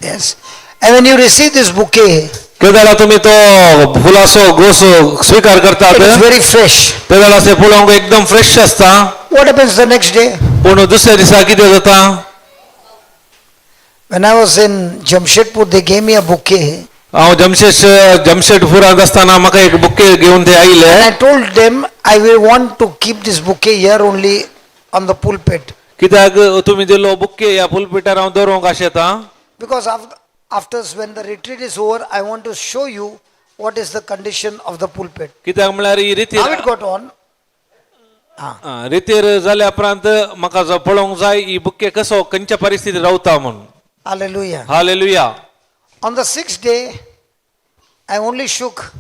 Yes. And when you receive this bouquet, केदाला तुम्ही तो फुलासो गोसो स्वीकार करतात it is very fresh. तेदाला से फुलांक एकदम फ्रेश असता. What happens the next day? पण दुसऱ्या दिसा कितें जाता? When I was in Jamshedpur, they gave me a bouquet. हांव जमशेदपुरांत आसतना म्हाका एक बुके घेवन ते आयले. And I told them I will want to keep this bouquet here only on the pulpit. कित्याक तुमी दिल्लो बुके ह्या पुलपिटार हांव दवरूंक आशेता. Because after when the retreat is over, I want to show you what is the condition of the pulpit. कित्याक म्हळ्यार ही रितीर How it got on? रितीर जाल्या उपरांत म्हाका जो पळोवंक जाय ही बुके कसो खंयच्या परिस्थितीत रावता म्हणून. Hallelujah. Hallelujah. On the sixth day, I only shook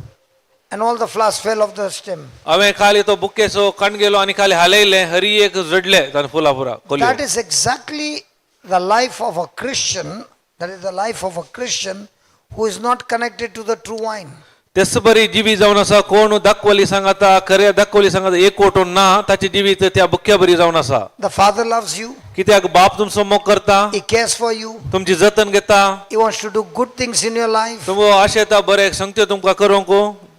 and all the flowers fell off the stem. हांवें खाली तो बुकेचो कण गेलो आनी खाली हालयले हरी एक जडले तान फुलां पुरा Koli. That is exactly the life of a Christian. That is the life of a Christian who is not connected to the true wine. तेच बरी जिवी जावन आसा. कोण दाखवली सांगता खरे दाखवली सांगता एक वटून ना ताची जिवीत त्या बुक्या बरी जावन आसा. The Father loves you. कित्याक बाप तुमचो मोग करता. He cares for you. तुमची जतन घेता. He wants to do good things in your life. तुमकां आशेता बरे संगत्यो तुमकां करूंक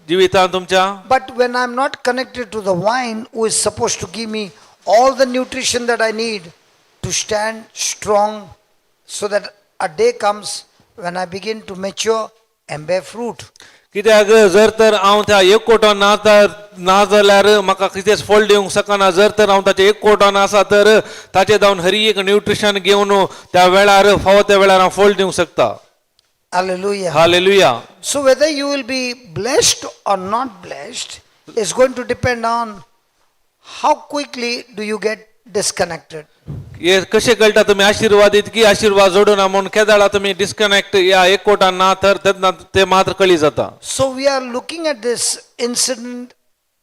जिवितांत तुमच्या. But when I'm not connected to the wine who is supposed to give me all the nutrition that I need to stand strong so that a day comes when I begin to mature and bear fruit. कित्याक जर तर हांव त्या एक कोटो ना जाल्यार म्हाका कितेंच फळ दिवंक शकना. जर तर हांव ताचे एक कोटो आसा तर ताचे जावन हरी एक न्यूट्रिशन घेवन त्या वेळार फावो त्या वेळार हांव फळ दिवंक शकता. Hallelujah. Hallelujah. So whether you will be blessed or not blessed is going to depend on how quickly do you get disconnected. हे कशें कळटा तुमी आशिर्वादीत की आशिर्वाद जोडूना म्हणून केदाळा तुमी डिस्कनेक्ट या एक कोटान ना तर ते मात्र कळी जाता. So we are looking at this incident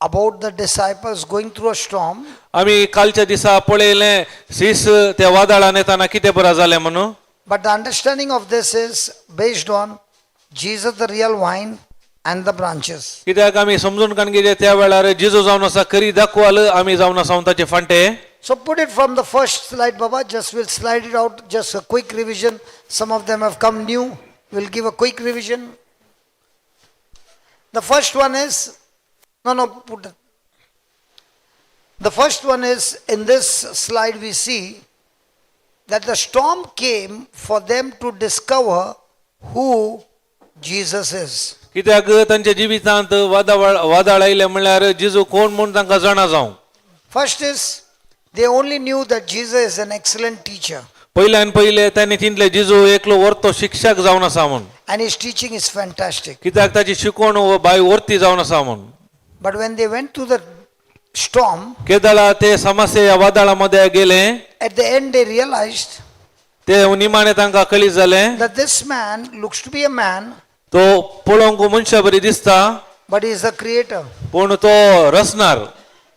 about the disciples going through a storm. आमी कालच्या दिसा पळयलें शीस त्या वादळान येताना कितें बरा जालें म्हणून. But the understanding of this is based on Jesus the real vine and the branches. कित्याक आमी समजून काणगे त्या वेळार जिजू जावन आसा खरी दाखवाल आमी जावन आसा ताचे फांटे. So put it from the first slide, Baba. Just we'll slide it out. Just a quick revision. Some of them have come new. We'll give a quick revision. The first one is, put it. The first one is, in this slide we see that the storm came for them to discover who Jesus is. कित्याक तांच्या जिवितांत वादळ आयले म्हणल्यार जिजू कोण म्हणून तांकां जाणा जावं. First is, they only knew that Jesus is an excellent teacher. पहिले त्यांनी चिंतले जिजू एकलो वर्तो शिक्षक जावन आसा म्हणून. And his teaching is fantastic. कित्याक ताची शिकवण बाय वर्ती जावन आसा म्हणून. But when they went to the storm, केदाळा ते समस्या या वादळामध्ये गेले. at the end they realized ते निमाणे तांकां कळीत जालें that this man looks to be a man, तो पळोवंक मनशा बरी दिसता but he is the creator. पूण तो रचणार.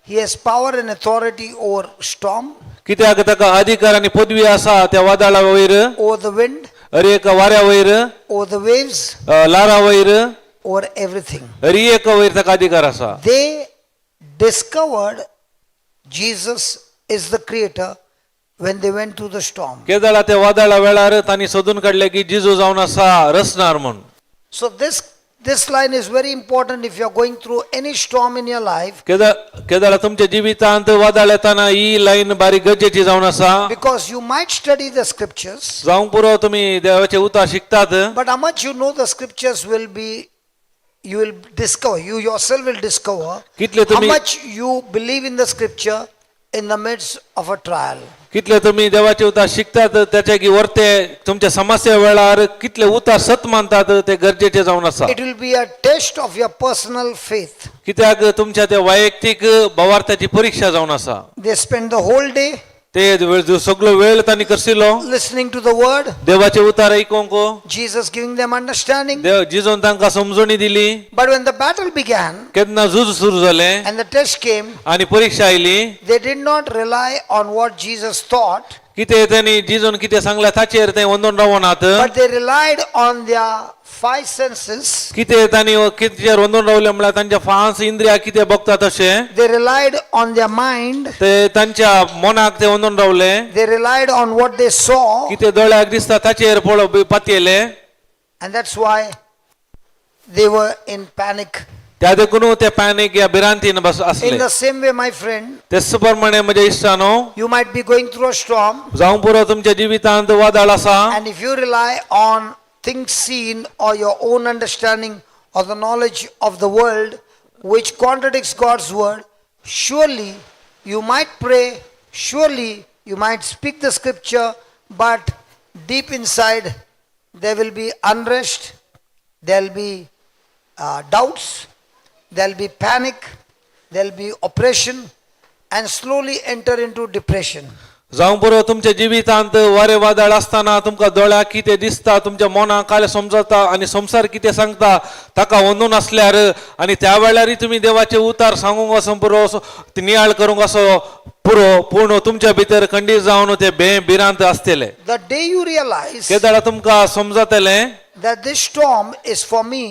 He has power and authority over storm, कित्याक ताका अधिकार आनी पदवी आसा त्या वादळा वयर, over the wind, हर एक वाऱ्या वयर, over the waves, लारा वयर, over everything. हर एक वयर ताका अधिकार आसा. They discovered Jesus is the creator when they went through the storm. केदाळा त्या वादळा वेळार तांणी सोदून काडले की जिजू जावन आसा रचणार म्हणून. So this line is very important if you are going through any storm in your life, केदाळा तुमच्या जिवितांत वादळ येताना ही लाईन बारीक गरजेची जावन आसा. because you might study the scriptures, जावंक पुरो तुम्ही देवाचे उतार शिकतात, but how much you know the scriptures will be, you will discover, you yourself will discover कितले how तुम्ही much you believe in the scripture in the midst of a trial. कितले तुम्ही देवाचे उतार शिकतात त्याच्या की वरते तुमच्या समस्या वेळार कितले उतार सत मानतात ते गरजेचे जावन आसा. It will be a test of your personal faith. कित्याक तुमच्या त्या वैयक्तिक भावार्थाची परीक्षा जावन आसा. They spend the whole day ते सगळो वेळ तांणी करसिलो listening to the word, देवाचे उतार ऐकूंक. Jesus giving them understanding. देव जिजोन तांकां समजणी दिली. But when the battle began केन्ना झूज सुरू जालें and the test came, आनी परीक्षा oily, they did not rely on what Jesus thought. कितें त्यांनी जिजून कितें सांगला ताचेर ते वंदून रावनात but they relied on their five senses. कितें तांणी कितेर वंदून रावले म्हळ्यार तांच्या पांच इंद्रिया कितें बघता तशें They relied on their mind. ते तांच्या मनाक ते वंदून रावले They relied on what they saw. कितें दोळ्याक दिसता ताचेर पळोवप पातयेले And that's why they were in panic. त्या देखून ते पॅनिक या भिरांतीन असले In the same way, my friend, तेच प्रमाणे म्हज्या इश्टानो you might be going through a storm. जावं पुरो तुमच्या जिवितांत वादळ आसा And if you rely on things seen or your own understanding or the knowledge of the world which contradicts God's word, surely you might pray, surely you might speak the scripture, but deep inside there will be unrest, there will be doubts, there will be panic, there will be oppression, and slowly enter into depression. जावं पुरो तुमच्या जिवितांत वारे वादळ असताना तुमकां दोळ्याक कितें दिसता तुमच्या मनाक काय समजता आनी संसार कितें सांगता ताका वंदून असल्यार आनी त्या वेळारय तुमी देवाचे उतार सांगूंक असो पुरो नियाळ करूंक असो पुरो पूण तुमच्या भितर खंडीत जावन ते भिरांत आसतले The day you realize केदाळ तुमकां समजतलें that this storm is for me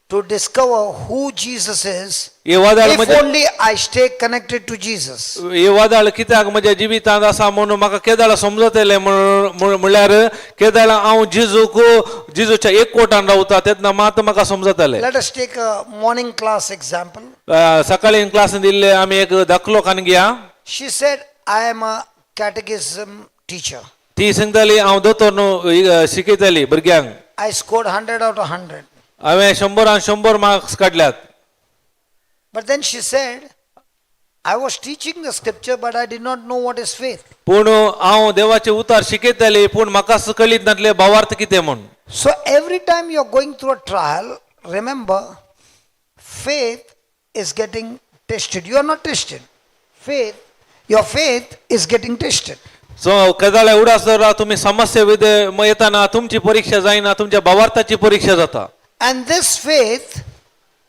to discover who Jesus is, हे वादळ if म्हणजे only I stay connected to Jesus. हे वादळ कित्याक म्हज्या जिवितांत आसा म्हणून म्हाका केदाळ समजतलें म्हणल्यार केदाळ हांव जिजूच्या एक कोटान रावता तेन्ना मात म्हाका समजतलें Let us take a morning class example. सकाळी क्लास दिल्ले आमी एक दाखलो घेया She said, I am a catechism teacher. ती सांगताली हांव दोतोर न्हू शिकयताली भुरग्यांक I scored 100 out of 100. हांवें 100 मार्क्स काडल्यात But then she said, I was teaching the scripture, but I did not know what is faith. पूण हांव देवाचे उतार शिकयताली पूण म्हाका कळीत नासले भावार्थ कितें म्हूण So every time you are going through a trial, remember, faith is getting tested. You are not tested. Your faith is getting tested. सो केदाळे उडास जर तुमी समस्या येताना तुमची परीक्षा जायना तुमच्या भावार्थाची परीक्षा जाता And this faith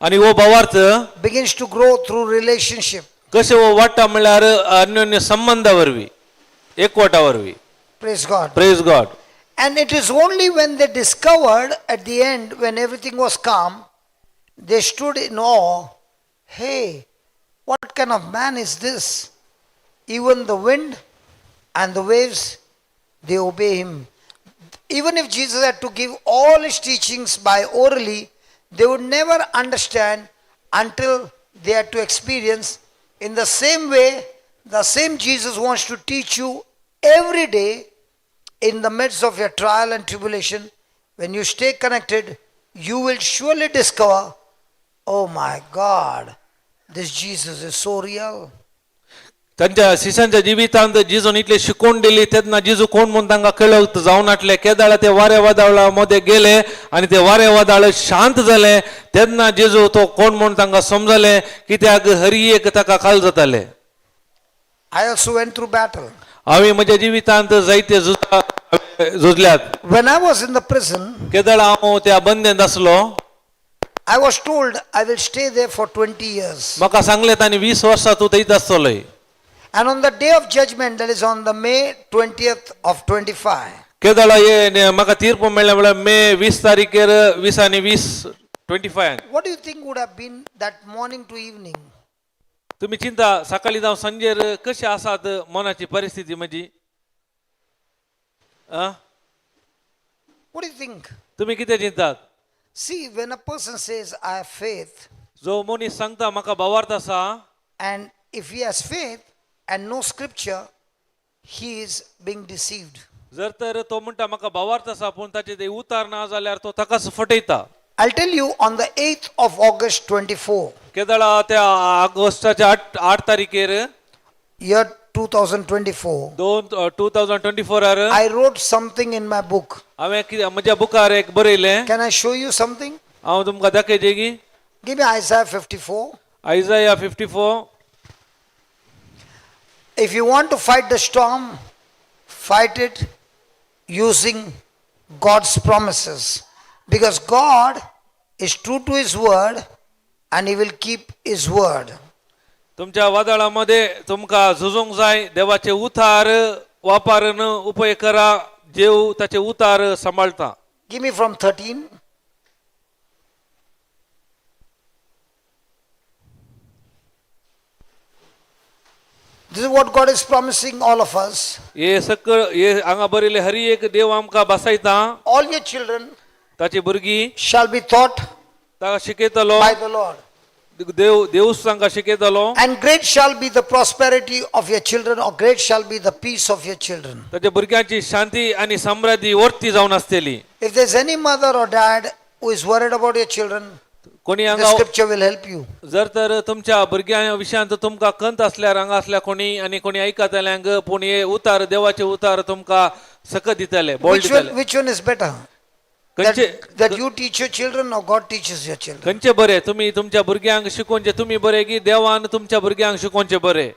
आनी हो भावार्थ begins to grow through relationship. कशें हो वाडटा म्हळ्यार अन्योन्य संबंधा वरवीं एकवटा वरवीं Praise God. Praise God And it is only when they discovered at the end, when everything was calm, they stood in awe. Hey, what kind of man is this? Even the wind and the waves, they obey him. Even if Jesus had to give all his teachings by orally, they would never understand until they had to experience. In the same way, the same Jesus wants to teach you every day in the midst of your trial and tribulation. When you stay connected, you will surely discover, oh my God, this Jesus is so real. तांच्या शिष्यांच्या जिवितांत जिजून इतले शिकवण दिली तेन्ना जिजू कोण म्हणून तांकां कळत जावन नाटले केदाळ ते वारे वादळा मध्ये गेले आनी ते वारे वादळ शांत जाले तेन्ना जिजू तो कोण म्हणून तांकां समजले कित्याक हर एक ताका खाल जाताले I also went through battle. हांवें म्हज्या जिवितांत जायते झुजल्यात When I was in the prison, केदाळ हांव त्या बंदेंत आसलो I was told I will stay there for 20 years. म्हाका सांगले तांणी 20 वर्सां तूं थंयच आसतलोय And on the day of judgment, that is on the May 20th of 25, केदाळ हे म्हाका तीर्प मेळ्ळें म्हळ्यार मे 20 तारीखेर 20 आनी 20 25 what do you think would have been that morning to evening? तुम्ही चिंता सकाळी जावन संजेर कशी आसात मनाची परिस्थिती म्हजी What do you think? तुम्ही कितें चिंतात See, when a person says, I have faith, जो मनीस सांगता म्हाका भावार्थ आसा and if he has faith and no scripture, he is being deceived. जर तर तो म्हणटा म्हाका भावार्थ आसा पूण ताचे ते उतार ना जाल्यार तो ताकाच फटयता I'll tell you, on the 8th of August 24, केदाळ त्या ऑगस्टाच्या 8 तारीखेर year 2024, 2024 I wrote something in my book. हांवें म्हज्या बुकार एक बरयलें Can I show you something? हांव तुमकां दाखयचें की Give me Isaiah 54. आयजाया 54 If you want to fight the storm, fight it using God's promises. Because God is true to his word and he will keep his word. तुमच्या वादळामध्ये तुमका झुजूंक जाय देवाचे उतार वापरून उपयोग करा जेव ताचे उतार सांभाळता. Give me from 13. This is what God is promising all of us. हे सकळ हे हांगा बरयले हर एक देव आमकां बसयता. All your children ताची भुरगीं shall be taught ताका शिकयतलो. by the Lord. देवूच तांकां शिकयतलो. And great shall be the prosperity of your children, or great shall be the peace of your children. ताच्या भुरग्यांची शांती आणि समृद्धी वर्ती जावन आसतली. If there's any mother or dad who is worried about your children, कोणी the हांगा scripture will help you. जर तर तुमच्या भुरग्यां विशयांत तुमकां कंत असल्यार हांगा असल्या कोणी आणि कोणी ऐकतल्यांक पूण हे उतार देवाचे उतार तुमकां सकत दितले बोल दितले. Which one is better? खंयचे That you teach your children or God teaches your children? खंयचे बरे तुम्ही तुमच्या भुरग्यांक शिकोवचे तुम्ही बरे की देवान तुमच्या भुरग्यांक शिकोवचे बरे.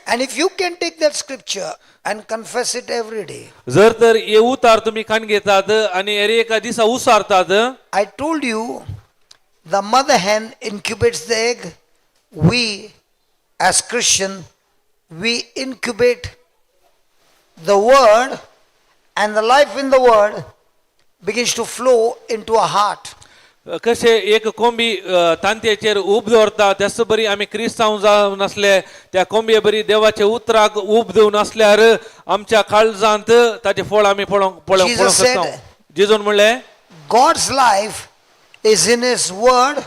And if you can take that scripture and confess it every day. जर तर हे उतार तुम्ही कान घेतात आणि एका दिसा उसारतात. I told you the mother hen incubates the egg. We as Christian, we incubate the word, and the life in the word begins to flow into our heart. कसे एक कोंबी तांतयेचेर उब दवरता तस बरी आमी क्रिस्तांव जावन आसले त्या कोंबये बरी देवाचे उतराक उब दिवन आसल्यार आमच्या काळजांत ताचे फळ आमी पळोवंक शकता. जेजून म्हणले God's life is in his word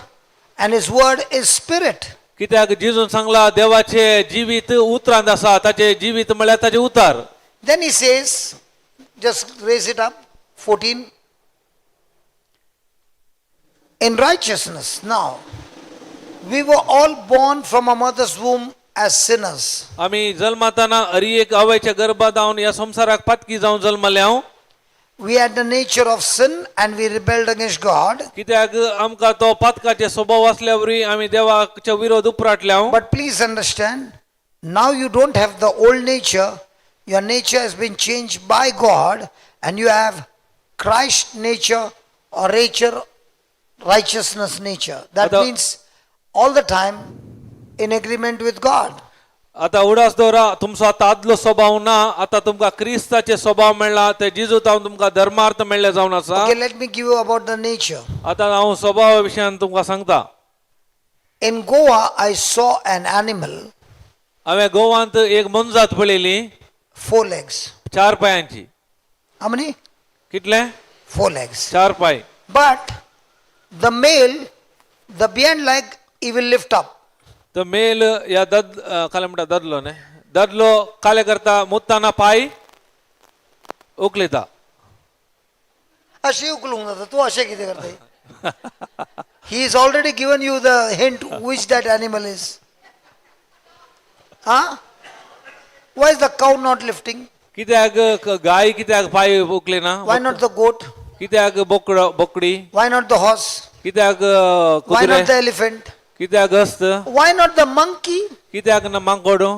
and his word is spirit. कित्याक जेजून सांगला देवाचे जिवीत उतरांत आसा ताचे जिवीत म्हळ्यार ताचे उतार. Then he says, just raise it up, 14. In righteousness, now, we were all born from a mother's womb as sinners. आमी जल्मातना हरी एक आवयच्या गर्भात जावन ह्या संसाराक पातकी जावन जल्मल्या. We had the nature of sin and we rebelled against God. कित्याक आमकां तो पातकाचे स्वभाव आसल्या वरी आमी देवाच्या विरोध उपराटल्या. But please understand, now you don't have the old nature. Your nature has been changed by God and you have Christ nature or nature, righteousness nature. That means all the time in agreement with God. आता उडास दोरा तुमचो आता आदलो स्वभाव ना आता तुमका क्रिस्ताचे स्वभाव मेळ्ळा ते जिजूत हांव तुमका धर्मार्थ मेळ्ळे जावन आसा. Okay, let me give you about the nature. आता हांव स्वभावा विशयान तुमका सांगता. In Goa, I saw an animal, हांवें गोवांत एक मनजात पळयली 4 legs. 4 पायांची. How many? कितले? 4 legs. 4 pi. But the male, the behind leg, he will lift up. तो मेल या काले म्हणटा ददलो न्ही ददलो काले करता मुत्ताना पाय उखलिता. अशें उखलूंक जाता तूं अशें कितें करता? He has already given you the hint which that animal is. Huh? Why is the cow not lifting? कित्याक गाय कित्याक पाय उखलिना? Why not the goat? कित्याक बोकडी? Why not the horse? कित्याक Why कुत्रे? not the elephant? कित्याक हस्त? Why not the monkey? कित्याक न मांकोडो?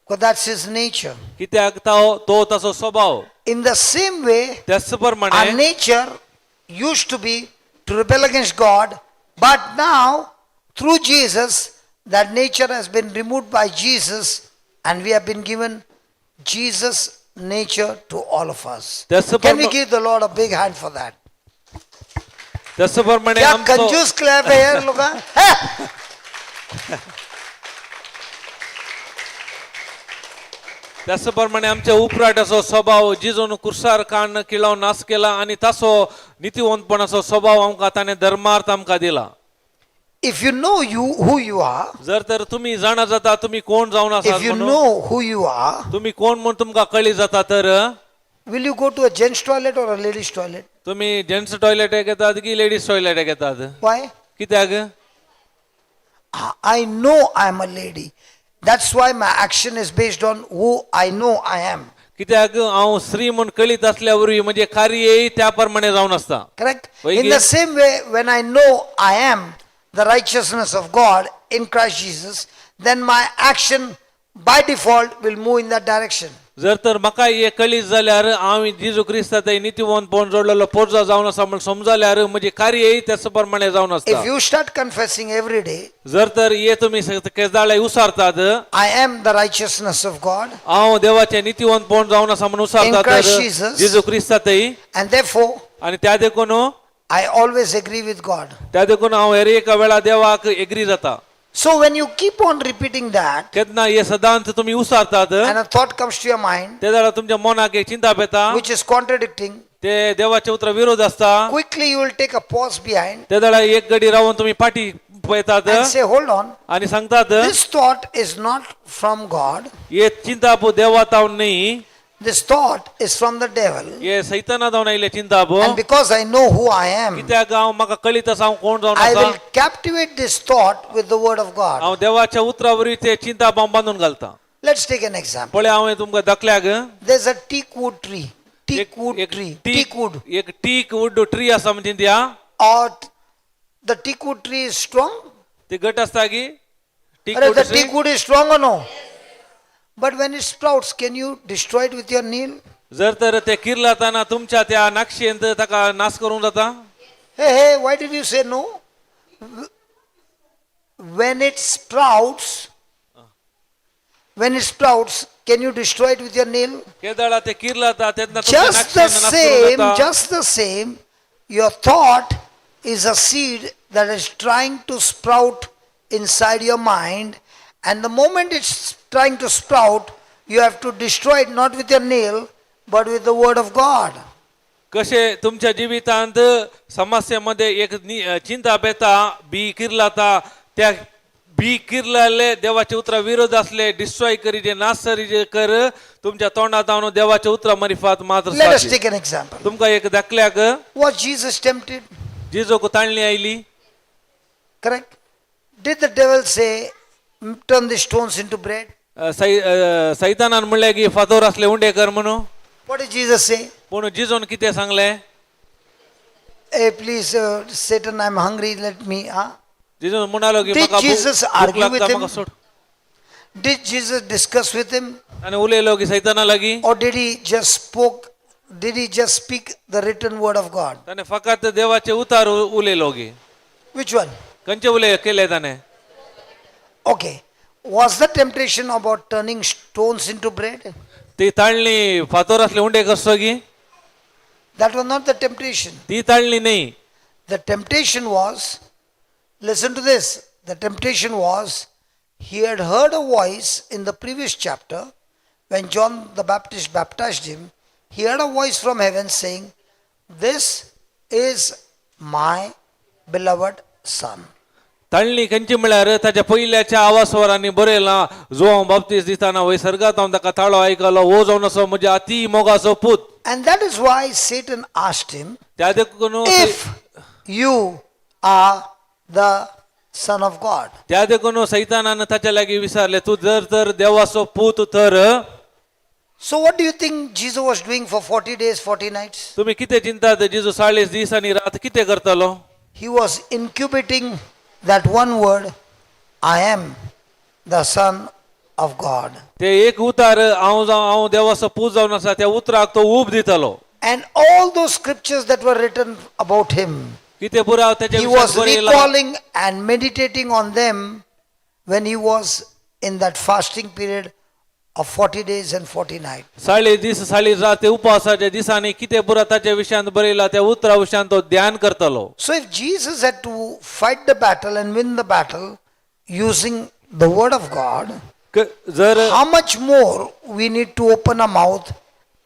Because that's his nature. कित्याक तो तसो स्वभाव. In the same way, त्याच our प्रमाणे nature used to be to rebel against God, but now through Jesus, that nature has been removed by Jesus, and we have been given Jesus' nature to all of us. Can we give the Lord a big hand for that? त्याच प्रमाणे क्या आमचो कंजूस clap है यार लोगा? त्याच प्रमाणे आमच्या उपराटाचो स्वभाव जिजून कुर्सार कान किळाव नाश केला आणि तासो नीतिवंतपणाचो स्वभाव आमकां ताणें धर्मार्थ आमकां दिला. If you know who you are, जर तर तुम्ही जाणा जाता तुम्ही कोण जावन आसात if you म्हणून know who you are, तुम्ही कोण म्हणून तुमकां कळी जाता तर will you go to a gents toilet or a ladies toilet? तुम्ही जेंट्स टॉयलेट घेतात की लेडीज टॉयलेट घेतात? Why? कित्याक? I know I am a lady. That's why my action is based on who I know I am. कित्याक हांव स्त्री म्हूण कळीत आसल्या वरवीं म्हणजे कार्यय त्या प्रमाणे जावन आसता. Correct? Why In the same way, when I know I am the righteousness of God in Christ Jesus, then my action by default will move in that direction. जर तर म्हाका हे कळीत जाल्यार हांव जेजू क्रिस्तांत नितीवंतपण जोडलेलो पोरजो जावन आसा म्हण समजल्यार म्हजे कार्यय त्याच प्रमाणे जावन If आसता. you start confessing every day, जर तर हे तुमी केदाळे उसारतात I am the righteousness of God, हांव देवाचे नितीवंतपण जावन आसा म्हणून उसारतात In Christ तर Jesus. जेजू क्रिस्तांतय and therefore आणि त्या देखून I always agree with God. त्या देखून हांव हर एका वेळा देवाक एग्री जाता. So when you keep on repeating that, केन्ना हे सदांच तुमी उसारतात and a thought comes to your mind त्या जाल्यार तुमच्या मनाक एक चिंता येता which is contradicting, ते देवाचे उतर विरोध असता. quickly you will take a pause behind त्या जाल्यार एक घडी रावून तुम्ही पाठी पळयतात and say, hold on, आणि सांगतात this thought is not from God. हे चिंतापू देवातावन न्ही, This thought is from the devil. हे सैतानातावन आयले चिंतापू. And because I know who I am, कित्याक हांव म्हाका कळीत आसा हांव कोण जावन I आसा. will captivate this thought with the word of God. हांव देवाच्या उतरावरी ते चिंताप हांव बांदून घालता. Let's take an example. पळय हांव तुमकां दाखल्याक There's a teak wood tree. एक Teak wood tree. Teak wood. एक टीक वूड ट्री आसा म्हणजे त्या Or the teak wood tree is strong? ते गट असता की teak Or wood the tree. teak wood is strong or no? But when it sprouts, can you destroy it with your nail? जर तर ते किरलाताना तुमच्या त्या नाक्षेंत ताका नाश करून जाता. Hey, why did you say no? When it sprouts, can you destroy it with your nail? केदळा ते किरलाता तेन्ना तुमच्या Just the नाक्षेंत नाश करून जाता. just the same, your thought is a seed that is trying to sprout inside your mind, and the moment it's trying to sprout, you have to destroy it not with your nail, but with the word of God. कसे तुमच्या जीवितांत समस्येमध्ये एक चिंता येता B किरलाता त्या B किरलाले देवाचे उतरा विरोध असले डिस्ट्रॉय करी जे नासरी जे कर तुमच्या तोंडात आणून देवाचे उतरा मरिफात मात्र Let us साची. take an example. तुमका एक दाखल्याक Was Jesus tempted? जिजोक ताळणी आयली. Correct? Did the devil say, turn the stones into bread? सैतानान म्हणले की फातोर असले उंडे कर म्हणून. What did Jesus say? पण जिजोन किती सांगले. Hey, please, Satan, I'm hungry, let me. जिजोन म्हणालो की Did म्हाका Jesus भूक argue लागता with him? म्हाका सोड. Did Jesus discuss with him? आणि उलयलो की सैताना लागी. Or did he just speak the written word of God? त्याने फकत देवाचे उतार उलयलो की. Which one? कंचे उलय केले त्याने. Okay. Was the temptation about turning stones into bread? ती ताळणी फातोर असले उंडे करसो की. That was not the temptation. ती ताळणी नाही. The temptation was, listen to this, the temptation was, he had heard a voice in the previous chapter when John the Baptist baptized him. He heard a voice from heaven saying, this is my beloved son. ताळणी खंयची म्हळ्यार ताच्या पहिल्याच्या आवासवरांनी बरयला जो बाप्तीस दिसताना वय सर्गात हांव ताका ताळो आयकलो हो जावन असो म्हणजे अति मोगाचो पूत. And that is why Satan asked him, त्या देखून if you are the son of God. त्या देखून सैतानान ताच्या लागीं विचारले तू जर तर देवाचो पूत तर. So what do you think Jesus was doing for 40 days, 40 nights? तुम्ही किती चिंतात जिजू 40 दीस आणि रात किती करतलो. He was incubating that one word, I am the son of God. ते एक उतार हांव देवाचो पूत जावन आसा त्या उतराक तो ऊब दितलो. And all those scriptures that were written about him, किती पुराव त्याच्या he विशयात was बरयला. recalling and meditating on them when he was in that fasting period of 40 days and 40 nights. 40 दीस 40 रात ते उपवासाच्या दिसांनी किती पुरा ताच्या विशयात बरयला त्या उतरा विशयात तो ध्यान करतलो. So if Jesus had to fight the battle and win the battle using the word of God, जर how much more we need to open our mouth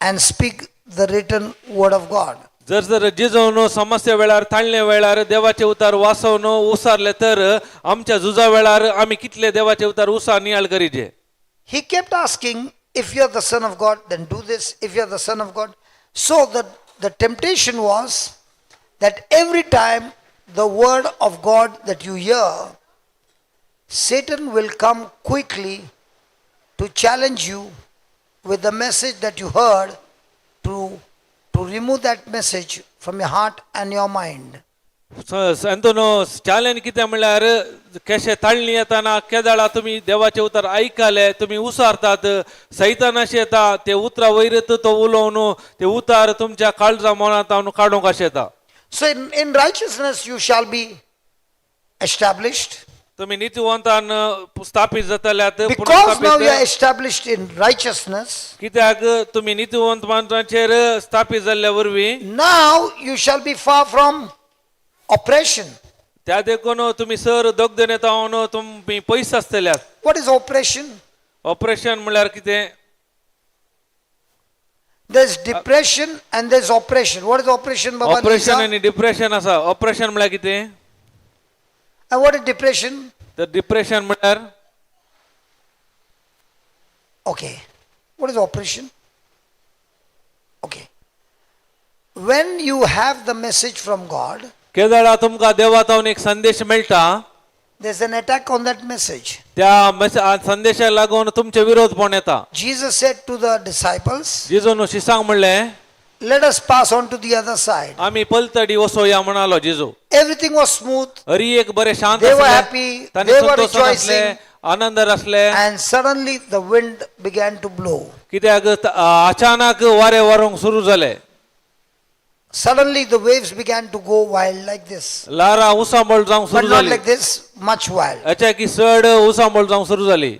and speak the written word of God. जर जर जिजवनो समस्या वेळार ताळणे वेळार देवाचे उतार वाचवनो उसारले तर आमच्या जुजा वेळार आम्ही कितले देवाचे उतार उसार नियाळ करीचे. He kept asking, if you are the son of God, then do this. If you are the son of God. So the temptation was that every time the word of God that you hear, Satan will come quickly to challenge you with the message that you heard, to remove that message from your heart and your mind. सांतनो challenge कितें म्हणल्यार कशें ताळणी येताना केदाळा तुमी देवाचे उतर आयकले तुमी उसारतात सैतानाशी येता ते उतरां वयर तो उलोवन ते उतार तुमच्या काळजा मनांत काडूंक अशें येता. So in righteousness you shall be established. तुमी नितीवंतान स्थापीत जातल्यात Because now you are established in righteousness, कित्याक तुमी नितीवंत माणसांचेर स्थापीत जाल्ल्या वरवीं now you shall be far from oppression. त्या देखून तुमी सर दगदन येता तुमी पयस आसतल्यात. What is oppression? ऑपरेशन म्हणल्यार कितें? There's depression and there's oppression. What is oppression, Baba operation Lisa? आनी डिप्रेशन आसा. ऑपरेशन म्हणल्यार कितें? And what is depression? तर डिप्रेशन म्हणल्यार Okay. What is oppression? Okay. When you have the message from God, केदाळा तुमकां देवातावन एक संदेश मेळटा there's an attack on that message. त्या संदेशाक लागून तुमचे विरोधपण येता. Jesus said to the disciples, जिजून शिसांक म्हणलें let us pass on to the other side. आमी पलतडी वसोया म्हणालो जिजू. Everything was smooth हरी एक बरे शांत They were आसले. happy, तांणी they were संतोषान आसले, rejoicing. आनंदार आसले. and suddenly the wind began to blow. कित्याक अचानक वारे वारूंक सुरू जाले. Suddenly the waves began to go wild like this. लारा उसांबळ जावंक But सुरू not जाली. like this, much wild. अचाकी चड उसांबळ जावंक सुरू जाली.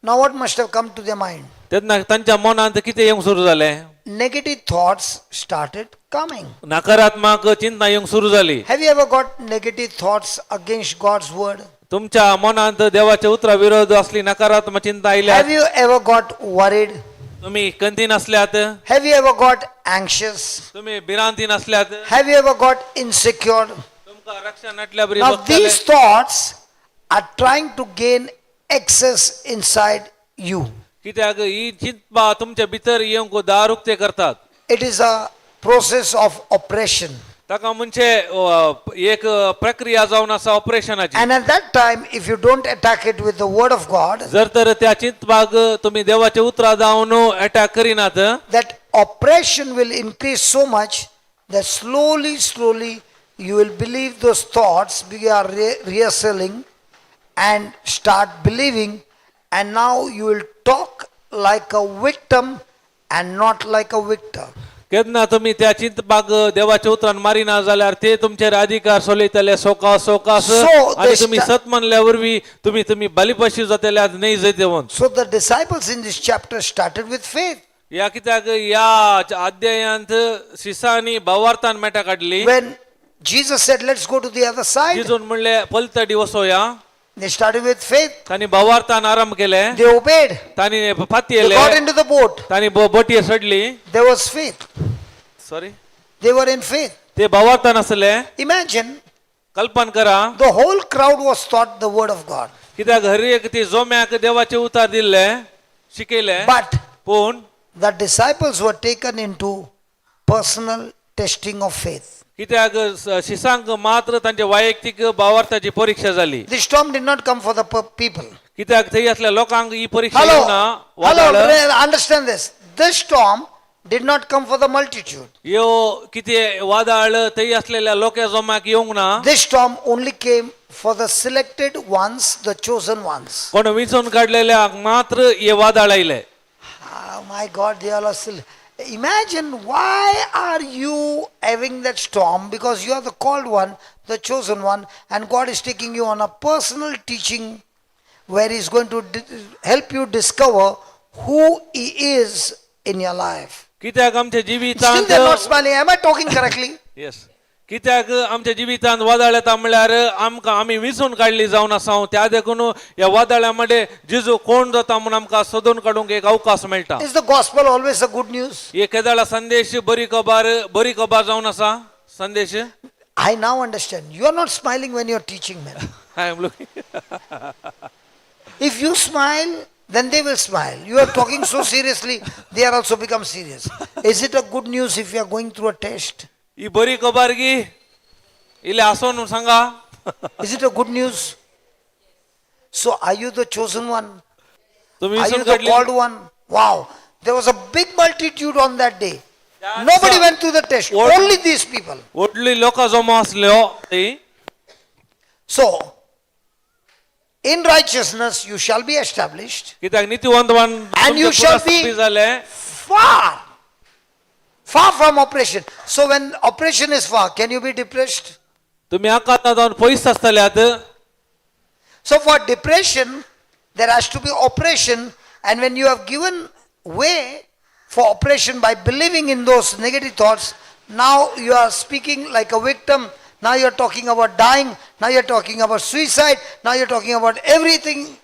Now what must have come to their mind? तेन्ना तांच्या मनांत कितें येवंक सुरू जालें? Negative thoughts started coming. नकारात्मक चिंता येवंक सुरू जाली. Have you ever got negative thoughts against God's word? तुमच्या मनांत देवाच्या उतरा विरोध असली नकारात्मक चिंता आयल्या. Have you ever got worried? तुम्ही कंतीन असल्यात. Have you ever got anxious? तुम्ही भिरांतीन असल्यात. Have you ever got insecure? तुमका रक्षण नटल्या बरी Now बघतले. these thoughts are trying to gain access inside you. कित्याक ही चिंता तुमच्या भितर येवंक दार उक्ते करतात. It is a process of oppression. ताका म्हणजे एक प्रक्रिया जावन आसा ऑपरेशनाची. And at that time, if you don't attack it with the word of God, जर तर त्या चिंतपाक तुम्ही देवाचे उतरा जावन अटॅक करिनात that oppression will increase so much that slowly you will believe those thoughts, we are reasserting and start believing, and now you will talk like a victim and not like a victor. केन्ना तुम्ही त्या चिंतपाक देवाच्या उतरान Marina जाल्यार ते तुमचेर अधिकार सोलयतले showcase So आणि they तुम्ही सत म्हणल्या वरवीं तुम्ही बलिपशी जातल्यात नाही जैतेवन. So the disciples in this chapter started with faith. या कित्याक या अध्यायांत शिसांनी भावार्थान मेटा काडली. When Jesus said, let's go to the other side, जिजून म्हणले पलतडी वसोया. they started with faith. तांणी भावार्थान आरंभ केले. They obeyed. तांणी फाती They येले. got into the boat. तांणी बोटये सडली. There was faith. Sorry They were in faith. ते भावार्थान आसले. Imagine कल्पना करा the whole crowd was taught the word of God. कित्याक हर एक ती जोम्याक देवाचे उतार दिल्ले शिकयले. But पूण the disciples were taken into personal testing of faith. कित्याक शिसांक मात्र तांचे वैयक्तीक भावार्थाची परीक्षा जाली. The storm did not come for the people. कित्याक थंय असल्या लोकांक ही परीक्षा येवना. Hello, understand this. This storm did not come for the multitude. यो किती वादळ थंय असलेल्या लोकां जोम्याक येवंक ना. This storm only came for the selected ones, the chosen ones. कोण विचून काडलेल्याक मात्र हे वादळ आयले. Oh my God, they all are still. Imagine, why are you having that storm? Because you are the called one, the chosen one, and God is taking you on a personal teaching where He is going to help you discover who He is in your life. कित्याक आमच्या Still जिवितांत they are not smiling. Am I talking correctly? Yes कित्याक आमच्या जिवितांत वादळ येता म्हळ्यार आमकां आमी विचून काडली जावन आसा. त्या देखून ह्या वादळा मध्ये जिजू कोण जाता म्हणून आमकां सोदून काडूंक एक अवकाश मेळटा. Is the gospel always a good news? हे केदाळा संदेश बरी खबर जावन आसा. संदेश I now understand. You are not smiling when you are teaching, man. I am looking. If you smile, then they will smile. You are talking so seriously, they are also become serious. Is it a good news if you are going through a test? ही बरी खबर गी इले आसोन सांगा. Is it a good news? So are you the chosen one? तुम्ही Are विचून you the काडली. called one? Wow. There was a big multitude on that day. Nobody went through the test. What- Only these people. व्हडली लोकां जमा आसल्यो ती So, in righteousness you shall be established. कित्याक नितीवंतवान And you shall be- जाले Far from oppression. So when oppression is far, can you be depressed? तुम्ही आकांत जावन पयस आसतल्यात So for depression, there has to be oppression. And when you have given way for oppression by believing in those negative thoughts, now you are speaking like a victim. Now you are talking about dying. Now you are talking about suicide. Now you are talking about everything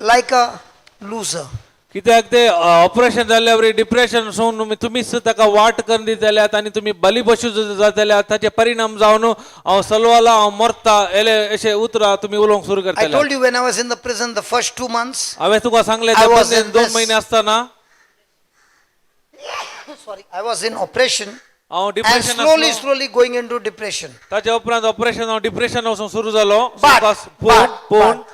like a loser. कित्याक ते operation जाल्ल्यावर depression सोन तुम्हीच ताका वाट करून दितल्यात आनी तुम्ही बलिपशू जातल्यात ताचे परिणाम जावन हांव सलवाला हांव मरता एले अशे उतरां तुम्ही उलोवंक सुरू I करतले told you when I was in the prison the first 2 months. हांवें तुका सांगले I was in 2 this- महिने आसतना Sorry, I was in oppression हांव and depression slowly going into depression. ताच्या उपरांत ऑपरेशन हांव डिप्रेशन वचून सुरू जालो But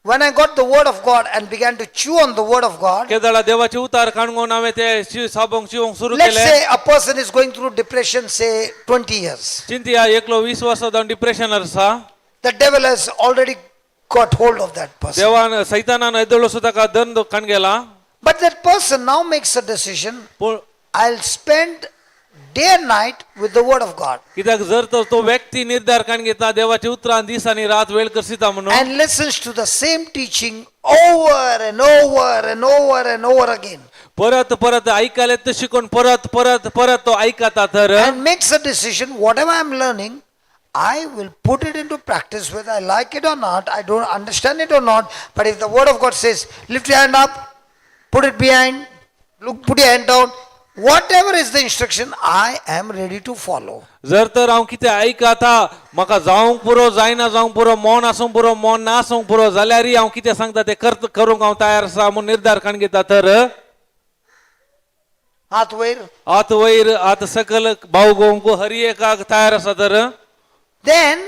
when I got the word of God and began to chew on the word of God, केदाळा देवाचे उतार काणगोन हांवें ते साबोंक चिवंक सुरू let's केले say a person is going through depression, say 20 years. चिंतिया एकलो 20 वर्सां जावन डिप्रेशनार आसा The devil has already got hold of that person. देवान सैतानान येदलो सुद्धा ताका दंड काण गेला But that person now makes a decision, पूण I'll spend day and night with the word of God कित्याक जर तर तो व्यक्ती निर्धार काण घेता देवाचे उतरां दीस आनी रात वेळ करसिता म्हणून and listens to the same teaching over and over and over and over again परत परत ऐकायला ते शिकून परत परत परत तो ऐकता तर and makes a decision, whatever I'm learning, I will put it into practice whether I like it or not, I don't understand it or not. But if the word of God says, lift your hand up, put it behind, look, put your hand down, whatever is the instruction, I am ready to follow. जर तर हांव कितें ऐकता म्हाका जावंक पुरो जायना जावंक पुरो मौन आसूंक पुरो मौन ना आसूंक पुरो जाल्यारय हांव कितें सांगता तें करूंक हांव तयार आसा म्हूण निर्धार काण घेता तर हाथ वयर. आत वयर आत सकल भावगोंक हरी एकाक तयार आसा तर Then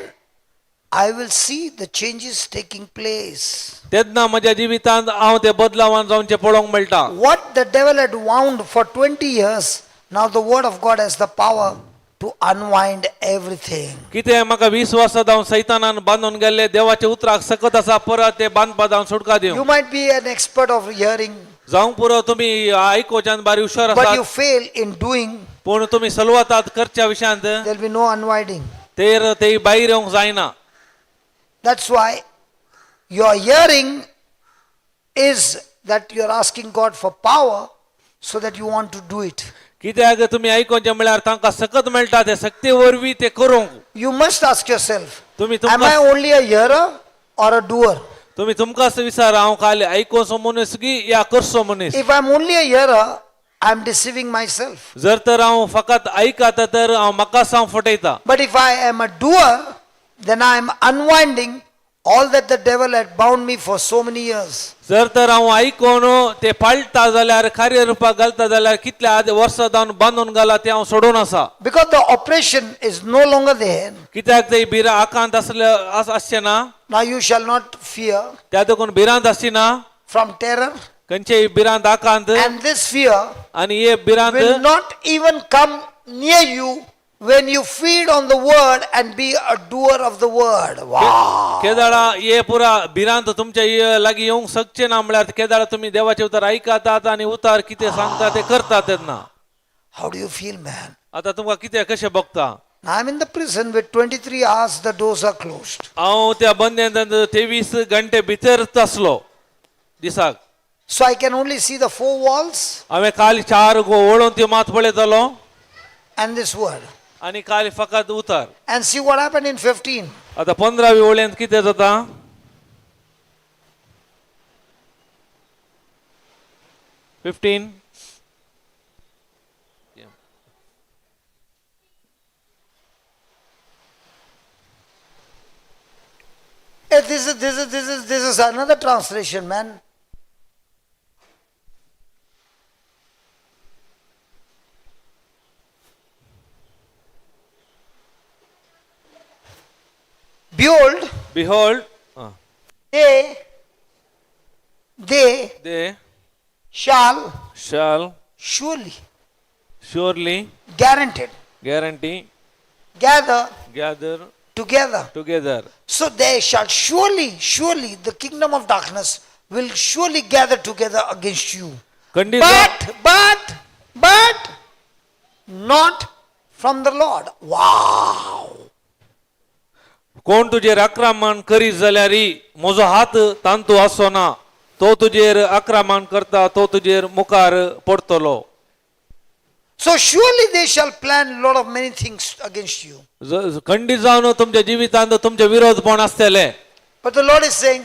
I will see the changes taking place. तेन्ना म्हज्या जिवितांत हांव ते बदलावान जावनचे पळोवंक मेळटा What the devil had wound for 20 years, now the word of God has the power to unwind everything. कितें म्हाका 20 वर्सां जावन सैतानान बांदून गेल्ले देवाचे उतराक सकत आसा परत ते बांदपा जावन सुटका You दिवंक might be an expert of hearing, जावंक पुरो तुमी आयकोच्यान बारी हुशार but you आसात fail in doing, पूण तुमी सलवतात करच्या विशयांत there will be no unwinding. तेर ते भायर येवंक जायना That's why your hearing is that you're asking God for power so that you want to do it. कित्याक तुमी आयकोनचे म्हळ्यार तांकां सकत मेळटा ते सक्ते वरवीं ते करूंक You must ask yourself, तुमी am I तुमकां only a hearer or a doer? तुमी तुमकांच विचार हांव खाली आयकोसो मनीस की या करसो मनीस If I'm only a hearer, I'm deceiving myself. जर तर हांव फकत आयकता तर हांव म्हाकाच हांव फटयता But if I am a doer, then I'm unwinding all that the devil had bound me for so many years. जर तर हांव आयकोन ते पाळटा जाल्यार कार्यरुपाक घालता जाल्यार कितल्या वर्सां जावन बांदून घाला ते हांव सोडून आसा Because the oppression is no longer there. कित्याक ते भिरा आकांत आसचे ना Now you shall not fear त्या देखून भिरांत आसची ना from terror. खंयचेय भिरांत आकांत And this fear आनी हे भिरांत will not even come near you when you feed on the word and be a doer of the word. Wow. केदाळा हे पुरा भिरांत तुमच्या लागीं येवंक शकचे ना म्हळ्यार केदाळा तुमी देवाचे उतार आयकतात आनी उतार कितें सांगता ते करता तेन्ना How do you feel, man? आतां तुमकां कितें कशें भोगता I'm in the prison with 23 hours, the doors are closed. हांव त्या बंदेंत 23 घंटे भितरच आसलो दिसाक So I can only see the 4 walls हांवें खाली 4 वळून त्यो मात पळयतालो and this word. आनी खाली फकत उतार And see what happened in 15. आतां 15वी वळेंत कितें जाता fifteen This is another translation, man. Behold, Behold, they they shall shall surely surely, Guaranteed. guarantee, Gather gather together. together. So they shall surely, the kingdom of darkness will surely gather together against you. खंडित But not from the Lord. Wow. कोण तुझेर आक्रमण करीत जाल्यारी म्हजो हात तांतू आसो ना तो तुझेर आक्रमण करता तो तुझेर मुखार पडतलो. So surely they shall plan a lot of many things against you. खंडित जावन तुमच्या जिवितांत तुमचे विरोधपण आसतले. But the Lord is saying,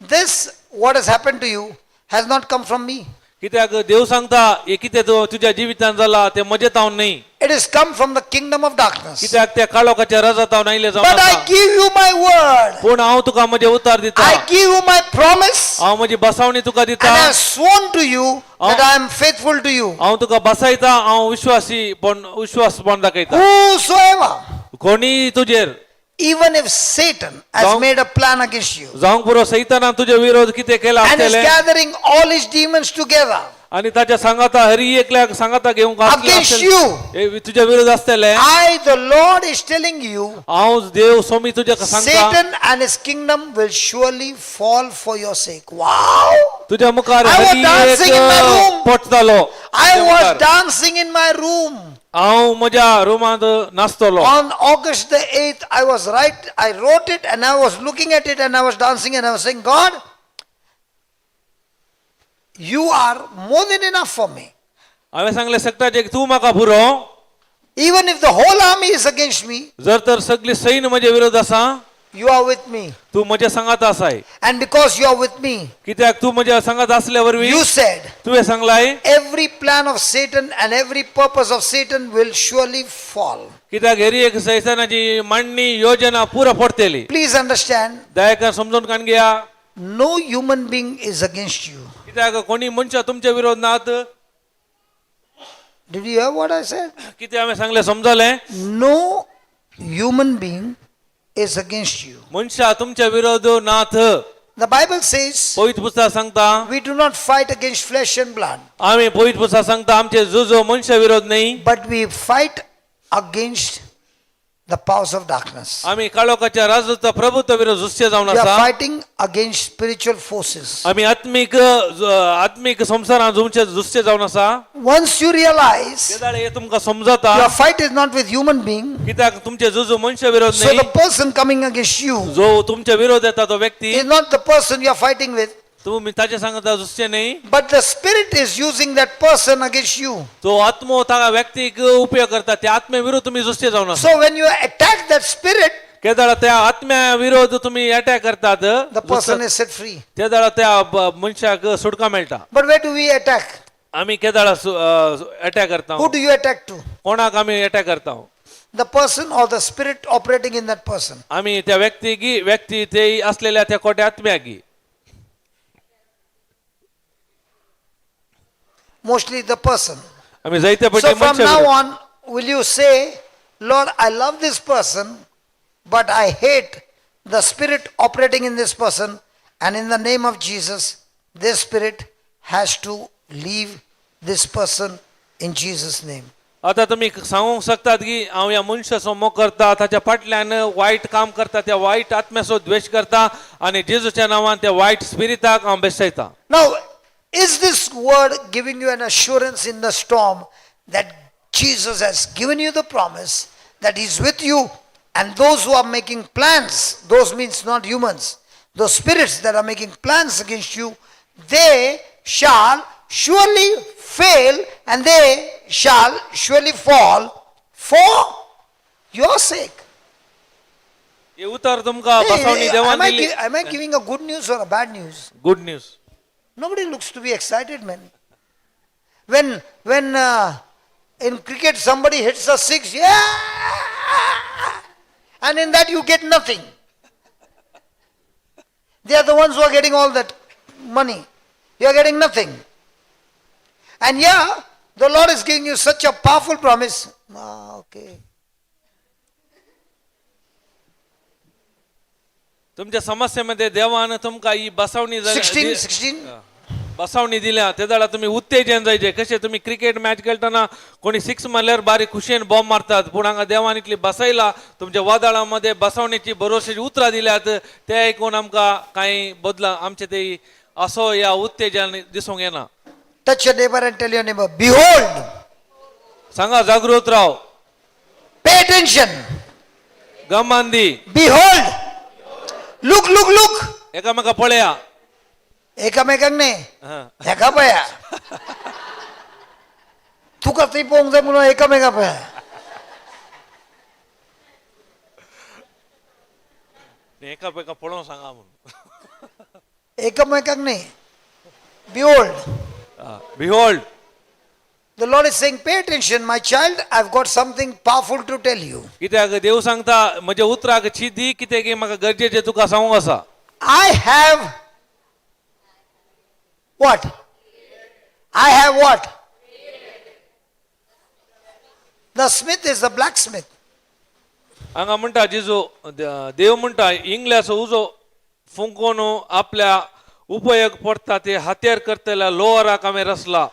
this what has happened to you has not come from me. कित्याक देव सांगता हे कितें तुझ्या जिवितांत जाला ते म्हजे तावन न्ही, It has come from the kingdom of darkness. कित्याक त्या काळोखाच्या राजातावन आयले जावन But I आसा. give you my word. पूण हांव तुका म्हजे उतार दिता, I give you my promise. हांव म्हजी बसावणी तुका And दिता, I have sworn to you that I am faithful to you. हांव तुका बसायता, हांव विश्वास पण दाखयता. Whosoever, कोणी तुजेर even if Satan has Don't- made a plan against you जावंक पुरो सैतानान तुजे विरोध कितें केला and is आसतले gathering all his demons together आनी ताच्या सांगाता हरी एकल्याक सांगाता घेवंक आसले against आसतले. you, हे तुजे विरोध आसतले. I, the Lord, is telling you, हांव देव सोमी तुजे सांगता Satan and his kingdom will surely fall for your sake. Wow! तुझ्या मुखार I was Hari dancing in my room. एक पडटलो. I तुझ्या was मुखार. dancing in my room. हांव म्हज्या रुमांत नाचतलो. On August the 8th, I wrote it and I was looking at it and I was dancing and I was saying, God, you are more than enough for me. हांवें सांगले सकताचे की तूं म्हाका पुरो. Even if the whole army is against me, जर तर सगळी सैन्य म्हजे विरोध आसा, you are with me. तूं म्हजे सांगात आसाय. And because you are with me, कित्याक तूं म्हज्या सांगात आसल्या वरवीं you said, तुवें सांगलाय every plan of Satan and every purpose of Satan will surely fall. कित्याक हेरी एक सैतानाची मांडणी योजना पुरा पडटली. Please understand, दयाकर समजून काण घेया. no human being is against you. कित्याक कोणी मनशा तुमचे विरोध नात. Did you hear what I said? कितें हांवें सांगलें समजलें. No human being is against you. मनशा तुमचे विरोध नाथ. The Bible says, पवित्र पुस्तक सांगता we do not fight against flesh and blood, आम्ही पवित्र पुस्तक सांगता आमचे जो मनशा विरोध नाही, but we fight against the powers of darkness. आम्ही काळोखाच्या राजदूत प्रभुत्व विरोध झुजचे जावन We are आसा. fighting against spiritual forces. आम्ही आत्मिक संसारान झुजचे जावन आसा. Once you realize ते दाडे हे तुमकां समजता your fight is not with human being, कित्याक तुमचे जो मनशा विरोध so नाही, the person coming against you जो तुमचे विरोध येता तो व्यक्ती is not the person you are fighting with, तुम्ही ताचे सांगता झुजचे नाही, but the spirit is using that person against you. तो आत्मो ताका व्यक्तीक उपयोग करता. त्या आत्मे विरोध तुम्ही झुजचे जावन आसा. So when you attack that spirit, त्या दाडा त्या आत्म्या विरोध तुम्ही अटॅक करतात, the person is set free. त्या दाडा त्या मनशाक सुटका मेळटा. But where do we attack? आम्ही केदाळा अटॅक करता. Who do you attack to? कोणाक आम्ही अटॅक करता? The person or the spirit operating in that person? आम्ही त्या व्यक्ती ते असलेल्या त्या खोट्या आत्म्याकी. Mostly the person. आम्ही जायते पटी So from मनशा now विरोध. on, will you say, Lord, I love this person, but I hate the spirit operating in this person, and in the name of Jesus, this spirit has to leave this person in Jesus' name. आता तुम्ही सांगूंक शकतात की हांव या मनशाचो मोग करता, ताच्या फाटल्यान वायट काम करता, त्या वायट आत्म्याचो द्वेष करता आनी जेजूच्या नांवान त्या वायट स्पिरिताक हांव बेसयता. Now, is this word giving you an assurance in the storm that Jesus has given you the promise that He's with you, and those who are making plans, those means not humans, those spirits that are making plans against you, they shall surely fail and they shall surely fall for your sake. हे उतर तुमका बसवणी देवान दिली. Am I giving a good news or a bad news? Good news. Nobody looks to be excited, man. When in cricket somebody hits a six, yeah, and in that you get nothing. They are the ones who are getting all that money. You are getting nothing. And yeah, the Lord is giving you such a powerful promise. Okay. तुमच्या समस्येमध्ये देवान तुमका ही बसवणी 16. बसावणी दिल्या त्या वेळा तुम्ही उत्तेजन जायचे कसे तुम्ही क्रिकेट मॅच खेळताना कोणी 6 मारल्यावर बारीक खुशेन बॉम्ब मारतात पूण हांगा देवान इतली बसयला तुमच्या वादळामध्ये बसवणेची भरोशाची उतरां दिल्यात ते ऐकून आमकां कांय बदला आमचे ते असो या उत्तेजन दिसूंक येना. Touch your neighbor and tell your neighbor, behold, सांगा जागृत राव, pay attention, गमान दी, behold, look, look, look. एकामेका पळया. एकामेकांक न्ही हा. हेका पळया. तुका थंय पळोवंक जाय म्हणून एकामेका पळया. एकामेका पळोवन सांगा म्हणून. एकामेकांक न्ही. Behold, Behold, the Lord is saying, pay attention, my child, I've got something powerful to tell you. कित्याक देव सांगता म्हज्या उतराक चिदी कितें की म्हाका गरजेचें तुका सांगूंक आसा. I have what? I have what? The smith is the blacksmith. हांगा म्हणटा जेजू देव म्हणटा इंगल्याचो उजो फुंकोन आपल्या उपयोग पडटा ते हात्यार करतल्या लोहाराक हांवें रचला.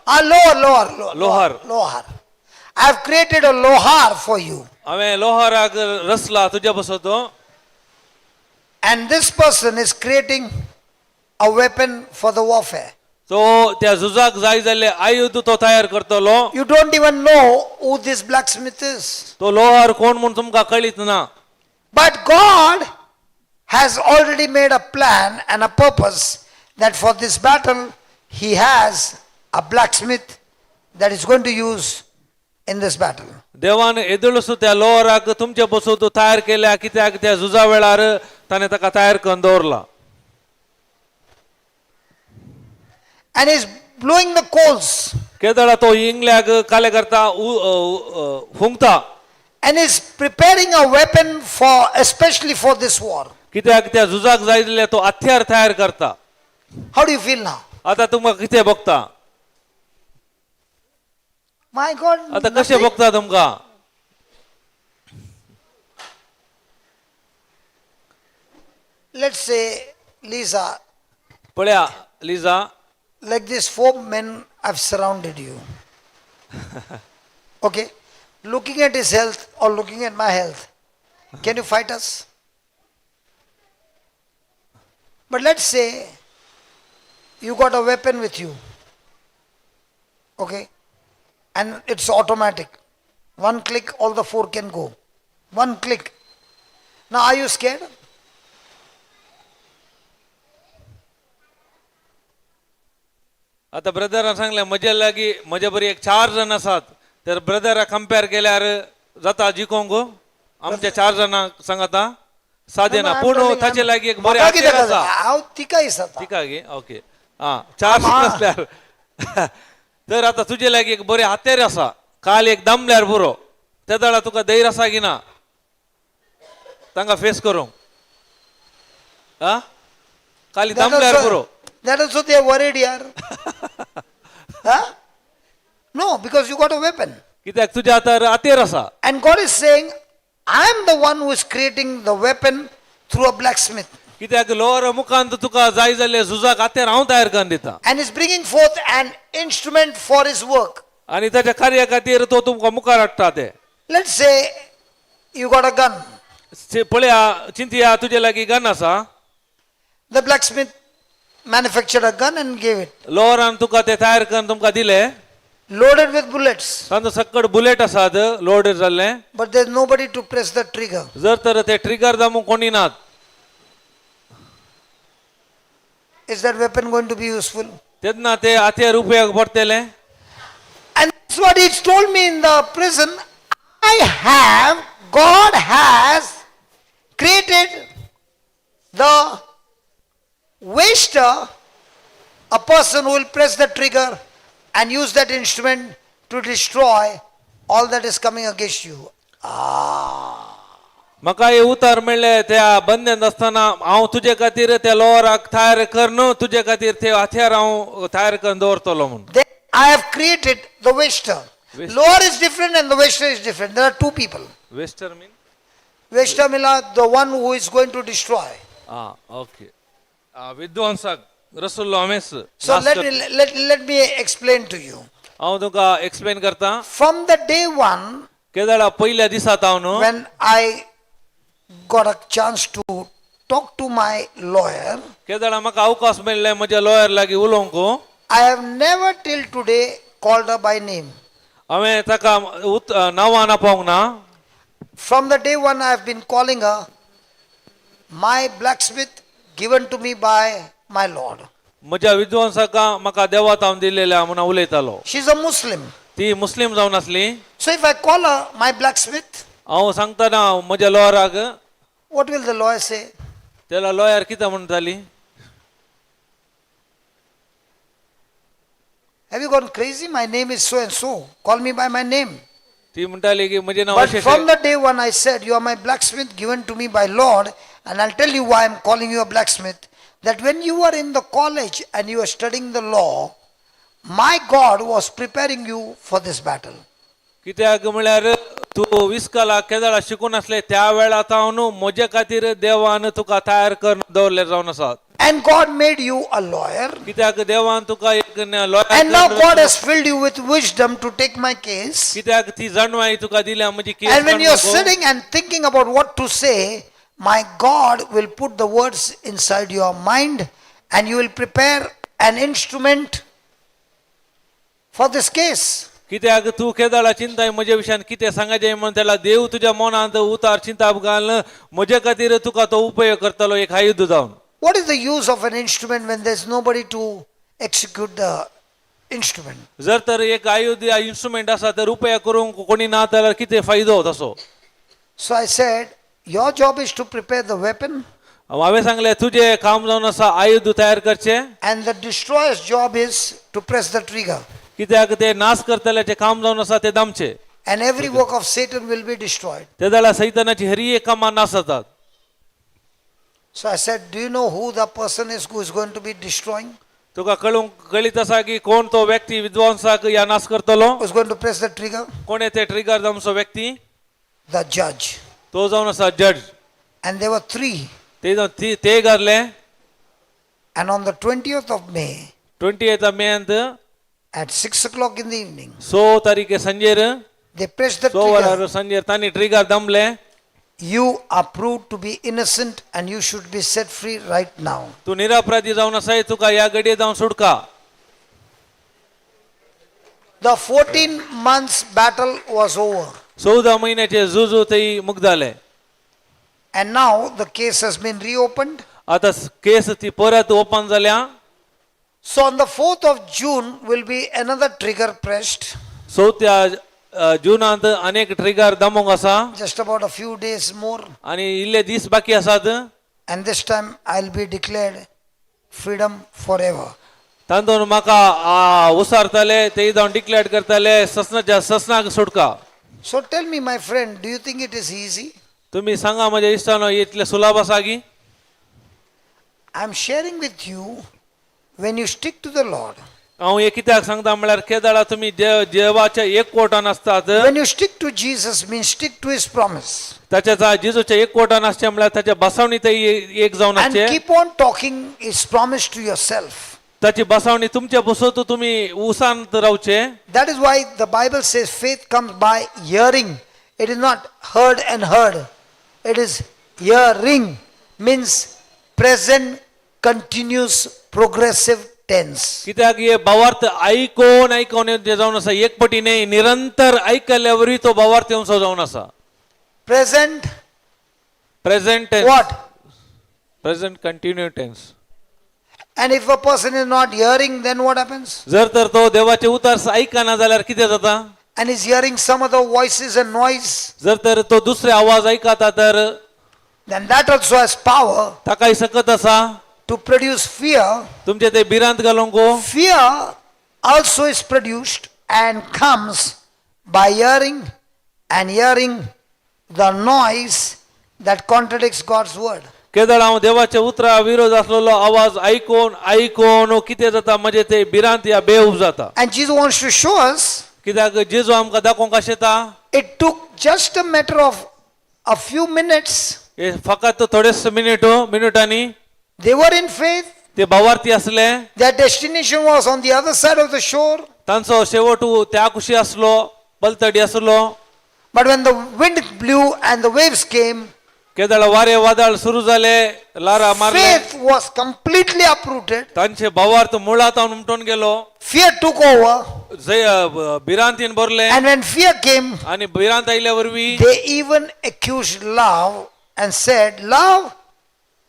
Lohar. I have created a lohar for you. हांवें लोहाराक रचला तुज्या बसो तो. And this person is creating a weapon for the warfare. तो त्या झुजाक जाय जाल्ले आयुध तो तयार करतलो. You don't even know who this blacksmith is. तो लोहार कोण म्हणून तुमकां कळीत ना. But God has already made a plan and a purpose that for this battle he has a blacksmith that is going to use in this battle. देवान एदुळसो त्या लोहाराक तुमचे बसो तो तयार केल्या कित्याक त्या झुजा वेळार ताणें ताका तयार करून दवरला. And he's blowing the coals. केदळा तो इंगल्याक काले करता फुंकता. And is preparing a weapon for, especially for this war. कित्याक त्या झुजाक जाय जाल्यार तो हत्यार तयार करता. How do you feel now? आता तुमकां कितें भोगता. My God. आता कशें nothing. भोगता तुमकां. Let's say, Lisa, पळया Lija like these 4 men have surrounded you. Okay? Looking at his health or looking at my health, can you fight us? But let's say you got a weapon with you. Okay? And it's automatic. One click, all the 4 can go. One click. Now, are you scared? आता brethren सांगलें म्हजे लागीं म्हजे बरी एक 4 जण आसात तर ब्रदरा कंपेर केल्यार जाता जिखोंक आमच्या 4 जाणांक सांगता सादे ना पूण ताचे लागीं एक बरें हातीर आसा. हांव तिकाय दिसता. तिका गे ओके आं 4 जण आसल्यार तर आता तुजे लागीं एक बरें हातेर आसा काल एक दमल्यार पुरो त्या वेळा तुका धैर्य आसा की ना तांकां फेस करूंक. आं काली दमल्यार पुरो. That also they are worried here. Huh? No, because you got a weapon. कित्याक तुज्या हातार हातेर आसा. And God is saying, I am the one who is creating the weapon through a blacksmith. कित्याक लोहारा मुखांत तुका जाय जाल्यार झुजाक हातेर हांव तयार करून दिता. And is bringing forth an instrument for his work. आनी ताच्या कार्या खातीर तो तुमकां मुखार हाडटा ते. Let's say you got a gun. पळया चिंतया तुजे लागीं गन आसा. The blacksmith manufactured a gun and gave it. लोहारान तुका ते तयार करून तुमकां दिले. Loaded with bullets. तांचो सकट बुलेट आसात लोडेड जाल्ले. But there's nobody to press the trigger. जर तर ते ट्रिगर दामूंक कोणी नात. Is that weapon going to be useful? तेन्ना ते हातेर उपयोग पडटले. And that's what he told me in the prison. God has created the waster, a person who will press the trigger and use that instrument to destroy all that is coming against you. म्हाका हे उतार मेळ्ळे त्या बंद्यांत आसतना हांव तुजे खातीर त्या लोहाराक तयार करन तुजे खातीर ते हत्यार हांव तयार करून दवरतलो म्हणून. Then I have created the waster. Lower is different and the waster is different. There are 2 people. Wester mean Waster means the one who is going to destroy. Okay विध्वंसक रसुल्लो James So let me explain to you. हांव तुका explain करता From the day one, केदळा पहिल्या दिसात हांव न्हू when I got a chance to talk to my lawyer, केदळा म्हाका अवकाश मेळ्ळें म्हज्या लॉयर लागीं उलोवंक I have never till today called her by name. हांवें ताका नांवां नापावंक ना. From the day one, I have been calling her my blacksmith given to me by my Lord. म्हज्या विद्वांसाका म्हाका देवात हांव दिलेल्या म्हणून उलयतालो. She's a Muslim. ती मुस्लीम जावन आसली. So if I call her my blacksmith, हांव सांगतना म्हज्या लॉयराक what will the lawyer say? त्याला लॉयर कितें म्हणटाली Have you gone crazy? My name is so and so. Call me by my name. ती म्हणटाली की म्हजें नांव But अशें from the day one I said, you are my blacksmith given to me by Lord, and I'll tell you why I'm calling you a blacksmith. That when you were in the college and you were studying the law, my God was preparing you for this battle. कित्याक म्हळ्यार तूं विस्काला केदळा शिकून आसले त्या वेळार हांव न्हू म्हजे खातीर देवान तुका तयार करून दवरले जावन आसात. And God made you a lawyer. कित्याक देवान तुका एक And now God lawyer has filled you with wisdom to take my case. कित्याक ती जाणवाई तुका दिल्या म्हजी केस And when you're काडून sitting and thinking about what to say, my God will put the words inside your mind and you will prepare an instrument for this case. कित्याक तू केदळा चिंताय म्हजे विशयान कितें सांगायचें म्हणून त्याला देव तुज्या मनांत उतार चिंता घाल म्हजे खातीर तुका तो उपयोग करतलो एक आयुध जावन. What is the use of an instrument when there's nobody to execute the instrument? जर तर एक आयुध या इन्स्ट्रुमेंट आसा तर उपयोग करूंक कोणी ना जाल्यार कितें फायदो तसो. So I said, your job is to prepare the weapon, हांवें सांगलें तुजें काम जावन आसा आयुध तयार करचें and the destroyer's job is to press the trigger. कित्याक ते नाश करतल्याचें काम जावन आसा ते दामचें. And every work of Satan will be destroyed. ते जाल्यार सैतानाची हरी एक कामां नाश जातात. So I said, do you know who the person is who is going to be destroying? तुका कळीत आसा की कोण तो व्यक्ती विद्वांसाक या नाश करतलो Who is going to press the trigger? कोण ते ट्रिगर जावचो व्यक्ती The judge. तो जावन आसा जज. And there were three. ते घातले And on the 20th of May, 28 मेंत at 6 o'clock in the evening, 6 तारीखे संजेर they pressed the 6 trigger. वरार संजेर तांणी trigger दमले. You are proved to be innocent and you should be set free right now. तू निरापराधी जावन आसाय तुका या घडये जावन सुटका. The 14 months battle was over. 14 महिन्याचे झुजू थंय मुक्त जाले. And now the case has been reopened. आता केस ती परत ओपन जाल्या. So on the 4th of June will be another trigger pressed. 4 जुनांत अनेक ट्रिगर दमोंक आसा Just about a few days more. आणि इल्ले दीस बाकी आसात. And this time I'll be declared freedom forever. तांतून म्हाका उसारतले ते जावन डिक्लेअर करतले ससनाक सुटका. So tell me, my friend, do you think it is easy? तुम्ही सांगा म्हज्या इश्टानो इतले सुलभ आसा की. I'm sharing with you, when you stick to the Lord, हांव हे कित्याक सांगता म्हळ्यार केदळा तुमी देवाच्या एक कोटान आसतात. when you stick to Jesus means stick to his promise. ताच्या जेजूच्या एक कोटान आसचे म्हळ्यार ताच्या बसवणी ते एक जावन And आसचे. keep on talking his promise to yourself. ताची बसवणी तुमच्या बसवत तुम्ही उसांत रावचे. That is why the Bible says faith comes by hearing. It is not heard and heard. It is hearing, means present, continuous, progressive tense. कित्याक हे भावार्थ ऐकून जावन आसा एक पटीने निरंतर ऐकल्यावरय तो भावार्थ येवचो जावन आसा. Present, present tense. what? Present continue tense. And if a person is not hearing, then what happens? जर तर तो देवाचे उतार ऐकना जाल्यार कितें जाता. And is hearing some other voices and noise, जर तर तो दुसरे आवाज ऐकता तर then that also has power ताकाय सकत आसा to produce fear. तुमचे ते भिरांत घालूंक. Fear also is produced and comes by hearing, and hearing the noise that contradicts God's word. केदळ हांव देवाच्या उतरा विरोध आसलेलो आवाज ऐकून कितें जाता म्हणजे ते भिरांत या बेऊब जाता. And Jesus wants to show us, कित्याक जेजू आमकां दाखोवंक आशेता. it took just a matter of a few minutes. हे फकत थोडेच मिनिटांनी They were in faith, ते भावार्थी असले Their destination was on the other side of the shore. तांचो शेवटू त्या कुशी असलो पलतडी असलो But when the wind blew and the waves came, केदळ वारे वादळ सुरू झाले लारा मारले faith was completely uprooted. तांचे भावार्थ मुळात उमटून गेलो Fear took over. भिरांतीन भरले And when fear came, आणि भिरांत आयल्या वरवी they even accused love and said, Love,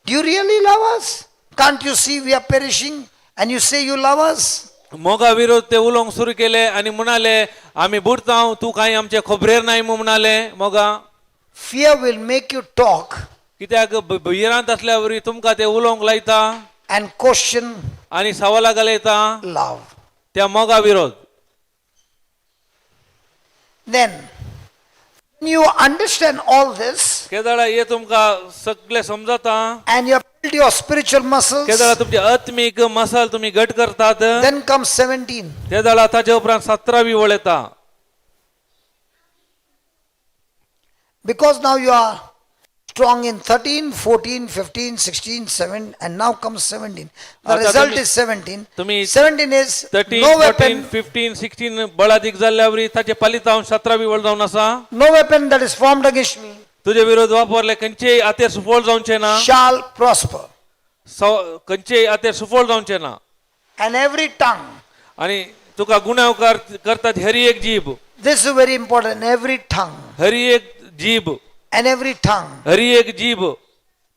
do you really love us? Can't you see we are perishing? And you say you love us? Moga विरोध ते oolong सुरू केले आणि म्हणाले आम्ही बुडता तू काही आमचे खबरेर नाही म्हणाले Moga Fear will make you talk कित्याक भिरांत असल्यावर तुमका ते उलोंग लायता and question आणि सवाला घालयता love. त्या मोगा विरोध Then, when you understand all this केदळ हे तुमका सगळे समजता and you have built your spiritual muscles, केदळ तुमचे आत्मिक मसाल तुम्ही घट करतात then comes 17. केदळ ताच्या उपरांत 17वी वळ येता Because now you are strong in 13, 14, 15, 16, 7, and now comes 17. The आता result तुम्ही- is 17. तुम्ही 17 is 13 no 14 weapon, 15 16 बळाधिक झाल्यावर ताचे फलितांश 17वी वळ जावन आसा no weapon that is formed against me तुझे विरोध वापरले खंयचे आतेर सुफोळ जावचे ना shall prosper. खंयचे आतेर सुफोळ जावचे ना And every tongue, आणि तुका गुन्हा करतात हरी एक जीभ this is very important, every tongue, हरी एक जीभ and every tongue. हरी एक जीभ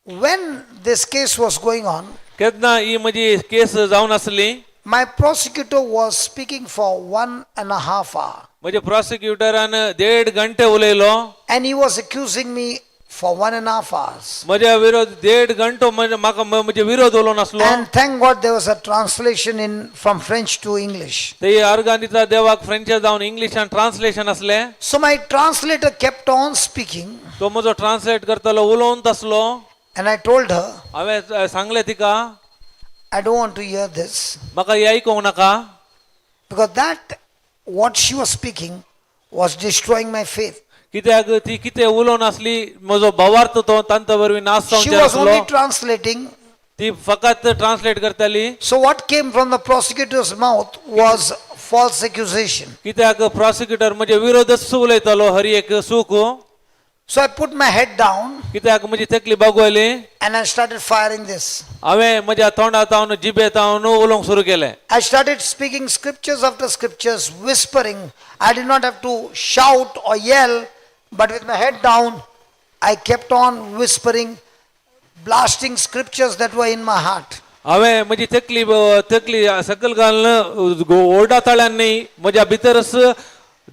When this case was going on, केदना ही म्हजी केस जावन आसली my prosecutor was speaking for 1.5 hours. म्हजे प्रॉसिक्युटरान 1.5 घंटे उलयलो And he was accusing me for 1.5 hours. म्हज्या विरोध 1.5 घंटो म्हाका म्हजे विरोध उलोव नासलो And thank God there was a translation in from French to English. ते अर्गांदिता देवाक फ्रेंचात जावन इंग्लिशान ट्रान्सलेशन असले So my translator kept on speaking, तो म्हजो ट्रान्सलेट करतलो उलोवन आसलो and I told her, हांवें सांगलें तिका I don't want to hear this. म्हाका हे आयकूंक नाका Because that, what she was speaking, was destroying my faith. कित्याक ती कितें उलोवन आसली म्हजो भावार्थ तो तांत वरवीं नाश She जावचे was नासलो only translating. ती फकत ट्रान्सलेट करताली So what came from the prosecutor's mouth was false accusation. कित्याक प्रॉसिक्युटर म्हजे विरोधच उलयतालो हर एक सूख So I put my head down कित्याक म्हजी तकली बागवली and I started firing this. हांवें म्हज्या तोंडांतावन जिबेतावन उलोवंक सुरू केलें I started speaking scriptures after scriptures, whispering. I did not have to shout or yell, but with my head down, I kept on whispering, blasting scriptures that were in my heart. हांवें म्हजी तकली तकली सकल घालून ओरडाताळ्यान न्ही म्हज्या भितरच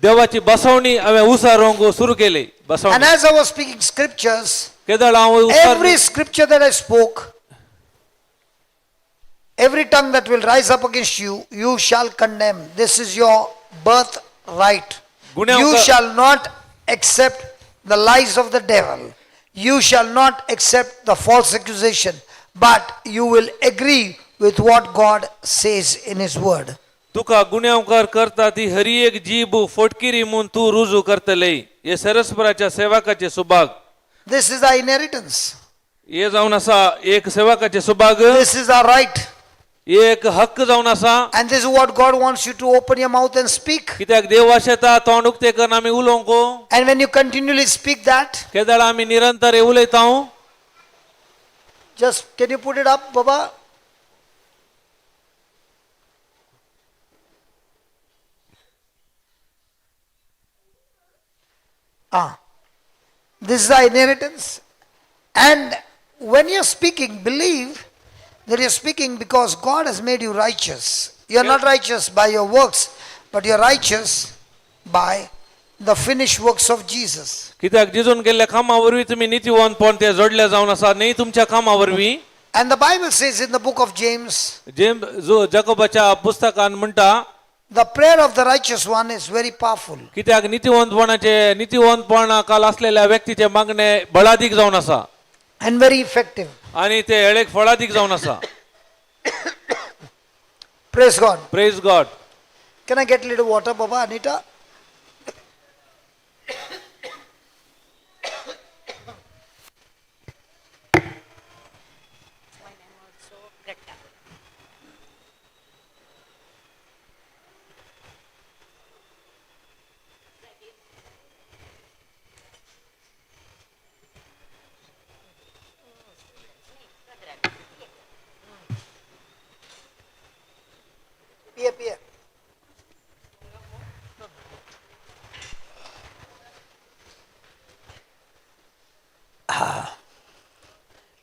देवाची बसवणी हांवें उसारोवंक सुरू केली And बसवणी as I was speaking scriptures, केदळ हांव every उसार scripture that I spoke, every tongue that will rise up against you, you shall condemn. This is your birthright. You shall not accept the lies of the devil. You shall not accept the false accusation, but you will agree with what God says in His word. तुका गुन्यांवकार करता ती हरी एक जीब फोटकिरी म्हूण तूं रुजू करतले हे सरस्पराच्या सेवकाचे Subhag This is our inheritance. हे जावन आसा एक सेवकाचे Subhag This is our right. एक हक्क जावन आसा And this is what God wants you to open your mouth and speak. कित्याक देव आशेता तोंड उक्ते करून आमी उलोवंक And when you continually speak that, केदळ आमी निरंतर उलयता just can you put it up, Baba? This is our inheritance. And when you're speaking, believe that you're speaking because God has made you righteous. You're not righteous by your works, but you're righteous by the finished works of Jesus. कित्याक जिजून गेल्ल्या कामा वरवीं तुमी नितीवंतपण ते जोडले जावन आसा न्ही तुमच्या कामा वरवीं And the Bible says in the book of James, जो जकोबाच्या पुस्तकान म्हणटा the prayer of the righteous one is very powerful. कित्याक नितीवंतपणा काल असलेल्या व्यक्तीचे मागणे बळादीक जावन आसा And very effective. आणि ते हेळेक फळादीक जावन आसा Praise God. Praise God Can I get a little water, Baba, Anita? Here.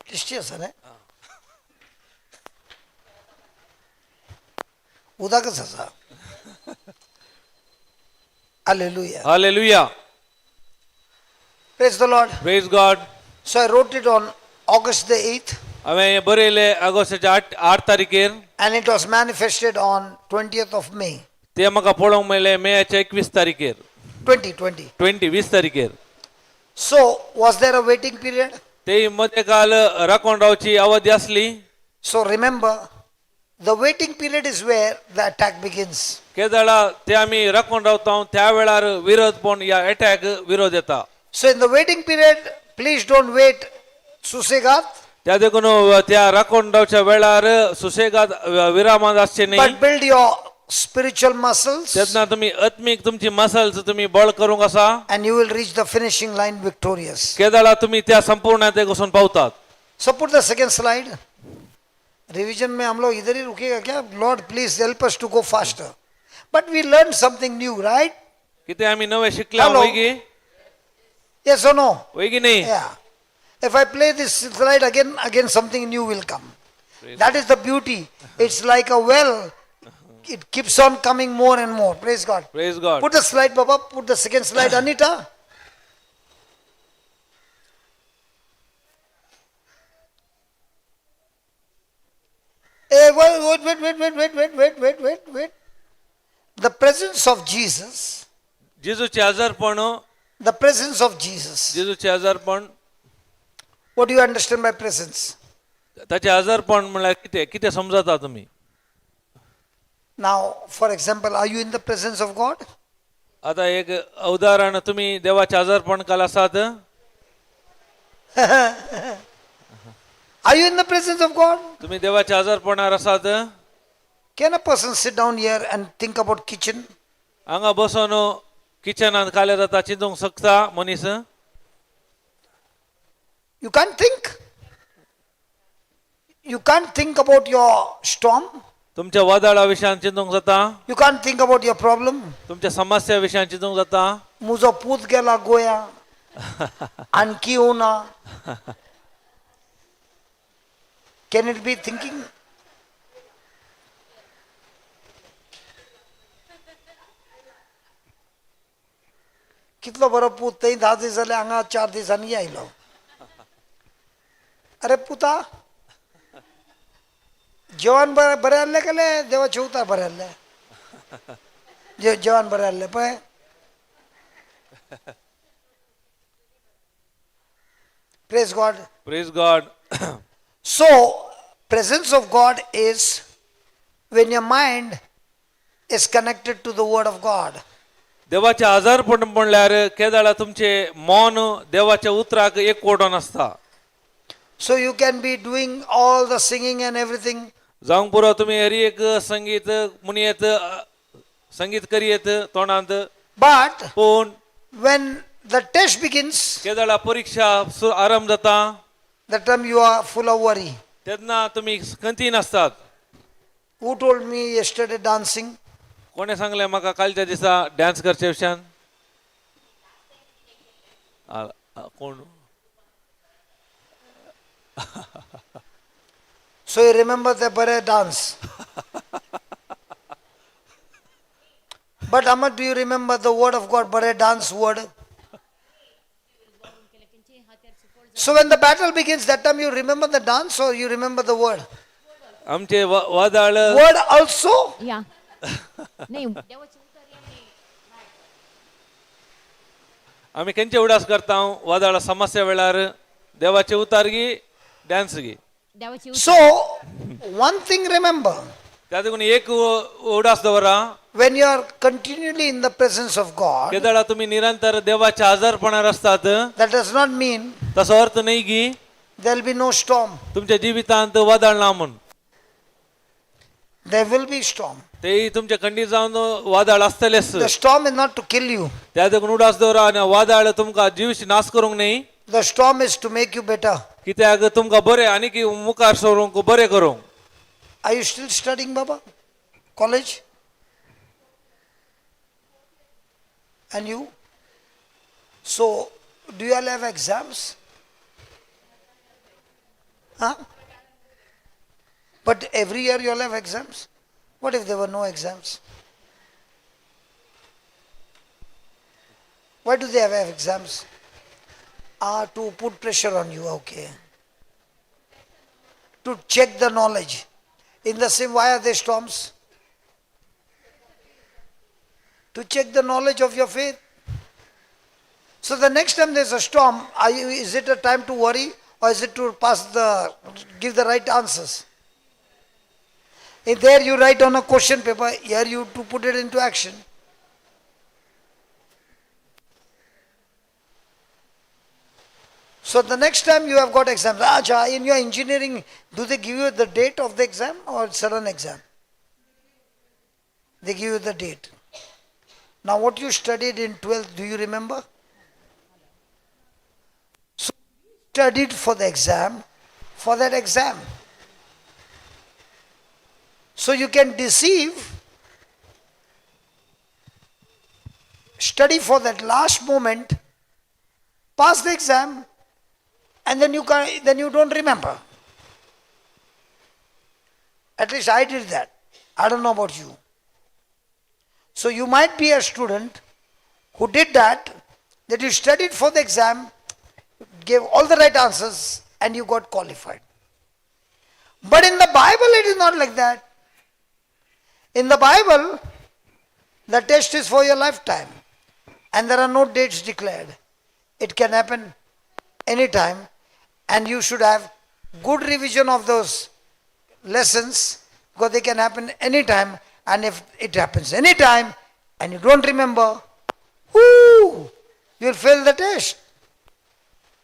Christian, eh? उदा कसं असा Hallelujah. Hallelujah. Praise the Lord. Praise God. So I wrote it on August the 8th हांवें बरयलें ऑगस्टाच्या 8 तारखेर. and it was manifested on 20th of May. ते म्हाका पळोवंक मेळ्ळें मेच्या 21 तारखेर. 20. 20 तारखेर. So was there a waiting period? ते मध्ये काल राखून रावची अवधी आसली. So remember, the waiting period is where the attack begins. केदळा ते आमी राखून रावता त्या वेळार विरोध पण या अटॅक विरोध येता. So in the waiting period, please don't wait सुसेगात, त्या देखून त्या राखून रावच्या वेळार सुसेगाद विरामात आसचे न्ही. but build your spiritual muscles तेन्ना तुम्ही आत्मीक तुमची मसल्स तुम्ही बळ करूंक आसा. and you will reach the finishing line victorious. केदळा तुम्ही त्या संपूर्णतेक वचून पावतात. So put the second slide. Revision में हम लोग इधर ही रुकेगा क्या? Lord, please help us to go faster. But we learned something new, right? कितें आमी नवे शिकल्या Hello. वयगी Yes or no? वयगी न्ही. Yeah. If I play this slide again something new will come. That is the beauty. It's like a well. It keeps on coming more and more. Praise God. Praise God. Put the slide, Baba. Put the second slide, Anita. Hey, wait. The presence of Jesus. जेजूचे आजारपण. The presence of Jesus. जेजूचे आजारपण. What do you understand by presence? ताचे आजारपण म्हळ्यार कितें कितें समजता तुमी. Now, for example, are you in the presence of God? आता एक उदाहरण तुम्ही देवाचे आजारपण काल आसात. Are you in the presence of God? तुम्ही देवाच्या आजारपणार आसात. Can a person sit down here and think about kitchen? हांगा बसून किचनात काले जाता चिंतूंक शकता मनीस. You can't think. You can't think about your storm. तुमच्या वादळा विशयान चिंतूंक जाता. You can't think about your problem. तुमच्या समस्या विशयान चिंतूंक जाता. मुजो पूत गेला गोया आणखी होना. Can it be thinking? कितलो बरो पूत थंय 10 दीस जाले हांगा 4 दिसांनी आयलो. अरे पुता जेवण बरें आहलें केले देवाचे उतार बरें आहलें. जेवण बरें आहलें पळय. Praise God. Praise God. So, presence of God is when your mind is connected to the word of God. देवाचे आजारपण म्हणल्यार केदाळा तुमचे मन देवाच्या उतराक एक कोडून आसता. So you can be doing all the singing and everything, जावंक पुरो तुम्ही हर एक संगीत म्हणयेत संगीत करियेत तोंडांत. but पूण when the test begins, केदाळा परीक्षा आरंभ जाता that time you are full of worry. तेन्ना तुम्ही खंतीन आसतात. Who told me yesterday dancing? कोणे सांगले म्हाका कालच्या दिसा डान्स करचे विशयान. कोण. So you remember the bare dance. But how much do you remember the word of God, bare dance word? So when the battle begins, that time you remember the dance or you remember the word? आमचे वादळ. Word also? या नाही देवाची उतार यांनी आम्ही खंयचे उडास करता वादळ समस्या वेळार देवाचे उतार गी डान्स गी. देवाची So, one thing remember, त्या देखून एक उडास दवरा. when you are continually in the presence of God, केदाळा तुम्ही निरंतर देवाच्या आजारपणार असतात. that does not mean तसो अर्थ नाही की there will be no storm. तुमच्या जिवितांत वादळ ना म्हूण. There will be storm. ते तुमच्या खंडीत जावन वादळ आसतलेच. The storm is not to kill you. त्या देखून उडास दवरा आनी वादळ तुमकां जीवशी नाश करूंक न्ही. The storm is to make you better. कित्याक तुमकां बरें आनी मुखार सरूंक बरें करूंक. Are you still studying, Baba? College? And you? So, do you all have exams? Huh? But every year you all have exams? What if there were no exams? Why do they have exams? To put pressure on you, okay. To check the knowledge. In the same, why are there storms? To check the knowledge of your faith. So the next time there's a storm, is it a time to worry or is it to give the right answers? If there you write on a question paper, here you to put it into action. So the next time you have got exams, in your engineering, do they give you the date of the exam or sudden exam? They give you the date. Now what you studied in 12th, do you remember? So studied for the exam, for that exam. So you can deceive, study for that last moment, pass the exam, and then you don't remember. At least I did that. I don't know about you. So you might be a student who did that you studied for the exam, gave all the right answers, and you got qualified. But in the Bible, it is not like that. In the Bible, the test is for your lifetime, and there are no dates declared. It can happen anytime, and you should have good revision of those lessons because they can happen anytime. And if it happens anytime and you don't remember, you'll fail the test.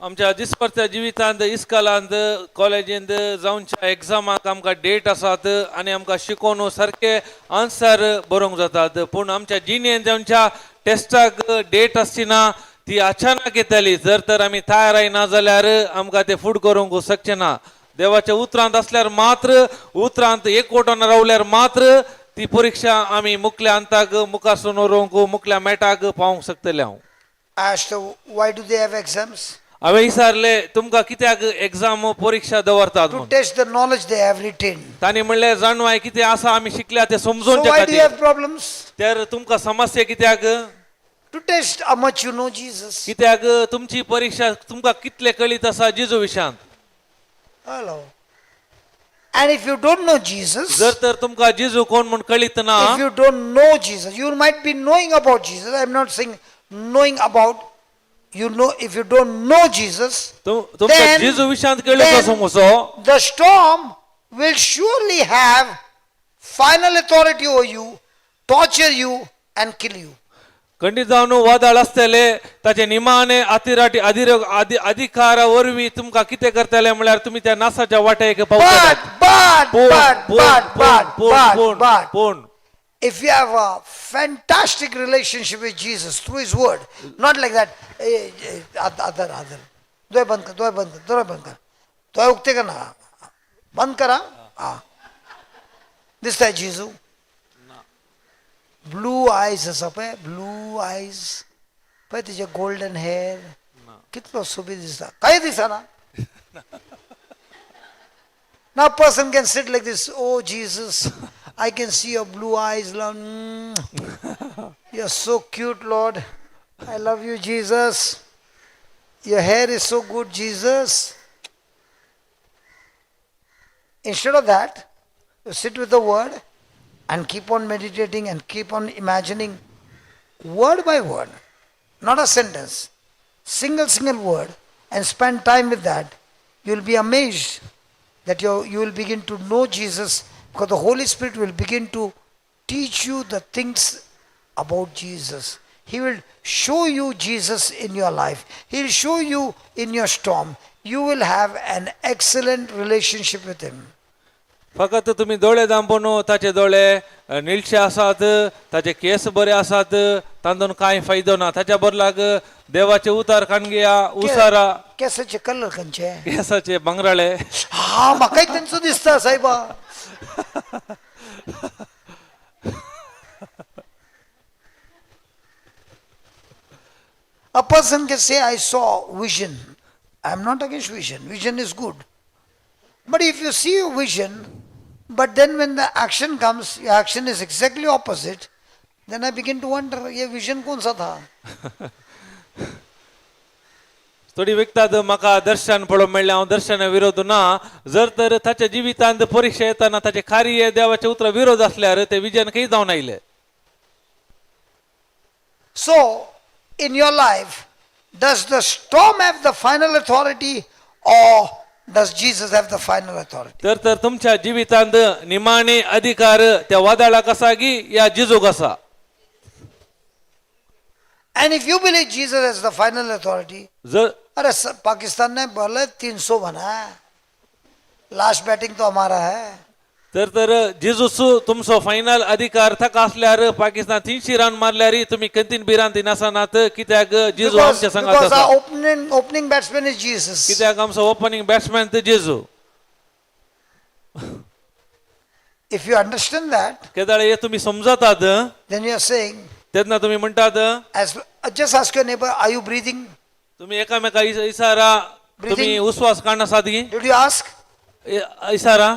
आमच्या दिसपरत्या जिवितांत इस्कॉलांत कॉलेजींत जावनच्या एग्जामाक आमकां date आसात आनी आमकां शिकोवन सारके answer बरोवंक जातात पूण आमच्या जिणेंत जावनच्या टेस्टाक डेट आसचिना ती अचानक येतली जर तर आमी तयार आयना जाल्यार आमकां ते फुड करूंक शकचे ना देवाच्या उतरांत असल्यार मात्र उतरांत एकवटून रावल्यार मात्र ती परीक्षा आमी मुखल्या अंताक मुखारसून व्हरूंक मुखल्या मेटाक पावूंक शकतले हांव Asked, why do they have exams? हांवें विचारले तुमकां कित्याक एग्जाम परीक्षा दवरतात To test the knowledge they have retained. तांणी म्हणलें जाणवाय कितें आसा आमी शिकल्या ते So समजोवचे why do you खातीर have problems? तर तुमकां समस्या कित्याक To test how much you know Jesus. कित्याक तुमची परीक्षा तुमकां कितले कळीत आसा जेजू विशयांत Hello. And if you don't know Jesus, जर तर तुमकां जेजू कोण म्हूण कळीत ना if you don't know Jesus, you might be knowing about Jesus. I'm not saying knowing about, you know, if you don't know Jesus, तुमकां जेजू विशयांत कळीत समजो the storm will surely have final authority over you, torture you and kill you. खंडीत जावन वादळ आसतले ताचे निमाणे अधिकारा वरवीं तुमकां कितें करतले म्हळ्यार तुमी त्या नासाच्या वाटेक But if you have a fantastic relationship with Jesus through His Word, not like that, other, दोय बंद कर, दोय उगते का ना, बंद करा, दिसताय जेजू, blue eyes असा पळय, blue eyes, पळय तिचे golden hair, कितलो सोबीत दिसता, काय दिसना. Now a person can sit like this, oh Jesus, I can see your blue eyes, Lord. You're so cute, Lord. I love you, Jesus. Your hair is so good, Jesus. Instead of that, you sit with the word and keep on meditating and keep on imagining word by word, not a sentence, single word, and spend time with that. You'll be amazed that you will begin to know Jesus, because the Holy Spirit will begin to teach you the things about Jesus. He will show you Jesus in your life. He'll show you in your storm. You will have an excellent relationship with Him. फकत तुम्ही दोळे दांपोवन ताचे दोळे निळशे आसात ताचे case बरे आसात तांदून कांय फायदो ना ताच्या बदलाक देवाचे उतार खाणगिया उसारा केसाचे कलर खंयचे केसाचे बंगराळे हा म्हाकाय तेंचो दिसता सायबा A person can say, I saw vision. I am not against vision. Vision is good. But if you see a vision, but then when the action comes, your action is exactly opposite, then I begin to wonder, ये vision कौन सा था? थोडी विकतात म्हाका दर्शन पळोवंक मेळ्ळें हांव दर्शना विरोध ना जर तर ताच्या जिवितांत परीक्षा येताना ताचे कार्य देवाचे उतर विरोध असल्यार ते विजन खंय जावन आयले. So, in your life, does the storm have the final authority or does Jesus have the final authority? तर तुमच्या जिवितांत निमाणे अधिकार त्या वादळाक आसा की या जिजूक आसा. And if you believe Jesus has the final authority, जर अरे पाकिस्तान ने बोले 300 बना है, लास्ट बैटिंग तो हमारा है. तर जिजूस तुमचो फायनल अधिकार थाका असल्यार पाकिस्तान 300 रन मारल्यार तुम्ही कंतीन बिरांती नासनात कित्याक जिजू आमच्या संघात Because आसा. our opening batsman is Jesus. कित्याक आमचो ओपनिंग बॅट्समॅन ते जिजू. If you understand that, केदाळ हे तुम्ही समजतात then you are saying, तेन्ना तुम्ही म्हणतात as just ask your neighbor, are you breathing? तुम्ही एकामेका इशारा तुम्ही उस्वास काढणं सादगी Did you ask? इशारा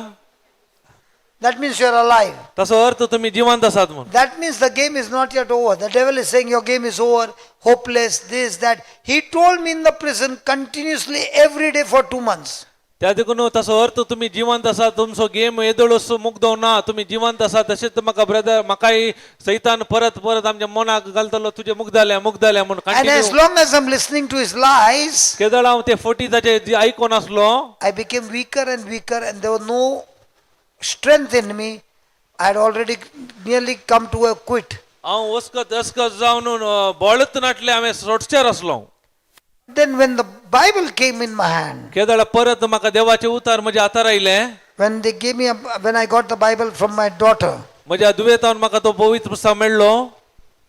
That means you are alive. तसो अर्थ तुम्ही जिवंत आसात म्हणून. That means the game is not yet over. The devil is saying your game is over, hopeless, this, that. He told me in the prison continuously every day for 2 months. त्या देखून तसो अर्थ तुम्ही जिवंत आसात तुमचो गेम येदोळस मुग्दो ना तुम्ही जिवंत आसात तशेंच म्हाका ब्रदर म्हाकाय सैतान परत परत आमच्या मनाक घालतलो तुजे मुग्दाल्या म्हणून And as continue long as I'm listening to his lies, केदळ हांव ते फटी ताचे आयकोन आसलो I became weaker and weaker, and there was no strength in me. I had already nearly come to a quit. हांव अस्कत जावन बोळत नाटले हांवें सोडचेर आसलो. Then when the Bible came in my hand, केदळ परत म्हाका देवाचे उतार म्हज्या हातार आयले. when they gave me, when I got the Bible from my daughter, म्हज्या दुवेतान म्हाका तो पवित्र पुस्तक मेळ्ळो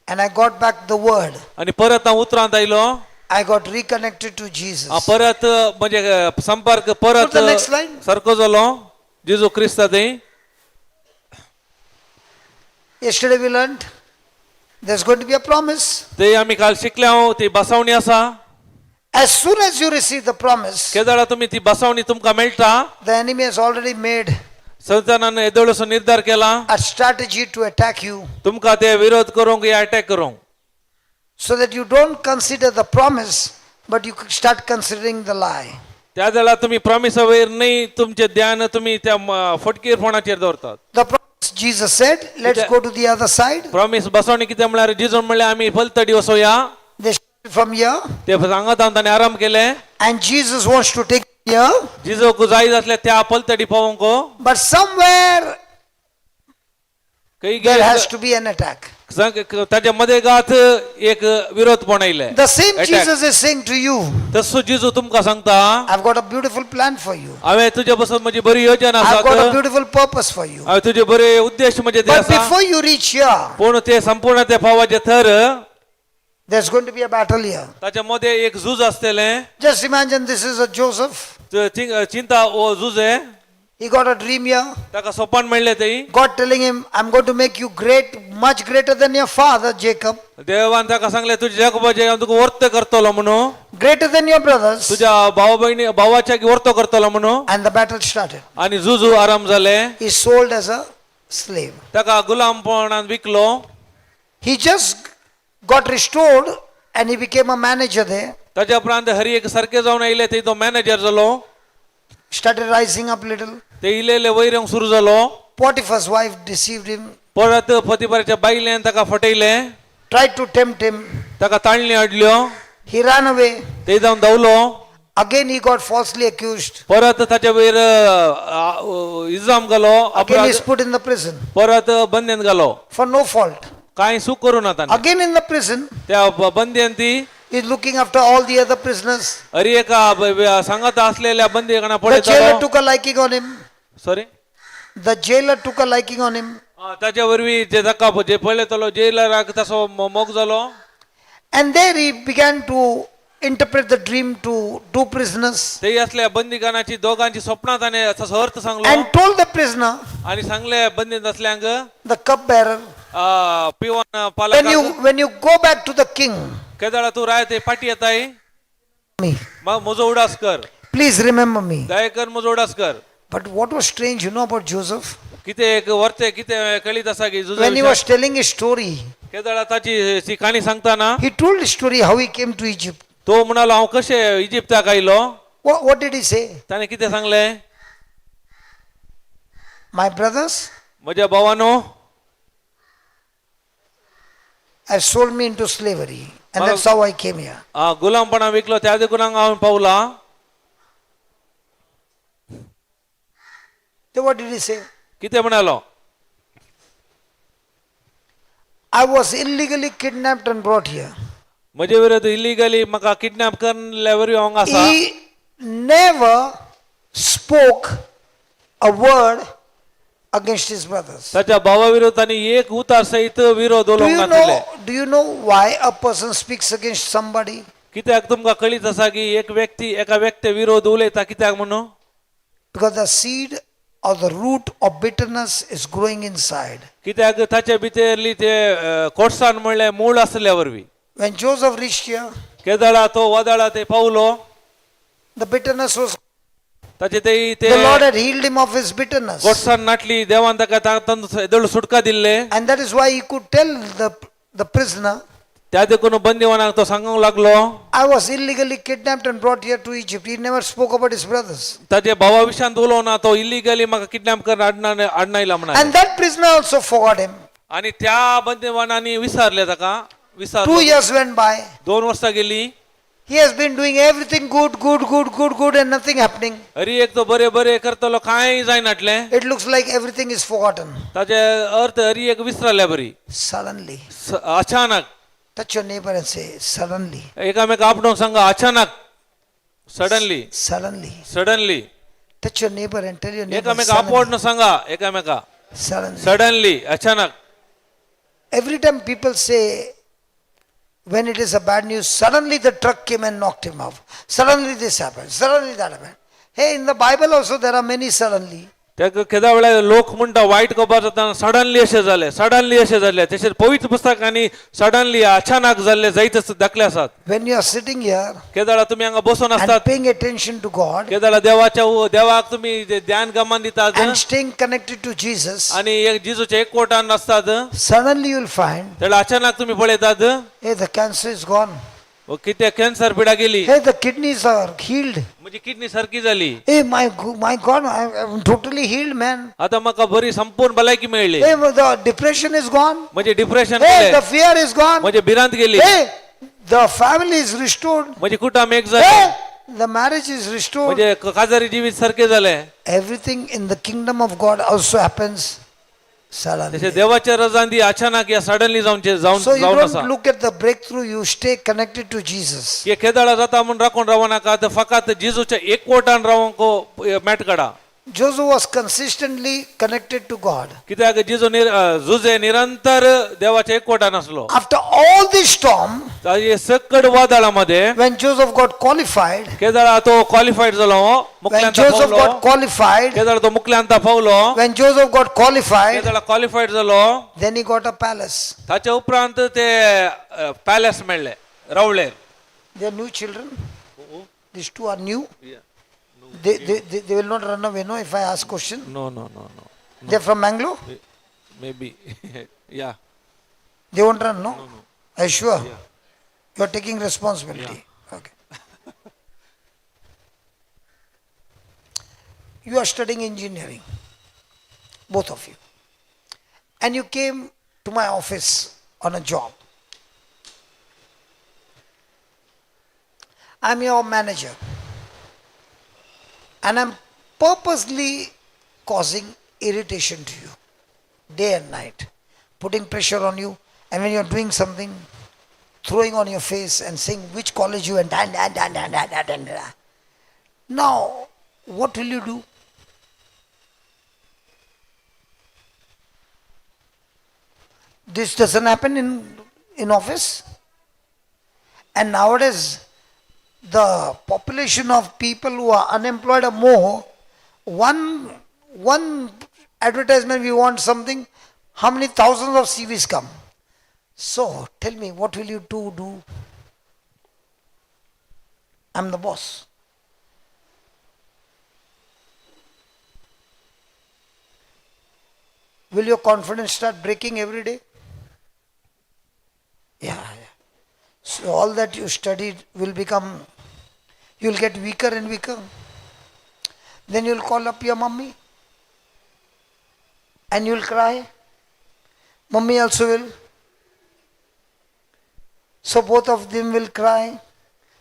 and I got back the word, आनी परत हांव उतरांत आयलो. I got reconnected to Jesus. हांव परत म्हणजे संपर्क परत Put the next line. सारको जालो जेजू क्रिस्ता थंय. Yesterday we learned there's going to be a promise. ते आमी काल शिकले हांव ती बसावणी आसा. As soon as you receive the promise, केदळ तुम्ही ती बसावणी तुमकां मेळटा the enemy has already made सैतानान येदोळसो निर्धार केला a strategy to attack you, तुमकां ते विरोध करूंक या अटॅक करूंक. so that you don't consider the promise, but you start considering the lie. त्या वेळा तुम्ही प्रॉमिस वयर नाही तुमचे ध्यान तुम्ही त्या फटकीरपणाचेर दवरतात. The promise, Jesus said, let's go to the other side. Promise बसवणी कितें म्हळ्यार जिजून म्हणले आमी पलतडी वसोया. They started from here, ते सांगत हांव ताणें आराम केले. and Jesus wants to take here, जिजूक जाय जातले त्या पलतडी पावोंक but somewhere खंय there has to be an attack. ताच्या मध्ये गात एक विरोधपण आयले. The same Attack. Jesus is saying to you, तसो जिजू तुमकां सांगता I've got a beautiful plan for you. हांवें तुजे बसून म्हजी बरी योजना I've got a आसात. beautiful purpose for you. हांवें तुजे बरे उद्देश म्हणजे ते But आसा. before you reach here, पूण ते संपूर्ण ते पावाचे थर there's going to be a battle here. ताच्या मध्ये एक झूज आसतलें. Just imagine this is a Joseph. चिंता ओ झूज आहे. He got a dream here. ताका सोपान मेळ्ळें थंय. God telling him, I'm going to make you great, much greater than your father, Jacob. देवान ताका सांगले तुझे जगबाचे हांव तुका वर्त करतलो म्हणून. Greater than your brothers. तुझ्या भावाच्या वर्त करतलो म्हणून. And the battle started. आनी झुजू आराम जाले. He sold as a slave. ताका गुलामपणान विकलो. He just got restored and he became a manager there. ताच्या उपरांत हरी एक सारखे जावन आयले थंय तो मॅनेजर जालो. Started rising up little. ते इलेले वयर येवंक सुरू जालो. Potiphar's wife deceived him. परत पोतिफराच्या बायलेन ताका फटयले. Tried to tempt him. ताका ताळणी हाडल्यो. He ran away. ते जावन धांवलो. Again he got falsely accused. परत ताच्या वयर इल्जाम घालो. Again he is put in the prison परत बंदेन घालो. for no fault. कांय चूक करूं ना ताणें. Again in the prison, त्या बंदेन ती he is looking after all the other prisoners. हरी एका सांगत असलेल्या बंदेकांना The jailer पळयतालो. took a liking on him. Sorry The jailer took a liking on him. ताच्या वरवीं जे ताका जे पळयतालो जेलराक तसो मोग जालो. And there he began to interpret the dream to two prisoners ते असल्या बंदिकांची दोघांची स्वप्नात ताणें तसो अर्थ सांगलो. and told the prisoner, आणि सांगले बंदीन असल्यांक the cupbearer, पिवण पालक when you go back to the king, केदाळा तू राय ते पाठी येत आहे Me. मग म्हजो उडास कर Please remember me. दया कर म्हजो उडास कर But what was strange, about Joseph? कितें एक वर्ते कितें कळीत आसा की When he was telling his story, केदाळा ताची ती काणी सांगताना he told his story how he came to Egypt. तो म्हणालो हांव कशें इजिप्ताक आयलो What did he say? ताणें कितें सांगलें My brothers म्हज्या भावानो have sold me into slavery. And that's how I came here. गुलामपणा विकलो त्या देखून हांव पावला Then what did he say? कितें म्हणालो I was illegally kidnapped and brought here. म्हजे विरुद्ध इलिगली म्हाका किडनॅप करल्या वरी हांव आसा He never spoke a word against his brothers. ताच्या भावा विरुद्ध ताणी एक उतार सहित विरोध उलोवंक नासले Do you know why a person speaks against somebody? कित्याक तुमकां कळीत आसा की एक व्यक्ती एका व्यक्ती विरोध उलयता कित्याक म्हणून Because the seed or the root of bitterness is growing inside. कित्याक ताचे भितरली ते कोटसाण म्हणले मूळ आसल्या वरवीं When Joseph reached here, केदाळा तो वादळा ते पावलो the bitterness was. ताचे ते The Lord had healed him of his bitterness. कोटसाण नाटली देवान ताका तातूंत सुटका दिल्ले And that is why he could tell the prisoner, त्या देखून बंदिवानाक तो सांगूंक लागलो I was illegally kidnapped and brought here to Egypt. He never spoke about his brothers. ताचे भावा विशयान उलोवना तो इलिगली म्हाका किडनॅप करून आडनायला म्हणा And that prisoner also forgot him. आणि त्या बंदिवानांनी विसरले ताका 2 years went by. 2 वर्सां गेली He has been doing everything good, and nothing happening. अरे एक तो बरे बरे करतलो कांय जायनाटले It looks like everything is forgotten. ताचे अर्थ हरी एक विसरले बरी Suddenly. अचानक Touch your neighbor and say, suddenly. एकामेका आपणूक सांगा अचानक suddenly Suddenly. Suddenly Touch your neighbor and tell your neighbor, एकामेका suddenly. आपवडनं सांगा एकामेका Suddenly. सडनली अचानक Every time people say, when it is a bad news, suddenly the truck came and knocked him off. Suddenly this happened. Suddenly that happened. Hey, in the Bible also there are many suddenly. त्या केदा वेळा लोक म्हणटा white खबर जाता suddenly अशें जालें तशेंच पवित्र पुस्तकांनी सडनली अचानक जाल्ले जायते दाखले आसात When you are sitting here केदाळा तुम्ही हांगा बसून and आसतात paying attention to God केदाळा देवाक तुम्ही ध्यान गमान दितात and staying connected to Jesus, आणि एक जिजूच्या एक कोटान आसतात suddenly you will find, तेन्ना अचानक तुम्ही पळयतात hey, the cancer is gone. कितें कॅन्सर पिडा गेली Hey, the kidneys are healed. म्हजी किडनी सारकी जाली Hey, my God, I'm totally healed, man. आता म्हाका बरी संपूर्ण भलायकी मेळ्ळी Hey, the depression is gone. म्हणजे डिप्रेशन Hey, गेले the fear is gone. म्हणजे भिरांत गेली Hey, the family is restored. म्हणजे कुटुंब एक जाले Hey, the marriage is restored. म्हणजे काजारी जीवित सारखे झाले Everything in the kingdom of God also happens suddenly. तसे देवाच्या रजांदी अचानक या सडनली जाऊन So you जाऊन don't असा look at the breakthrough, you stay connected to Jesus. की केदाळा जाता म्हणून राखून रावू नाका तर फकत जेजूच्या एक कोटान रावंक मेट काडा Joseph was consistently connected to God. कित्याक जेजू जुजे निरंतर देवाच्या एक कोटान असलो After all this storm, ताजे सकड वादळामध्ये when Joseph got qualified, केदाळा तो क्वालिफाईड झालो when मुखल्यांत Joseph पावलो got qualified, केदाळा तो मुखल्यांत पावलो when Joseph got qualified, केदाळा क्वालिफाईड झालो then he got a palace. ताच्या उपरांत ते पॅलेस मेळ्ळे रावळेर They are new children. These two are new. They will not run away, no, if I ask question. No no no no They're from Mangalore. Maybe या They won't run, no? Are you sure? You are taking responsibility. Okay. You are studying engineering, both of you. And you came to my office on a job. I'm your manager. And I'm purposely causing irritation to you, day and night, putting pressure on you, and when you're doing something, throwing on your face and saying which college you went, Now, what will you do? This doesn't happen in office. And nowadays, the population of people who are unemployed are more. One advertisement, we want something, how many thousands of CVs come? So tell me, what will you do? I'm the boss. Will your confidence start breaking every day? Yeah. So all that you studied will become, you'll get weaker and weaker. Then you'll call up your mummy and you'll cry. Mummy also will. So both of them will cry.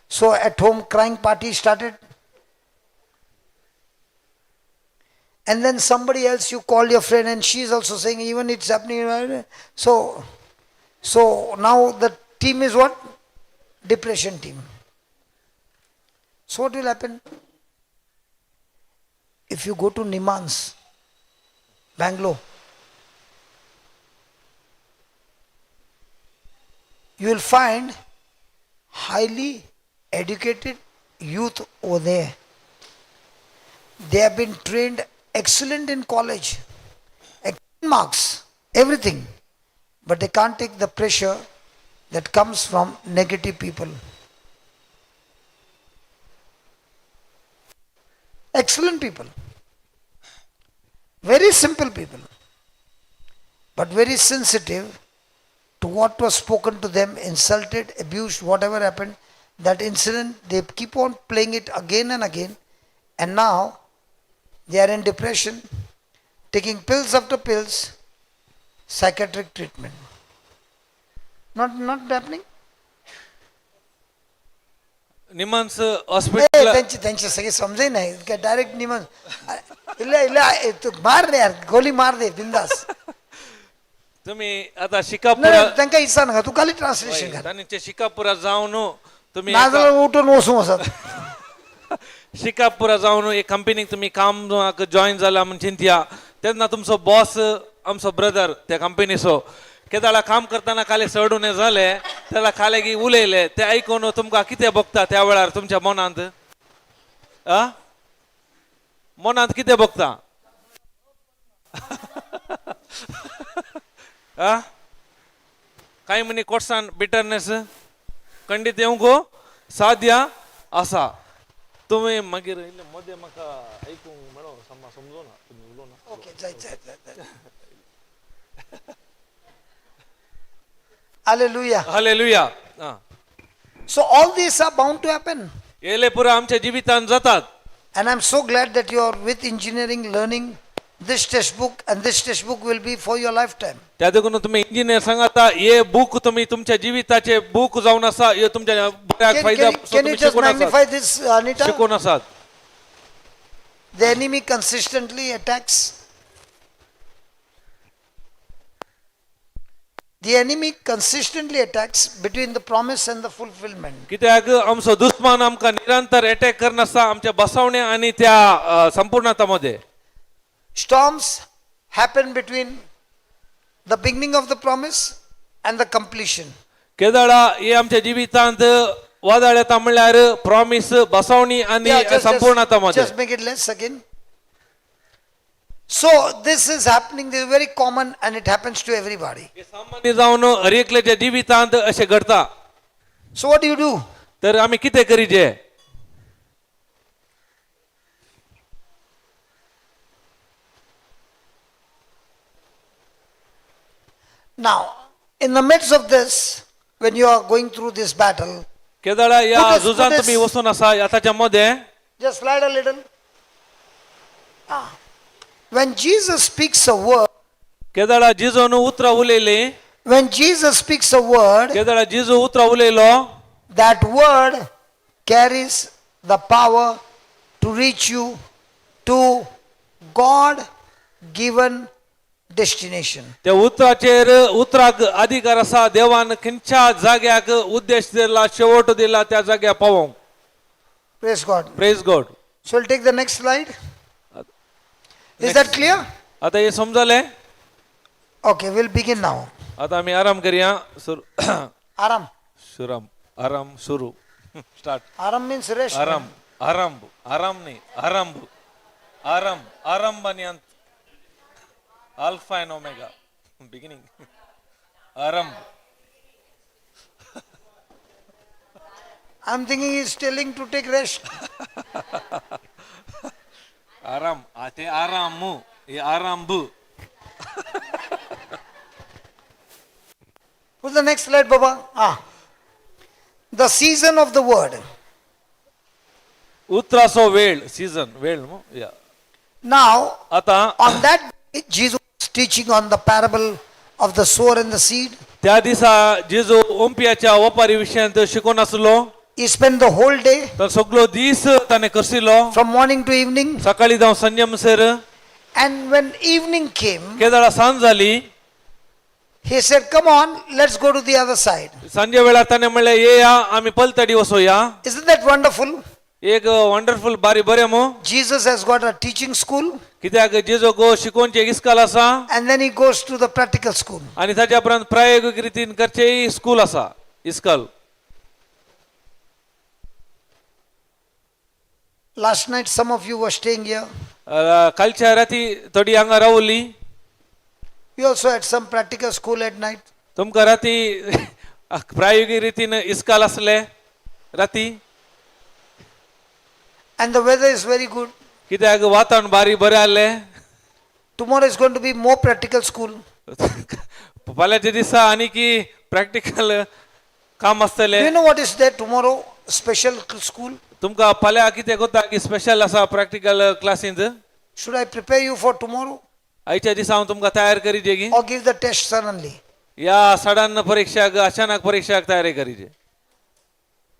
So at home crying party started. And then somebody else, you call your friend and she's also saying even it's happening. So now the team is what? Depression team. So what will happen? If you go to Nimans, Bangalore, you will find highly educated youth over there. They have been trained excellent in college, excellent marks, everything. But they can't take the pressure that comes from negative people. Excellent people. Very simple people. But very sensitive to what was spoken to them, insulted, abused, whatever happened. That incident, they keep on playing it again and again. And now they are in depression, taking pills after pills, psychiatric treatment. Not happening? निमांस ए, hospital त्यांची सगळी समजे नाही काय direct निमन इल्ला इल्ला तू मार रे यार गोली मार दे बिंदास तुम्ही आता नाही शिकापुरा त्यांका इच्छा नका तू खाली ट्रान्सलेशन कर त्यांचे शिकापुरा जाऊन तुम्ही नाजला उठून वसू असत शिकापुरा जाऊन एक कंपनीक तुम्ही काम जॉईन झाला म्हणजे चिंतया तेन्ना तुमचो बॉस आमचो ब्रदर त्या कंपनीचो केदाळा काम करताना काले सडून झाले त्याला खाले की उलयले ते ऐकून तुमका किती बघता त्या वेळार तुमच्या मनांत मनांत किती बघता काही म्हणे कोर्सान बिटरनेस खंडित येवंक साध्या असा तुम्ही मागीर मध्ये म्हाका ऐकूंक मेळो समजो ना तुम्ही उलो ना ओके जाय Hallelujah. Hallelujah So all these are bound to happen. येले पुरा आमच्या जिवितान जातात And I'm so glad that you are with engineering learning this textbook, and this textbook will be for your lifetime. त्या देखून तुम्ही इंजिनियर सांगाता हे book तुम्ही तुमच्या जीविताचे बुक जाऊन असा हे तुमच्या बऱ्याक फायदा Can you just magnify this, Anita? शिकून असतात The enemy consistently attacks. The enemy consistently attacks between the promise and the fulfillment. कित्याक आमचो दुश्मन आमका निरंतर अटॅक करना आसा आमच्या बसवण्या आणि त्या संपूर्णतामध्ये Storms happen between the beginning of the promise and the completion. केदाळा हे आमच्या जिवितांत वादळ येता म्हणल्यार प्रॉमिस बसवणी आणि संपूर्णतामध्ये just make it less again. So this is happening, this is very common and it happens to everybody. हे सामान्य जावन हर एकल्याच्या जिवितांत अशें घडता So what do you do? तर आमी कितें करीचे Now, in the midst of this, when you are going through this battle, केदाळा या Put this- झुजान put this- तुम्ही वचून आसा आताच्या मध्ये just slide a little. When Jesus speaks a word, केदाळा जिजोन उतरा उलयले when Jesus speaks a word, केदाळा जिजू उतरा उलयलो that word carries the power to reach you to God given destination. त्या उतराचेर उतराक अधिकार असा देवान खंयच्या जाग्याक उद्देश दिला शेवट दिला त्या जाग्याक पावोंक Praise God. Praise God So we'll take the next slide. Is that clear? आता हे समजले Okay, we'll begin now. आता आम्ही आराम करूया Aram. सुराम आराम सुरू स्टार्ट Aram means rest. आराम आरंभ आराम नाही आरंभ आरंभ आरंभ आणि अंत अल्फा एंड ओमेगा बिगिनिंग आरंभ I'm thinking he's telling to take rest. आराम ते आराम हे आराम बु What's the next slide, Baba? The season of the word. उतरासो वेळ सीझन वेळ या Now, आता on that day, Jesus was teaching on the parable of the sower and the seed. त्या दिसा जेजू ओंपियाच्या वपारी विशयांत शिकून आसलो He spent the whole day तर सगळो दीस ताणे करसिलो from morning to evening. सकाळी जावन संजे म्हणसर And when evening came, केदाळा सांज जाली he said, come on, let's go to the other side. Sanjay वेळार ताणे म्हणले येया आमी पलतडी वसोया Isn't that wonderful? एक वंडरफुल बारी बरें मो Jesus has got a teaching school कित्याक जेजू गो शिकोवचे एक इस्काल आसा and then he goes to the practical school. आणि ताच्या उपरांत प्रायोगिक रितीन करचे स्कूल आसा इस्काल Last night, some of you were staying here. कालच्या राती थोडी हांगा रावली You also had some practical school at night. तुमकां राती प्रायोगिक रितीन इस्काल आसले राती And the weather is very good. कित्याक वातावरण बारी बरें आसले Tomorrow is going to be more practical school. फाल्यांच्या दिसा आनी की प्रॅक्टिकल काम Do आसतले you know what is there tomorrow? Special school. तुमकां फाल्यां कितें कोता की स्पेशल आसा practical क्लासींत Should I prepare you for tomorrow आयच्या दिसा हांव तुमकां तयार करीचे की or give the test suddenly? या सडन परीक्षाक अचानक परीक्षाक तयारी करीचे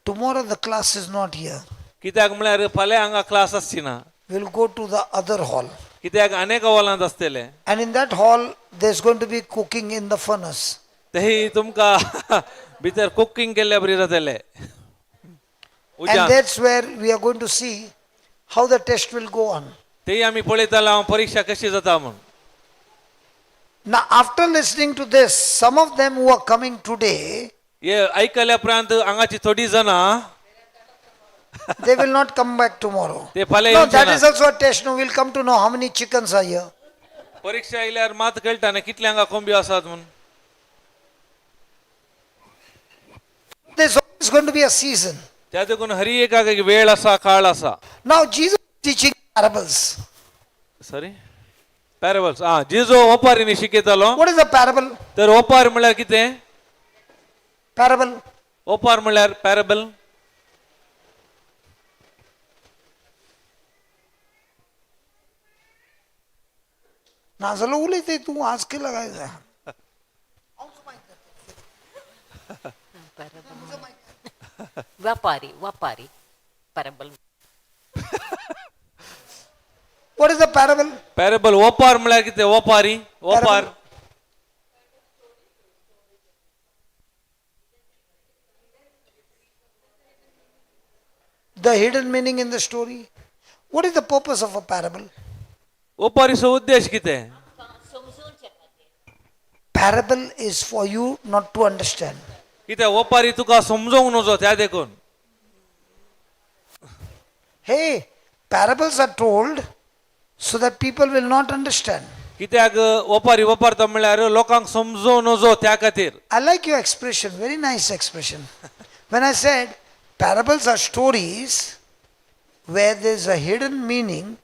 Tomorrow the class is not here. कित्याक म्हळ्यार फाल्यां हांगा क्लास आसची ना We'll go to the other hall. कित्याक अनेक हॉलांत आसतले And in that hall, there's going to be cooking in the furnace. तेही तुमकां भितर कुकिंग केल्ले बरी जातले And that's where we are going to see how the test will go on. तेही आमी पळयतालो हांव परीक्षा कशी जाता म्हूण Now, after listening to this, some of them who are coming today, हे आयकल्या उपरांत हांगाची थोडी जाणां they will not come back tomorrow. ते फाल्यां No, येवचे that ना. is also a test. No, we'll come to know how many chickens are here. परीक्षा आयल्यार मात कळटा न्ही कितले हांगा कोंब्यो आसात म्हूण There's always going to be a season. त्या देखून हर एकाक एक वेळ आसा काळ आसा Now, Jesus is teaching parables. Sorry parables जेजू ओपारीनी शिकयतालो What is a parable? तर ओपार म्हळ्यार कितें Parable. ओपार म्हळ्यार पॅरेबल नाजलो उलयते तू आज केलं काय व्यापारी परबल What is a parable? Parable ओपार म्हळ्यार कितें ओपारी ओपार The hidden meaning in the story. What is the purpose of a parable? ओपारीचो उद्देश कितें Parable is for you not to understand. कित्याक ओपारी तुका समजोवंक नजो त्या देखून Hey, parables are told so that people will not understand. कित्याक ओपारी वापरता म्हळ्यार लोकांक समजोवंक नजो त्या खातीर I like your expression, very nice expression. When I said parables are stories where there is a hidden meaning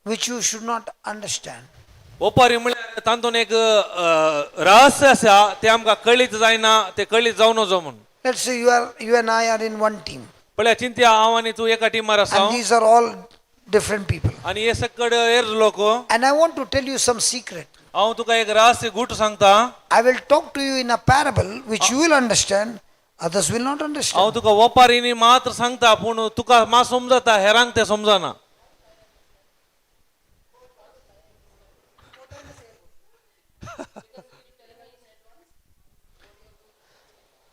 which you should not understand. ओपारी म्हळ्यार तातूंत एक रहस्य आसा ते आमकां कळीत जायना ते कळीत जावं नजो म्हूण Let's say you and I are in one team, पळय चिंत्या हांव आनी तूं एका टिमार आसा and these are all different people. आनी हे सकड हेर लोक And I want to tell you some secret. हांव तुका एक रहस्य गुट सांगता I will talk to you in a parable which you will understand, others will not हांव understand. तुका ओपारीनी मात्र सांगता पूण तुका मा समजता हेरांक ते समजना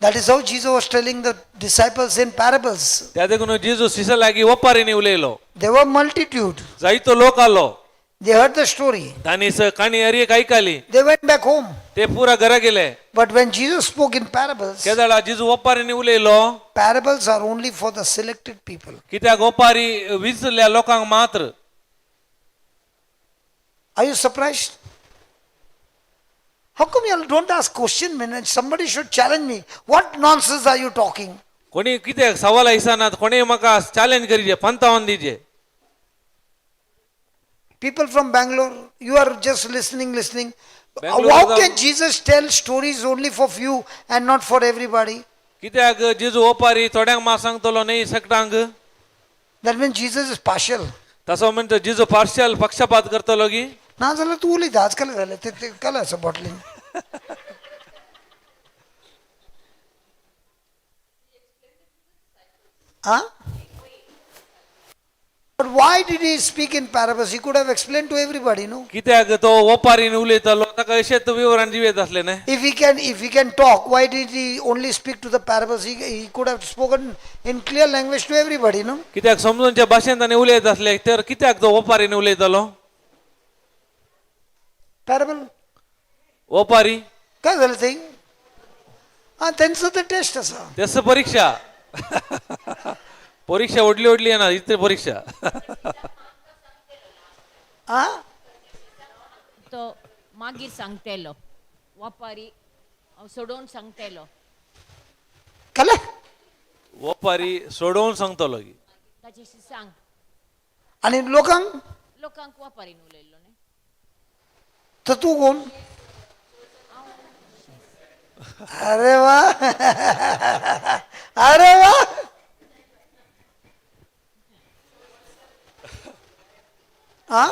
That is how Jesus was telling the disciples in parables. त्या देखून जेजू शिष्या लागीं ओपारीनी उलयलो There were multitude. जायतो लोक आलो They heard the story. तांणी काणी हर एक आयकली They went back home. ते पुरा घरा गेले But when Jesus spoke in parables, केदाळा जेजू ओपारीनी उलयलो parables are only for the selected people. कित्याक ओपारी विचल्या लोकांक मात्र Are you surprised? How come you don't ask question when somebody should challenge me? What nonsense are you talking? कोणी कितें सवाल दिसनात कोणी म्हाका challenge करीचे पंतावन दिजे People from Bangalore, you are just listening. Bangalore How is a- can Jesus tell stories only for few and not for everybody? कित्याक जेजू ओपारी थोड्यांक म्हाका सांगतलो न्ही सकटांक That means Jesus is partial. तसो म्हणटा जेजू पार्शियल पक्षपात करतलो की ना जाल्यार तूं उलयता आजकाल जालें ते कला आसा बॉटलीन. Huh? But why did he speak in parables? He could have explained to everybody, no? कित्याक तो ओपारीन उलयतलो ताका अशेंच विवरण दिवेत आसले न्ही If he can talk, why did he only speak to the parables? He could have spoken in clear language to everybody, no? कित्याक समजूनच्या भाशेन ताणें उलयत आसले तर कित्याक तो ओपारीन उलयतलो Parable. ओपारी काय झालं ते? हा त्यांचं तर टेस्ट असा. तेच परीक्षा परीक्षा ओडली येना इतली परीक्षा हा? तो मागीर सांगतेलो वापारी सोडून सांगतेलो कळलं? ओपारी सोडवून सांगतलो की ताचेशी सांग आणि लोकांक लोकांक वापारीन उलयल्लो न्ही तर तू कोण? अरे वा अरे वा हा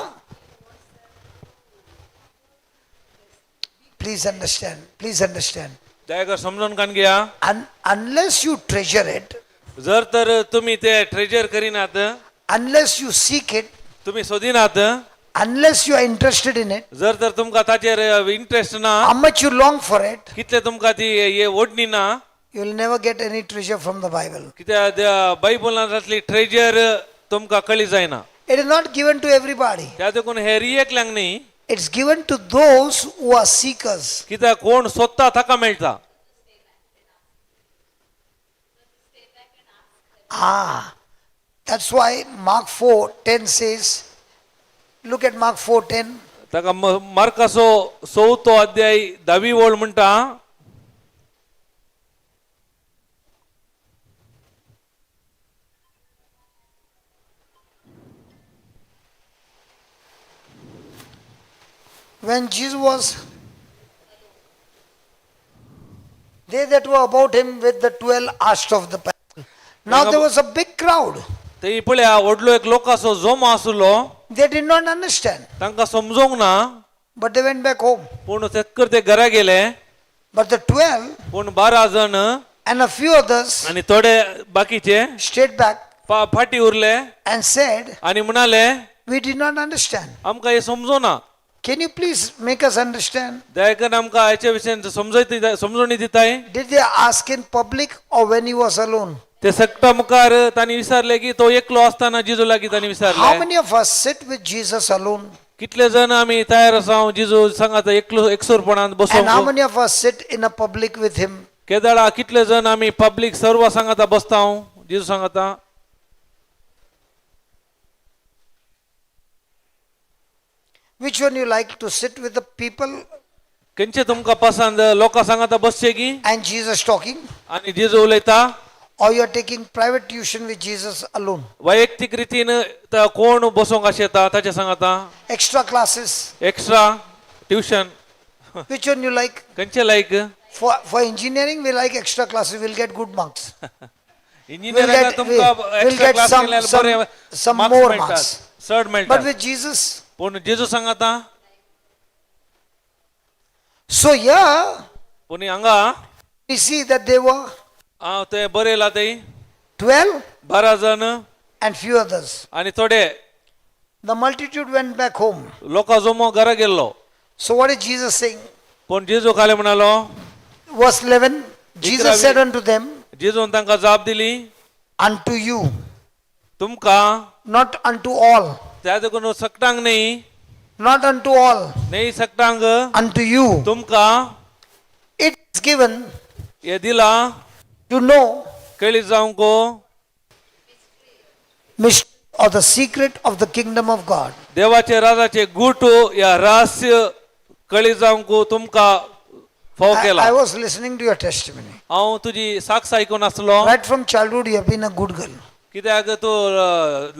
प्लीज अंडरस्टँड दयाकर समजून कान घ्या अनलेस यू ट्रेजर इट जर तर तुम्ही ते ट्रेजर करिनात अनलेस यू सीक इट तुम्ही सोदिनात unless you are interested in it जर तर तुमका ताचेर इंटरेस्ट ना how much you long for it, कितले तुमका ती हे ओढणी ना you will never get any treasure from the Bible. कित्याक बायबलांतली ट्रेजर तुमका कळी जायना It is not given to everybody. त्या देखून हे रियेकल्यांक न्ही It's given to those who are seekers. कित्याक कोण सोदता ताका मेळटा That's why Mark 4:10 says, look at Mark 4:10. ताका मार्काचो 6 अध्याय 10वी ओळ म्हणटा When Jesus was, they that were about him with the 12 asked of the parable. Now there was a big crowd. ते पळया व्हडलो एक लोकांचो जोम आसलो They did not understand, तांकां समजोंक ना but they went back home. पूण तेकर ते घरा गेले But the 12 पूण 12 जण and a few others आणि थोडे बाकीचे stayed back फाटी उरले and said, आणि म्हणाले we did not understand. आमकां हे समजोना Can you please make us understand? दयाकन आमकां हेचे विशयी समजोणी दिताय Did they ask in public or when he was alone? ते सकटा मुखार तांणी विचारले की तो एकलो असताना जिजू लागीं तांणी How विचारले many of us sit with Jesus alone? कितले जण आमी तयार आसा जिजू सांगात एकलो एकसुरपणान And how बसोंक many of us sit in a public with him? केदाळा कितले जण आमी पब्लीक सर्व सांगाता बसता जिजू सांगाता Which one you like, to sit with the people खंयचे तुमकां पसंद लोकां सांगाता बसचे की and Jesus talking, आणि जिजू उलयता or you are taking private tuition with Jesus alone? वैयक्तीक रितीन कोण बसोंक आशेता ताचे सांगाता Extra classes. Extra tuition Which one you like? खंयचे लायक For engineering, we like extra classes. We'll get good marks. इंजिनियरिंगाक तुमकां we'll extra get class some- केल्यार some- बरे some marks more मेळटात, marks. चड But मेळटात with Jesus, पूण जेजू सांगाता so here पूण हांगा we see that there were ते बरयला थंय 12 12 जण and few others. आनी थोडे The multitude went back home. लोकां जमो घरा गेल्लो So what is Jesus saying? पूण जेजू खाले म्हणालो Verse 11, Jesus said unto them, जेजून तांकां जाप दिली unto you, तुमकां not unto all, त्या देखून सकटांक न्ही not unto all, न्ही सकटांक unto you. तुमकां It is given हे दिला to know कळी जावंक mystery or the secret of the kingdom of God. देवाचे राजाचे गुट या रहस्य कळी जावंक तुमकां फाव I केला was listening to your testimony. हांव तुजी साक्ष आयकून आसलो Right from childhood, you have been a good girl. कित्याक तूं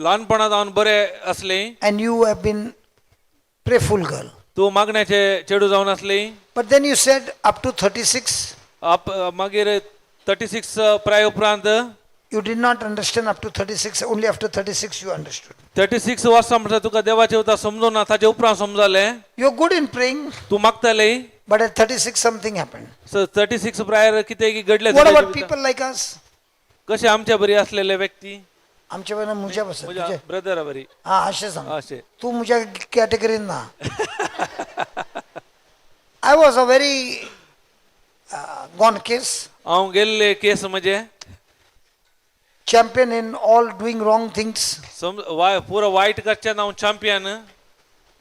ल्हानपणांत हांव बरें असली And you have been prayerful girl. तूं मागण्याचे चेडू जावन असली But then you said up to 36, मागीर 36 प्राय उपरांत you did not understand up to 36. Only after 36 you understood. 36 वर्सां म्हणटा तुका देवाचें उतर समजूं ना ताचे उपरांत समजलें You're good in praying, तूं मागताली but at 36 something happened. So 36 prior कितें घडलें What तुज्या about जिवितांत? people like us? कशे आमच्या बरी असलेले व्यक्ती आमच्या वेळेला मुझ्या बसत म्हज्या तुझे ब्रदरा बरी हा असे सांग अशें तू मुझ्या कॅटेगरीन ना I was a very gone case हांव गेल्ले केस म्हजे champion in all doing wrong things पुरो वायट करचें हांव champion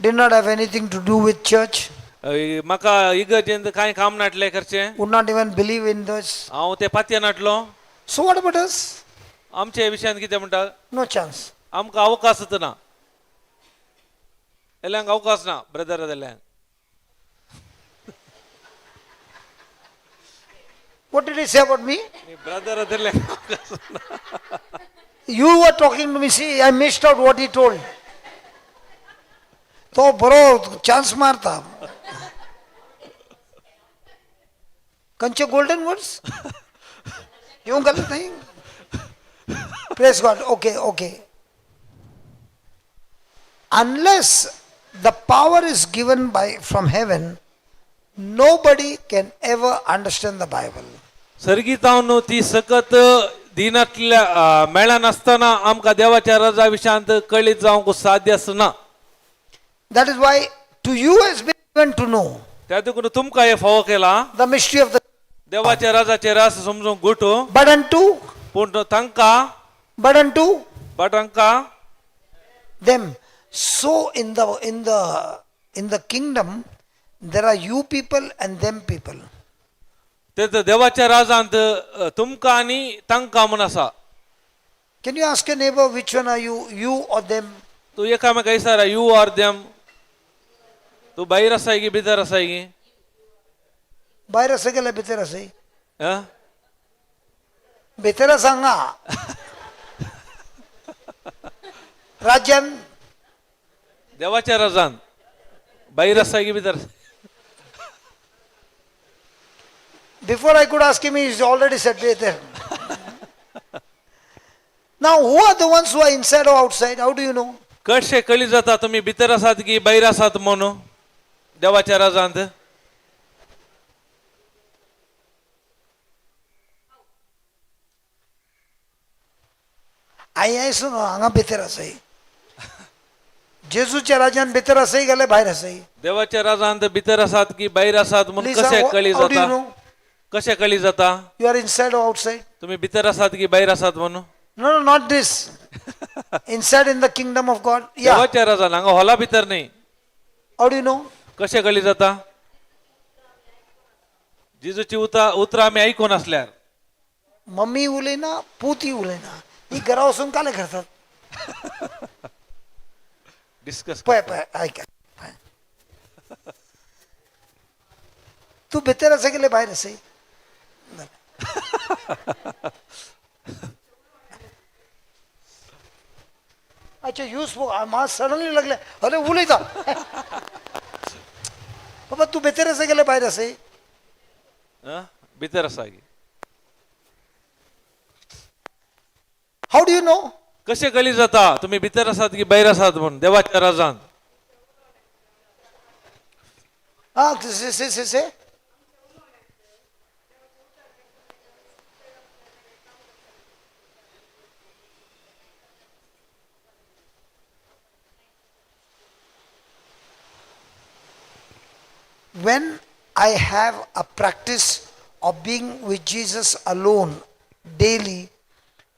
did not have anything to do with church, म्हाका इगर्जेंत कांय काम नाटलें करचें would not even believe in this. हांव ते पातये नाटलो So what about us? आमचे विशयान कितें म्हणटा No chance. आमकां अवकाशच ना एल्यांक अवकाश ना ब्रदर जाल्यांक What did he say about me? Brother जाल्यांक अवकाश ना You were talking to me. See, I missed out what he told. तो बरो चान्स मारता कंचे गोल्डन वर्ड्स यूं गलत नहीं Praise God. Okay, okay. Unless the power is given by from heaven, nobody can ever understand the Bible. सर्गीतावन ती सकत दिनातल्या मेळा नासतना आमकां देवाच्या रजा विशयांत कळीत जावंक साध्य आसना That is why to you has been given to know त्या देखून तुमकां हे फावो केला the mystery of the. देवाच्या राजाचे रास समजूंक गुटू But unto, पूण तांकां but unto तांकां them. So in the kingdom, there are you people and them people. ते देवाच्या राजांत तुमकां आनी तांकां म्हूण आसा Can you ask your neighbor which one are you or them? तूं एकामेका विचारा यू ऑर देम तूं भायर आसाय की भितर आसाय की भायर आसा गेल्या भितर आसाय हं? भितर सांगा राज्यान देवाच्या राजांत भायर आसाय की भितर Before I could ask him, he's already said there. Now, who are the ones who are inside or outside? How do you know? कशें कळी जाता तुमी भितर आसात की भायर आसात म्हणून देवाच्या राजांत आयसो न्हू हांगा भितर आसाय जेजूच्या राज्यान भितर आसाय गेल्यार भायर आसाय देवाच्या राजांत भितर आसात की भायर आसात म्हणून Please, कशें कळी how do you जाता know? कशें कळी जाता You are inside or outside? तुमी भितर आसात की भायर आसात म्हणून No, not this. Inside in the kingdom of God. Yeah. देवाच्या राजान हांगा हॉला भितर न्ही How do you know? कशें कळी जाता जेजूची उतरां आमी आयकून आसल्यार मम्मी उलयना पुती उलयना ही घरा वचून काले करतात डिस्कस पळय पळय आयक पळय. तूं भितर आसा गेले भायर आसाय अच्छा यूज म्हाका सडनली लागले अरे उलयता बाबा तूं भितर आसा गेले भायर आसाय भितर आसा की हाऊ डू यू नो कशें कळी जाता तुमी भितर आसात की भायर आसात म्हणून देवाच्या राजांत हा से when I have a practice of being with Jesus alone daily,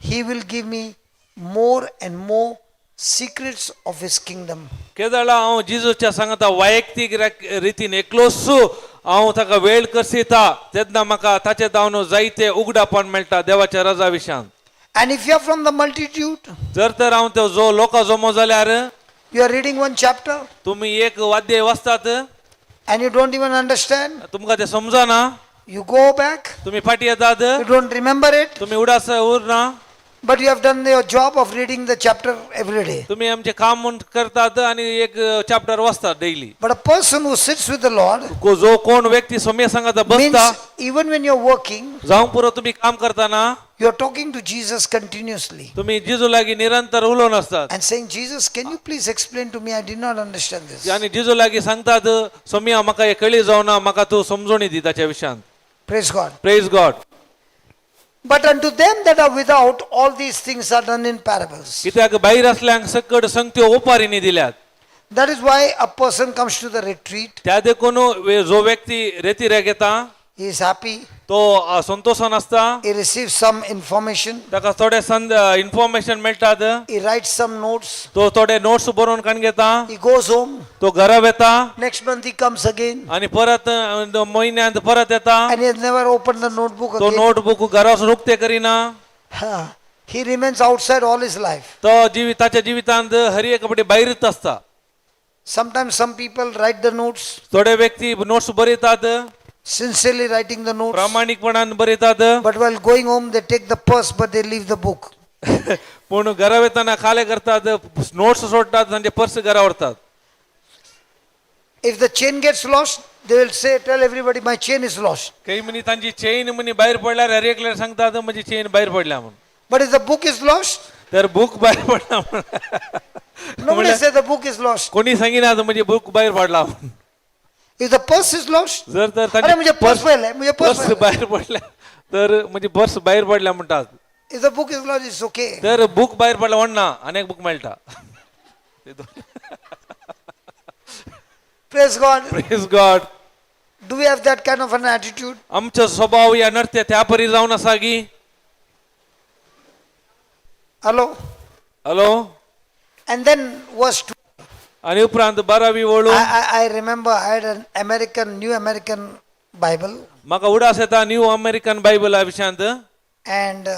He will give me more and more secrets of His kingdom. केदळा हांव जिजूच्या सांगता वैयक्तीक रितीन एकलोसू हांव ताका वेळ करसिता तेन्ना म्हाका ताचे दावन जायते उगडापण मेळटा देवाच्या राजा विशयांत And if you are from the multitude, जर तर हांव तो जो लोक जमो जाल्यार you are reading one chapter, तुमी एक वाद्य वाचतात and you don't even understand, तुमका ते समजना you go back, तुम्ही फाटी येतात you don't remember it, तुम्ही उडास उरना but you have done your job of reading the chapter every day. तुम्ही आमचे काम म्हणून करतात आणि एक चॅप्टर वाचतात daily But a person who sits with the Lord जो कोण व्यक्ती सोम्य संगत means बसता even when you're working, जाऊन पुरो तुम्ही काम करताना you're talking to Jesus continuously तुम्ही जिजू लागी निरंतर उलोन असतात and saying, Jesus, can you please explain to me? I did not understand this. आणि जिजू लागी सांगतात सोम्या म्हाका हे कळी जावना म्हाका तू समजून दी ताच्या विशयान Praise God. Praise God But unto them that are without, all these things are done in parables. कित्याक भायर असल्यांक सकट संगत्यो ओपारीनी दिल्यात That is why a person comes to the retreat. त्या देखून जो व्यक्ती रेती घेता He is happy. तो संतोषान असता He receives some information. ताका थोडे इन्फॉर्मेशन मेळटात He writes some notes. तो थोडे नोट्स बरोवन काण घेता He goes home. तो घरा येता Next month he comes again. आणि परत महिन्यात परत येता And he has never opened the notebook तो again. नोटबुक घरा रुकते Kareena He remains outside all his life. तो ताच्या जिवितांत हर एक कपडे भायरच असता Sometimes some people write the notes, थोडे व्यक्ती नोट्स बरयतात sincerely writing the notes. प्रामाणिकपणान बरयतात But while going home, they take the purse, but they leave the book. पूण घरा येताना खाले करतात नोट्स सोडतात तांचे पर्स घरा व्हरतात If the chain gets lost, they will say, tell everybody, my chain is lost. काही म्हणी तांची चेन म्हणी भायर पडल्यार हर एकल्यार सांगतात म्हजी चेन भायर पडल्या म्हणून But if the book is lost, तर बुक भायर पडला म्हणून nobody say the book is lost. कोणी सांगिना म्हणजे बुक भायर पडला म्हणून If the purse is lost, जर तर अरे मुझे पर्स पाहिलंय, मुझे पर्स पर्स भायर पडल्या तर म्हणजे पर्स भायर पडल्या म्हणतात If the book is lost, it's okay. तर बुक भायर पडला म्हणना अनेक बुक मेळटा Praise God. Praise God Do we have that kind of an attitude? आमचो स्वभाव या नृत्य त्या परी जावन आसा की Hello? Hello And then verse 2. आणि उपरांत 12वी ओळू I remember I had an New American Bible, म्हाका उडास येता न्यू अमेरिकन बायबला विशयांत and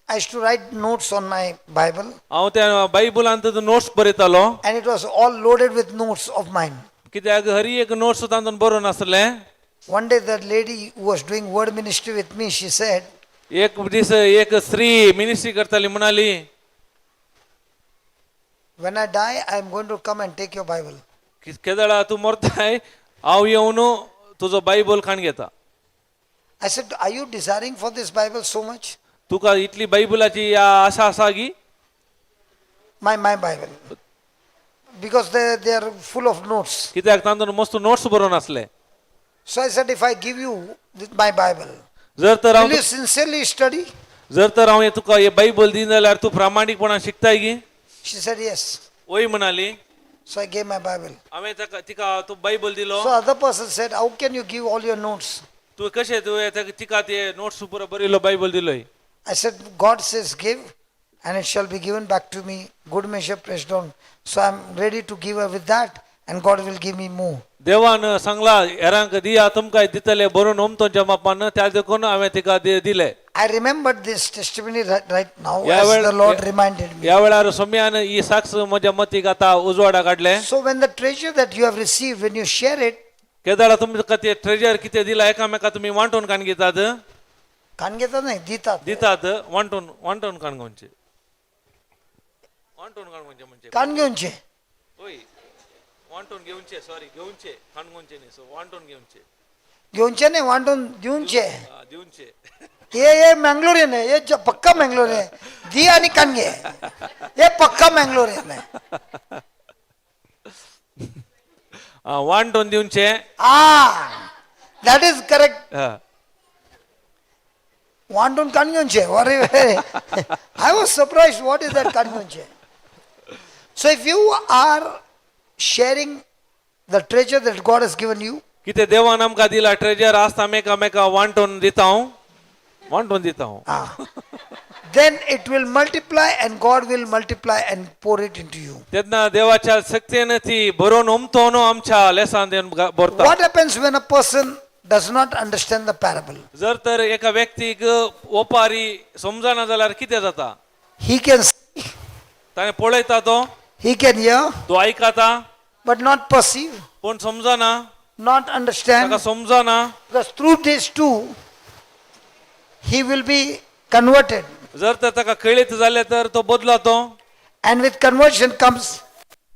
I used to write notes on my Bible, हांव त्या बायबलांत notes बरयतालो and it was all loaded with notes of mine. कित्याक हर एक नोट्स तातूंत बरोवन आसले One day the lady who was doing word ministry with me, she said, एक दीस एक स्त्री मिनिस्ट्री करताली म्हणाली when I die, I am going to come and take your Bible. केदळा तू मरताय हांव येवन तुजो बायबल खाण घेता I said, are you desiring for this Bible so much? तुका इतली बायबलाची आशा आसा की My Bible. Because they are full of notes. कित्याक तातूंत मस्त नोट्स बरोवन आसले So I said, if I give you my Bible, जर तर will you sincerely study? हांव हे तुका हे बायबल दिन जाल्यार तू प्रामाणिकपणान शिकताय की She said, yes. वय म्हणाली So I gave my Bible. हांवें तिका तो बायबल दिलो So other person said, how can you give all your notes? तू कशें तुवें तिका ते नोट्स पुरो बरयलो Bible दिलोय I said, God says give and it shall be given back to me. Good measure pressed down. So I'm ready to give her with that and God will give me more. देवान सांगला हेरांक दिया तुमकां दितले बरोवन उमतोच्या मापान त्या देखून हांवें तिका दिले I remembered this testimony right now Yeah, as well, the Lord yeah. reminded me. ह्या वेळार सोम्यान ही साक्ष म्हज्या मतीक आतां उजवाडा काडले So when the treasure that you have received, when you share it, केदाळा तुमकां ते ट्रेजर कितें दिला एकामेका तुम्ही वांटून काण घेतात कान घेतात नाही दितात दितात वांटून काण घेवचे वांटून काण घेवचे म्हणजे कान घेऊनचे होय वांटून घेवचे सॉरी घेवचे काण घेवचे न्ही सो वांटून घेवचे घेऊनचे नाही वांटून देऊनचे दिवचे ये मंगलोरियन है ये पक्का मंगलोरियन है दी आणि कान घे ये पक्का मंगलोरियन है वांटून दिवचे that is correct. हा. वांटून कान घेऊनचे अरे I was surprised what is that can't घेऊनचे. So if you are sharing the treasure that God has given you, कितें देवान आमकां दिला ट्रेजर आसता एकामेका वांटून दिता हांव then it will multiply and God will multiply and pour it into you. तेन्ना देवाच्या शक्तीन ती भरून उमतो न्हू आमच्या लेसान देवन भरता What happens when a person does not understand the parable? जर तर एका व्यक्तीक ओपारी समजना जाल्यार कितें जाता He can see, ताणें पळयता तो he can hear, तो आयकता but not perceive. पूण समजना not understand. ताका समजना. Because through this too, he will be converted. जर तर ताका कळीत जालें तर तो बदलातो. And with conversion comes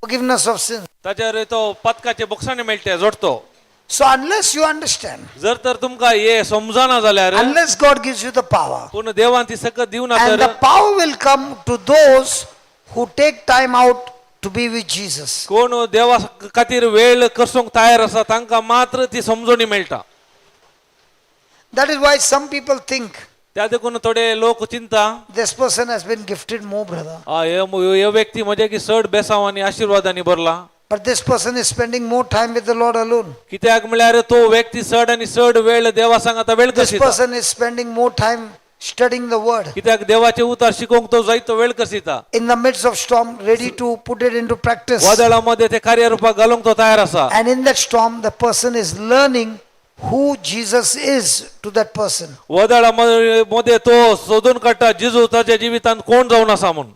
forgiveness of sin. ताचेर तो पदकाचे बक्षाणे मेळटे जोडतो. So unless you understand, जर तर तुमकां हे समजना जाल्यार unless God gives you the power, पूण देवान ती सकत दिवना and the तर power will come to those who take time out to be with Jesus. कोण देवा खातीर वेळ करसूंक तयार आसा तांकां मात्र ती समजोणी मेळटा. That is why some people think त्या देखून थोडे लोक चिंता this person has been gifted more, brother. हे व्यक्ती म्हणजे की चड बेसांव आनी आशिर्वादांनी भरला. But this person is spending more time with the Lord alone. कित्याक म्हळ्यार तो व्यक्ती चड आनी चड वेळ देवा सांगाता वेळ This करसिता. person is spending more time studying the word. कित्याक देवाचे उतार शिकोवंक तो जायतो वेळ करसिता. In the midst of storm, ready to put it into practice. वादळामध्ये ते कार्यरूपाक घालूंक तो तयार आसा. And in that storm, the person is learning who Jesus is to that person. वादळामध्ये तो सोदून काडटा जेजू ताच्या जिवितांत कोण जावन आसा म्हणून.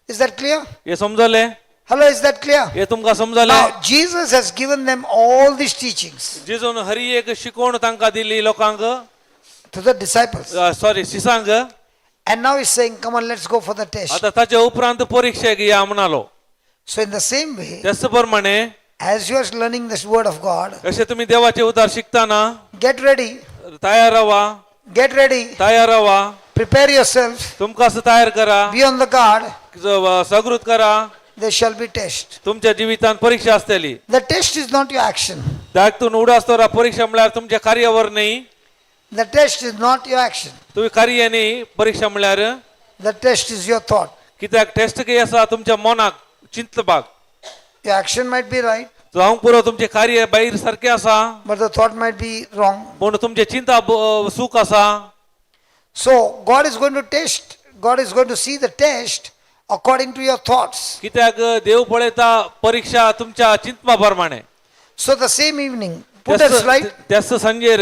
Is that clear? हे समजले? Hello, is that clear? हे तुमकां समजले? Now, Jesus has given them all these teachings जेजून हरी एक शिकोवण तांकां दिली लोकांक, to the disciples. सॉरी शिसांक. And now he's saying, come on, let's go for the test. आता ताचे उपरांत परीक्षेक या म्हणालो. So in the same way, त्याच प्रमाणे as you are learning this word of God, अशें तुम्ही देवाचे उतार शिकताना get ready, तयार रावा, get ready, तयार रावा, prepare yourself, तुमकां असं तयार करा, be on the guard, जागृत करा. there shall be test. तुमच्या जिवितांत परीक्षा आसतली. The test is not your action. त्यातून उडास तोरा परीक्षा म्हळ्यार तुमच्या कार्यावर न्ही. The test is not your action. तुम्ही कार्य न्ही, परीक्षा म्हळ्यार The test is your thought. कित्याक टेस्ट कितें आसा तुमच्या मनाक चिंतपाक. Your action might be right, जावंक पुरो तुमचे कार्य भायर सारकें आसा, but the thought might be wrong. पूण तुमचे चिंता सूख आसा. So God is going to test, God is going to see the test according to your thoughts. कित्याक देव पळयता परीक्षा तुमच्या चिंतपा प्रमाणे. So the same evening, put that slide. त्याच सांजेर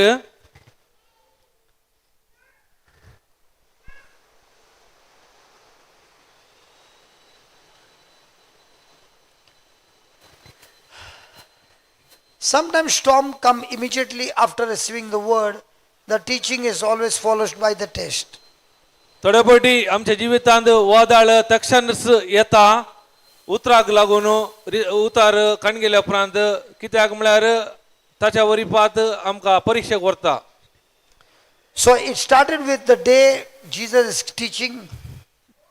Sometimes storm come immediately after receiving the word. The teaching is always followed by the test. थोडे फावटी आमच्या जिवितांत वादळ तक्षणच येता उतराक लागून उतार काण गेल्या उपरांत. कित्याक म्हळ्यार ताच्या वरिपात आमकां परीक्षेक व्हरता. So it started with the day Jesus is teaching,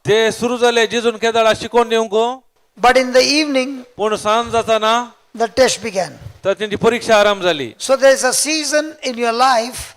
ते सुरू जाले जेजून केदाळा शिकोवन दिवंक. but in the evening पूण सांज जाताना the test began. तर तेंची परीक्षा आराम जाली. So there is a season in your life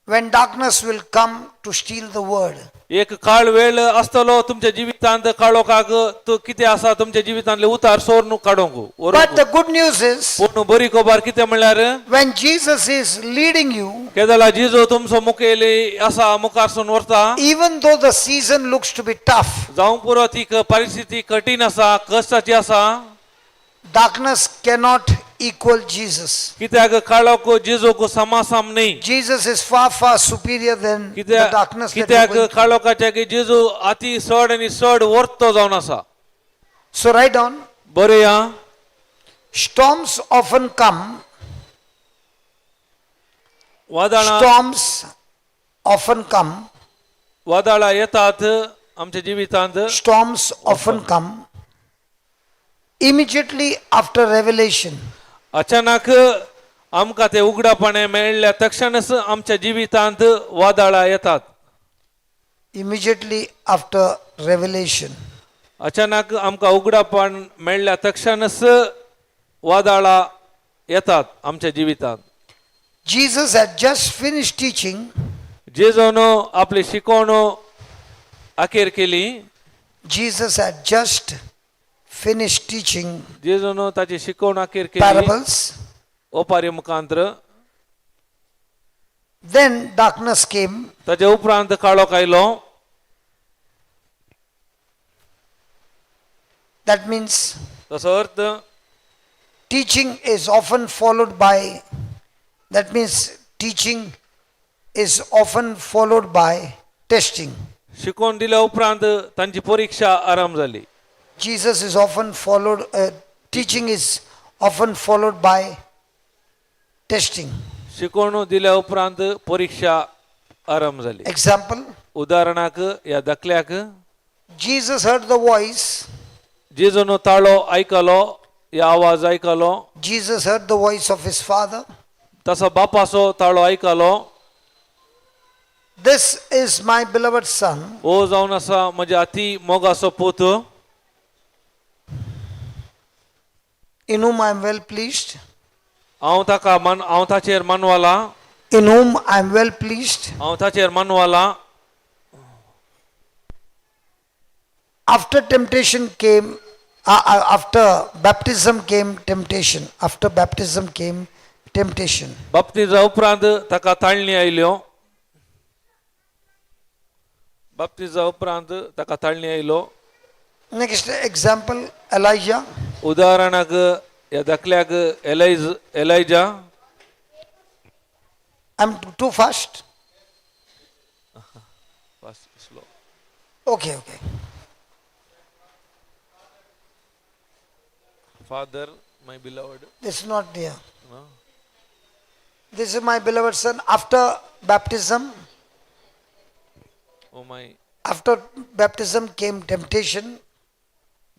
when darkness will come to steal the word. एक काळ वेळ आसतलो तुमच्या जिवितांत काळोखाक तो कितें आसा तुमच्या जिवितांतले उतार सोरून काडूंक. But the good news is, पूण बरी खबर कितें म्हळ्यार when Jesus is leading you, केदाळा जेजू तुमचो मुखेली आसा मुखारसून व्हरता. even though the season looks to be tough, जावंक पुरो ती परिस्थिती कठीण आसा, कश्टाची आसा, darkness cannot equal Jesus. कित्याक काळोख जेजूक समासाम न्ही. Jesus is far, far superior than the darkness that you're कित्याक going through. काळोखाच्या की जेजू अति चड आनी चड वर्तो जावन आसा. So write down, बरया storms often come, वादळां storms often come, वादळां येतात आमच्या जिवितांत. storms often come immediately after revelation. अचानक आमकां ते उगडापणे मेळ्ळ्या तक्षणच आमच्या जिवितांत वादळां येतात. Immediately after revelation. अचानक आमकां उगडापण मेळ्ळ्या तक्षणच वादळां येतात आमच्या जिवितांत. Jesus had just finished teaching. जेजून आपली शिकवण अखेर केली. Jesus had just finished teaching जेजून ताची शिकवण अखेर केली parables. ओपारी मुखांतर. Then darkness came. ताचे उपरांत काळोख आयलो. That means ताचो अर्थ teaching is often followed by, that means teaching is often followed by testing. शिकवण दिल्या उपरांत तांची परीक्षा आराम जाली. Jesus is often followed, teaching is often followed by testing. शिकवणूक दिल्या उपरांत परीक्षा आरंभ झाली. Example, उदाहरणाक या दाखल्याक Jesus heard the voice. जेजून ताळो ऐकलो या आवाज ऐकलो. Jesus heard the voice of his father. तसा बापाचो ताळो ऐकलो. This is my beloved son, ओ जावन आसा म्हजे अति मोगाचो पूत in whom I am well pleased. हांव ताचेर मनवाला. In whom I am well pleased. हांव ताचेर मनवाला. After temptation came, after baptism came temptation. After baptism came temptation. बाप्तिजा उपरांत ताका ताळणी आयल्यो. बाप्तिजा उपरांत ताका ताळणी आयलो. Next example, Elijah. उदाहरणाक या दाखल्याक एलायजा. I'm too fast. Okay. Father, my beloved. This is not here. This is my beloved son. After baptism, Oh my. after baptism came temptation.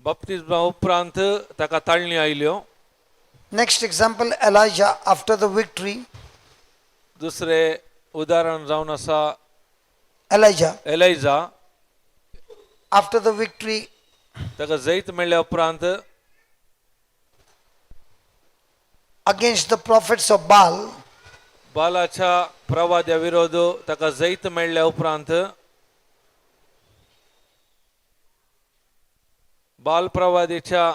बाप्तिस्मा उपरांत ताका ताळणी आयल्यो. Next example, Elijah after the victory. दुसरे उदाहरण जावन आसा Elijah एलायजा. after the victory, ताका जैत मेळ्ळ्या उपरांत against the prophets of Baal, बालाच्या प्रवाद्या विरोध ताका जैत मेळ्ळ्या उपरांत बाल प्रवादीच्या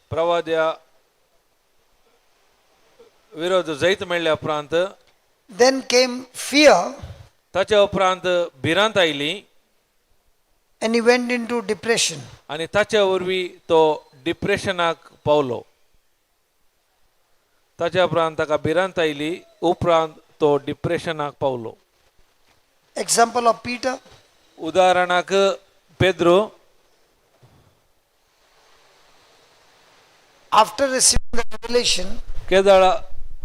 प्रवाद्या विरोध जैत मेळ्ळ्या उपरांत then came fear, ताच्या उपरांत भिरांत oily and he went into depression. आनी ताच्या वरवीं तो डिप्रेशनाक पावलो. ताच्या उपरांत ताका भिरांत आयली उपरांत तो डिप्रेशनाक पावलो. Example of Peter, उदाहरणाक Pedro. after receiving the revelation, केदाळ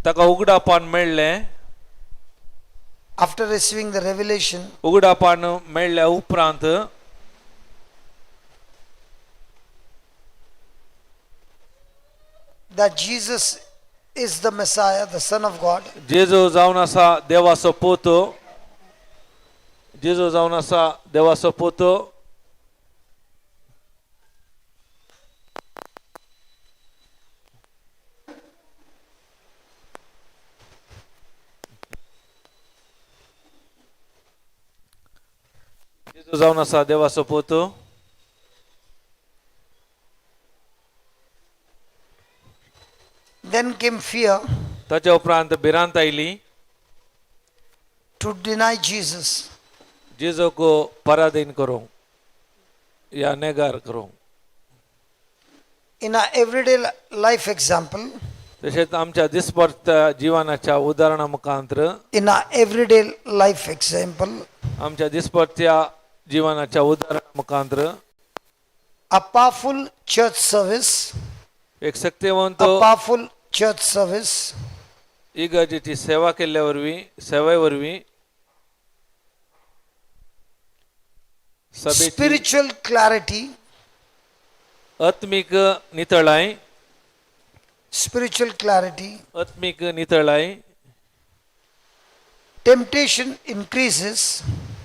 ताका उगडापान मेळ्ळें. after receiving the revelation, उगडापान मेळ्ळ्या उपरांत that Jesus is the Messiah, the Son of God, जेजू जावन आसा देवाचो पूत. जेजू जावन आसा देवाचो पूत. जेजू जावन आसा देवाचो पूत. then came fear ताच्या उपरांत भिरांत आयली to deny Jesus. जेजूक पराधीन करूंक या नेगार करूंक. In our everyday life example, तशेंच आमच्या दिसपट्ट जिवनाच्या उदाहरणा मुखांतर in our everyday life example, आमच्या दिसपट्ट्या जिवनाच्या उदाहरणा मुखांतर a powerful church service, एक शक्तिवंत a powerful church service इगर्जेची सेवा केल्ल्या वरवीं सेवे वरवीं सभेची spiritual clarity, आत्मीक नितळाय. spiritual clarity, आत्मीक नितळाय. temptation increases,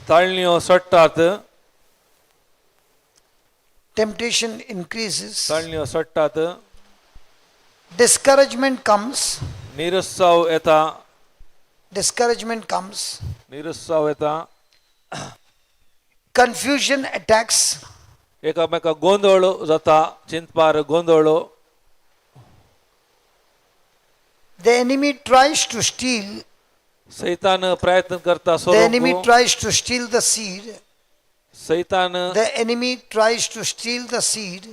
ताळण्यो सडटात. temptation increases, ताळण्यो सडटात. discouragement comes, निरुत्साव येता. discouragement comes, निरुत्साव येता. confusion attacks, एकामेकाक गोंधळ जाता. चिंतपार गोंधळ. the enemy tries to steal, सैतान प्रयत्न करता the enemy सोडूंक. tries to steal the seed, सैतान the enemy tries to steal the seed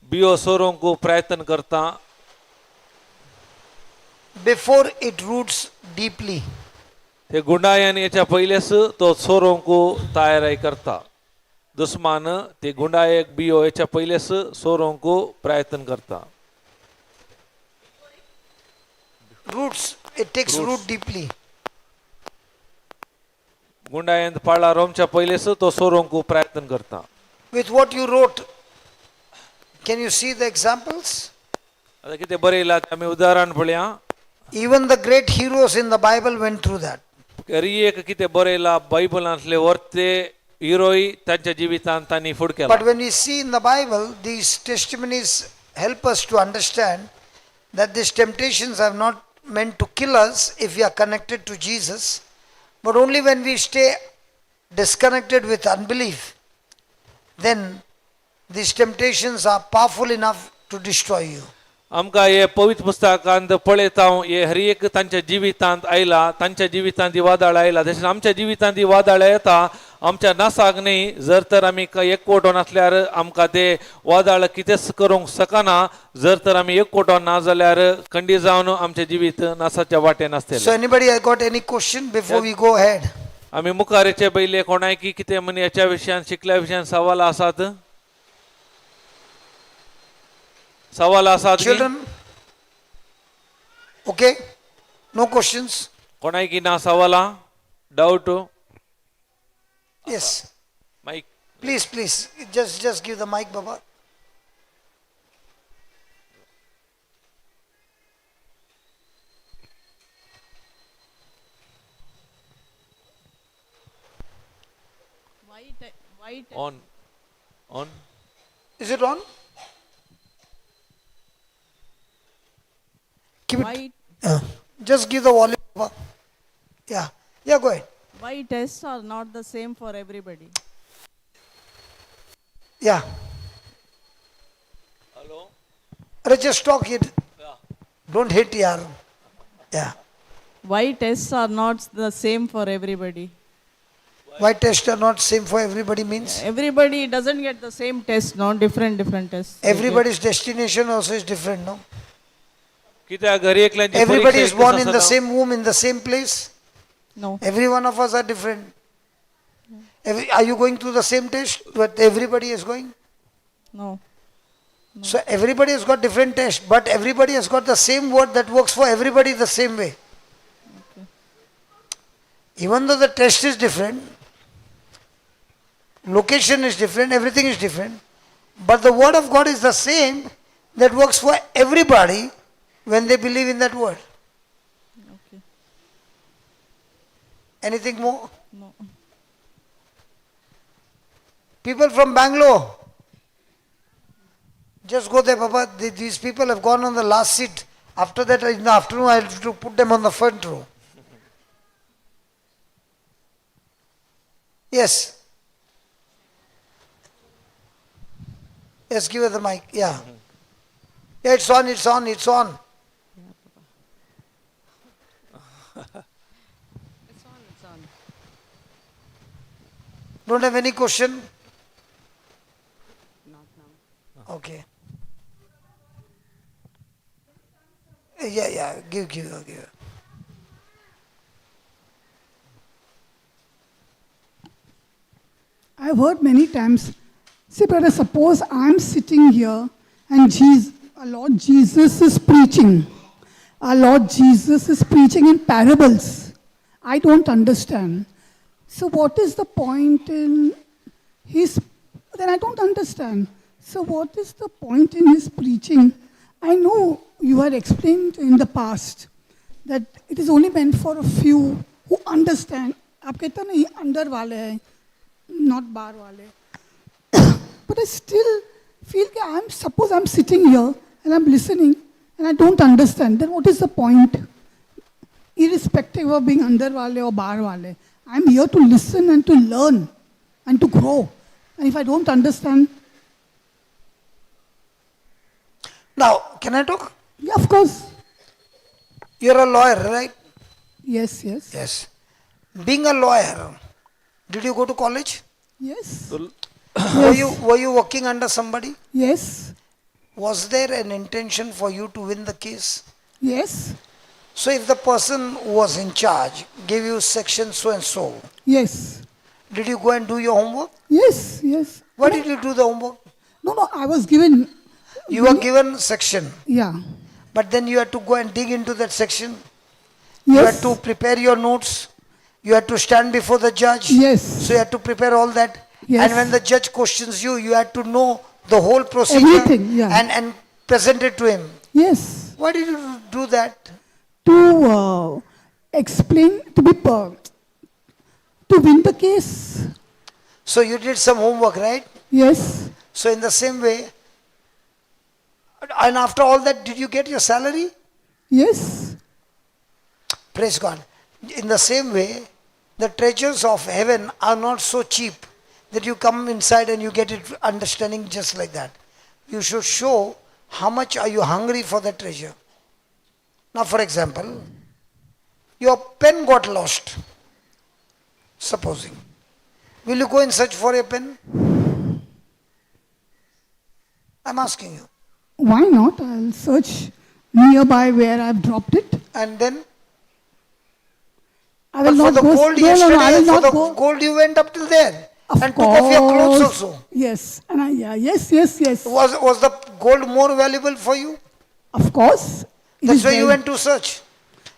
बियो सोरोंक प्रयत्न करता before it roots deeply. ते गुंडायन याच्या पयलेच तो सोरोंक तयारी करता. दुस्मान ते गुंडायक बियो याच्या पयलेच सोरोंक प्रयत्न करता. Roots, it takes root deeply. गुंडायेंत पाळा रोमच्या पयलेस तो सोरोंक प्रयत्न करता. With what you wrote, can you see the examples? आता कितें बरयलां तें आमी उदाहरण पळया. Even the great heroes in the Bible went through that. रियेक कितें बरयलां बायबलांतले वर्ते हिरोय तांच्या जिवितांत तांणी फुड केला. But when we see in the Bible, these testimonies help us to understand that these temptations are not meant to kill us if we are connected to Jesus, but only when we stay disconnected with unbelief, then these temptations are powerful enough to destroy you. आमकां हे पवित्र पुस्तकांत पळयता हे हर एक तांच्या जिवितांत आयला, तांच्या जिवितांत ही वादळ आयला, तशेंच आमच्या जिवितांत ही वादळ येता आमच्या नासाक न्ही. जर तर आमी एकवटून आसल्यार आमकां ते वादळ कितेंच करूंक शकना. जर तर आमी एकवटून ना जाल्यार खंडी जावन आमचें जिवीत नासाच्या वाटेन So आसतलें. anybody got any question before we go ahead? आमी मुखारेचे पयले कोणाय की कितें म्हण हेच्या विशयान शिकल्या विशयान सवाल आसात? सवाल आसात की? Children? Okay? No questions? कोणाय की ना सवालां? Doubt? Yes. Mike Please, just give the mic, Baba. White on. Is it on? Keep it. white Just give the volume. Baba. Yeah, go ahead. white tests are not the same for everybody. Yeah. Hello? Just talk it. Don't hit yaar. Yeah. White tests are not the same for everybody. Why tests are not same for everybody means? Everybody doesn't get the same test, no? Different tests. they get. Everybody's destination also is different, no? कित्याक घरी एकल्यांची Everybody is परीक्षा born एक in the आसता. same womb, in the same place. No. Every one of us are different. Are you going through the same test that everybody is going? No. So everybody has got different tests, but everybody has got the same word that works for everybody the same way. Even though the test is different, location is different, everything is different, but the word of God is the same that works for everybody when they believe in that word. Okay. Anything more? No. People from Bangalore, just go there, Baba. These people have gone on the last seat. After that, in the afternoon, I have to put them on the front row. Yes. Yes, give her the mic. Yeah. Yeah, it's on. It's on. It's on. Don't have any question? Not now. Okay. Yeah. Give her. I've heard many times, see, brother, suppose I'm sitting here and our Lord Jesus is preaching. Our Lord Jesus is preaching in parables. I don't understand. So what is the point in then I don't understand. So what is the point in his preaching? I know you had explained in the past that it is only meant for a few who understand. आप कहते हैं ना ये अंदर वाले हैं, not बाहर वाले. But I still feel that suppose I'm sitting here and I'm listening and I don't understand, then what is the point? Irrespective of being andar wale or bahar wale, I'm here to listen and to learn and to grow. And if I don't understand, Now, can I talk? yeah, of course. You're a lawyer, right? Yes. Yes. Being a lawyer, did you go to college? Yes. Were you working under somebody? Yes. Was there an intention for you to win the case? Yes. So if the person who was in charge gave you section so and so, Yes. did you go and do your homework? Yes. Why did you do the homework? No, I was given. You were given section. Yeah. But then you had to go and dig into that section. You had Yes. to prepare your notes. You had to stand before the judge. Yes. So you had to prepare all that. Yes. And when the judge questions you, you had to know the whole procedure Everything, yeah. and present it to him. Yes. Why did you do that? To explain, to win the case. So you did some homework, right? Yes. So in the same way, and after all that, did you get your salary? Yes. Praise God. In the same way, the treasures of heaven are not so cheap that you come inside and you get it understanding just like that. You should show how much are you hungry for the treasure. Now, for example, your pen got lost. Supposing. Will you go and search for a pen? I'm asking you. Why not? I'll search nearby where I've dropped it. And then, I but will for not the go. gold No, no, yesterday, no, I will for not the go. gold you went up till there. Of And took off your clothes course. also. Yes. And yes. Was the gold more valuable for you? Of course. It That's is why you there. went to search.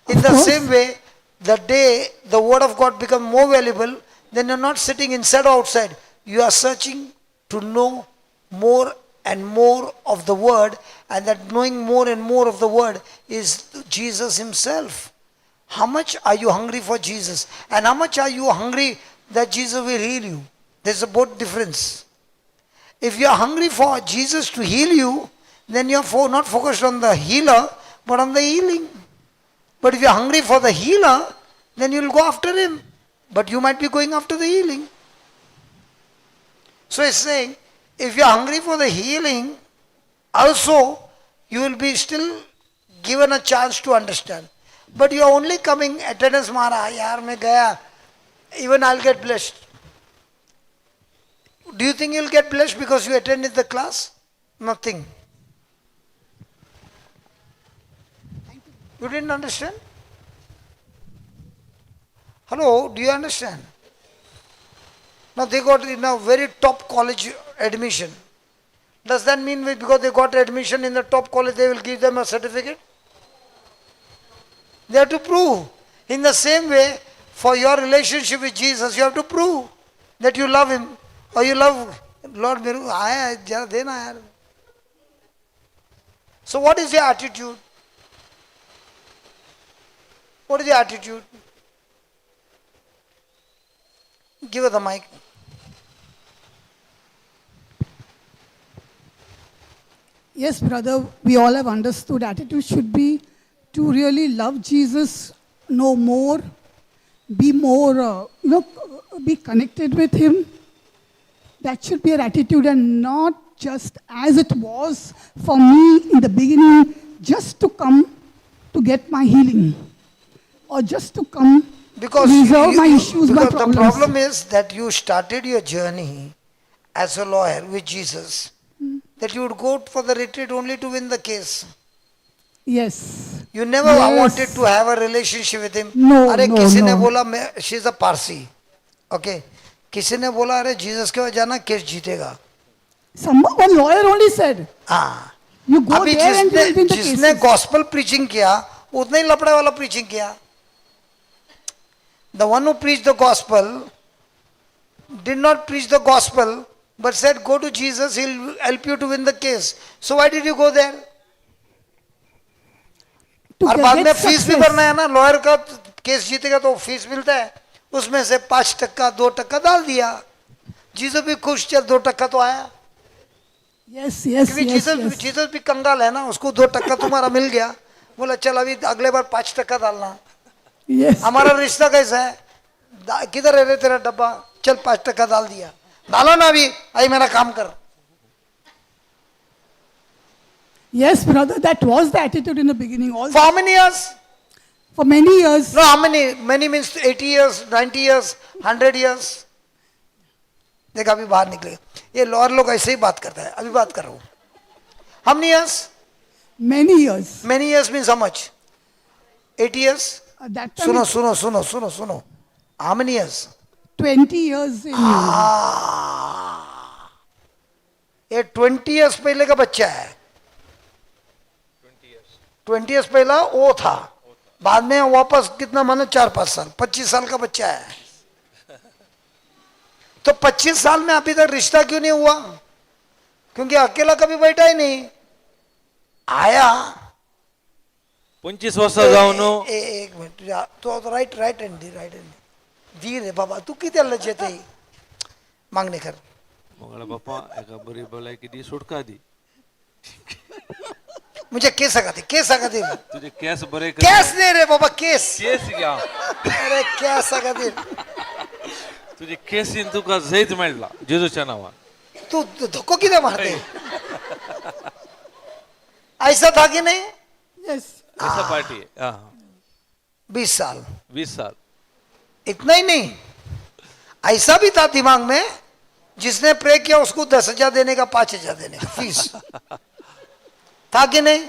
In Of the course. same way, the day the word of God become more valuable, then you're not sitting inside or outside. You are searching to know more and more of the word, and that knowing more and more of the word is Jesus himself. How much are you hungry for Jesus? And how much are you hungry that Jesus will heal you? There's a both difference. If you are hungry for Jesus to heal you, then you are not focused on the healer, but on the healing. But if you are hungry for the healer, then you will go after him. But you might be going after the healing. So it's saying, if you are hungry for the healing, also you will be still given a chance to understand. But you are only coming attendance mara, yaar main gaya, even I'll get blessed. Do you think you'll get blessed because you attended the class? Nothing. You didn't understand? Hello, do you understand? Now they got in a very top college admission. Does that mean because they got admission in the top college, they will give them a certificate? They have to prove. In the same way, for your relationship with Jesus, you have to prove that you love him or you love Lord. So what is your attitude? What is your attitude? Give her the mic. Yes, brother, we all have understood attitude should be to really love Jesus, know more, be more, be connected with him. That should be our attitude and not just as it was for me in the beginning, just to come to get my healing or just to come Because, to resolve my issues, my because the problems. problem is that you started your journey as a lawyer with Jesus, that you would go for the retreat only to win the case. Yes. You never Yes. wanted to have a relationship with him. No, अरे no, किसी ने no. बोला she is a Parsi. Okay. किसी ने बोला अरे Jesus के पास जाना केस जीतेगा. One lawyer only said, हाँ. you go अभी there and you will win the जिसने cases. गॉस्पल प्रीचिंग किया उतना ही लपड़े वाला प्रीचिंग किया. The one who preached the gospel did not preach the gospel but said go to Jesus, he'll help you to win the case. So why did you go there? To और बाद get में fees भी success. भरना है ना. Lawyer का case जीतेगा तो फीस मिलता है, उसमें से 5% 2% डाल दिया. जीसस भी खुश, चल 2% तो आया. Yes, yes, क्योंकि yes, yes. जीसस भी कंगाल है ना, उसको 2% तुम्हारा मिल गया. बोला चल अभी अगले बार 5% डालना. Yes. हमारा रिश्ता कैसा है? किधर है रे तेरा डब्बा? चल 5% डाल दिया. डालो ना अभी, आई मेरा काम कर. Yes, brother, that was the attitude in the beginning. All For how many years? for many years. No, how many? Many means 80 years, 90 years, 100 years. देखा अभी बाहर निकले. ये लॉयर लोग ऐसे ही बात करता है. अभी बात कर रहा हूँ. How many years? Many years. Many years means how much? 80 years? At that time, सुनो it- सुनो सुनो सुनो सुनो. How many years? 20 years. In, ये 20 years पहले का बच्चा है. 20 ईयर्स पहला वो था, बाद में वापस कितना मानो 4-5 साल, 25 साल का बच्चा है। तो 25 साल में अभी तक रिश्ता क्यों नहीं हुआ? क्योंकि अकेला कभी बैठा ही नहीं, आया। 25 वर्ष जाऊन एक मिनिट, तो राईट हँडी धीर रे बाबा, तू किती लज्जत आहे, मागणी कर. मग बाप्पा एका बरी बोलाय की दी सुटका दी मुझे केस का दे तुझे केस बरे कर केस नाही रे बाबा, केस. केस घ्या अरे केस का दे. तुझे केसीन तुका जैत मेळला जेजूच्या नावात. तू धक्को किती मारते? ऐसा था कि नहीं? Yes. ऐसा पार्टी है हाँ 20 साल, 20 साल. इतना ही नहीं, ऐसा भी था दिमाग में, जिसने प्रे किया उसको 10,000 देने का, 5,000 देने का फीस था कि नहीं?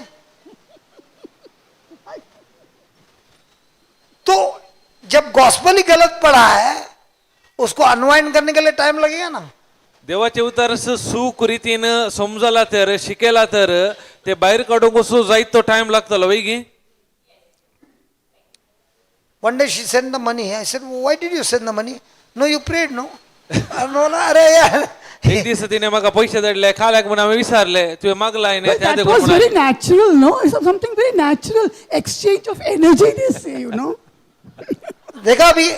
तो जब गॉस्पल ही गलत पढ़ा है, उसको अनवाइंड करने के लिए टाइम लगेगा ना. देवाचे उतार सुख रीतीनं समजला तर शिकेला तर ते बाहेर काढून कसं जाईत तो टाइम लागतलो वै की. One day she sent the money. I said, why did you send the money? No, you prayed, no? अरे यार, एक दिवस तिने मग पैसे दडले खाल्याक म्हणून आम्ही विचारले तुझे मागलाय But that was very natural, no? It's something very natural. Exchange of energy, they say, you know. देखा अभी.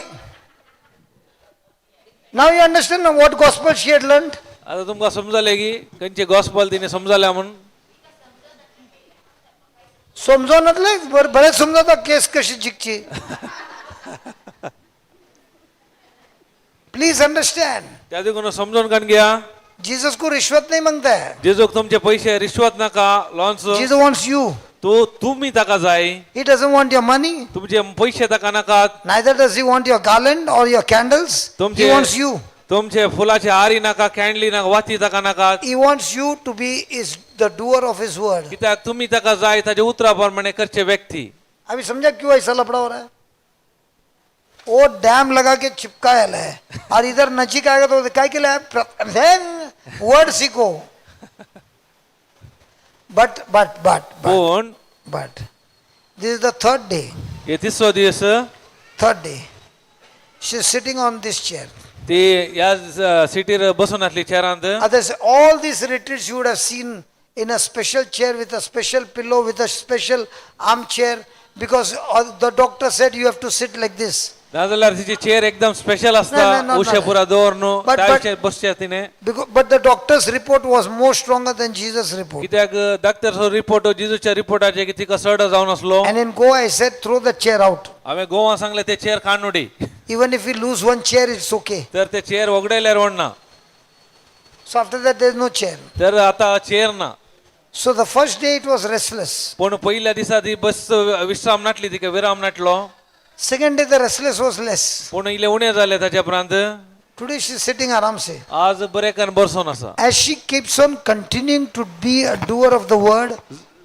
Now you understand what gospel she had learned? आता तुमका समजाले की कंचे गॉस्पल तिने समजाल्या म्हणून. समजवण्यातले बरेच समजवतात केस कशी जिंकची. प्लीज अंडरस्टँड, त्या दिवशी समजून काढ घ्या. जीसस को रिश्वत नहीं मांगता है. जेजूक तुमचे पैसे रिश्वत नका लॉन्स. Jesus wants you. तो तुम्ही ताका जाय. He doesn't want your money. तुमचे पैसे ताका नकात. Neither does he want your garland or your candles. He तुमचे wants you. तुमचे फुलाचे आरी नका कॅन्डली नका वाती ताका नकात. He wants you to be the doer of his word. कित्याक तुम्ही ताका जाय ताचे उतराप्रमाणे करचे व्यक्ती. अभी समझा क्यों ऐसा लफड़ा हो रहा है? वो डैम लगा के चिपकाया है, और इधर नजीक आएगा तो क्या के लिए वर्ड सीखो. बट पण this is the third day. हे तिसरो दिवस Third day, she is sitting on this chair. ते या सिटीर बसून असली चेरांत. Others, all these retreats you would have seen in a special chair with a special pillow, with a special armchair, because the doctor said you have to sit like this. नाजाल्यार तिची chair एकदम special No, असता no. उशेपुरा दवरनु But- त्या बसच्या तिने. But the doctor's report was more stronger than Jesus' report. कित्याक doctor report जिजूच्या रिपोर्टाचे की तिका सड जावन असलो. And in Goa, I said, throw the chair out. हांवें गोवा सांगले ते chair काडूडी. Even if we lose one chair, it's okay. तर ते chair वगडयल्यार वडना. So after that, there's no chair. तर आता चेअर ना. So the first day it was restless. पण पहिल्या दिसा ती बस विश्राम नाटली तिका विराम नाटलो. Second day the restless was less. पण इले उणे जाले ताच्या उपरांत. Today she's sitting aram se. आज बरे कन बरसून आसा. As she keeps on continuing to be a doer of the word,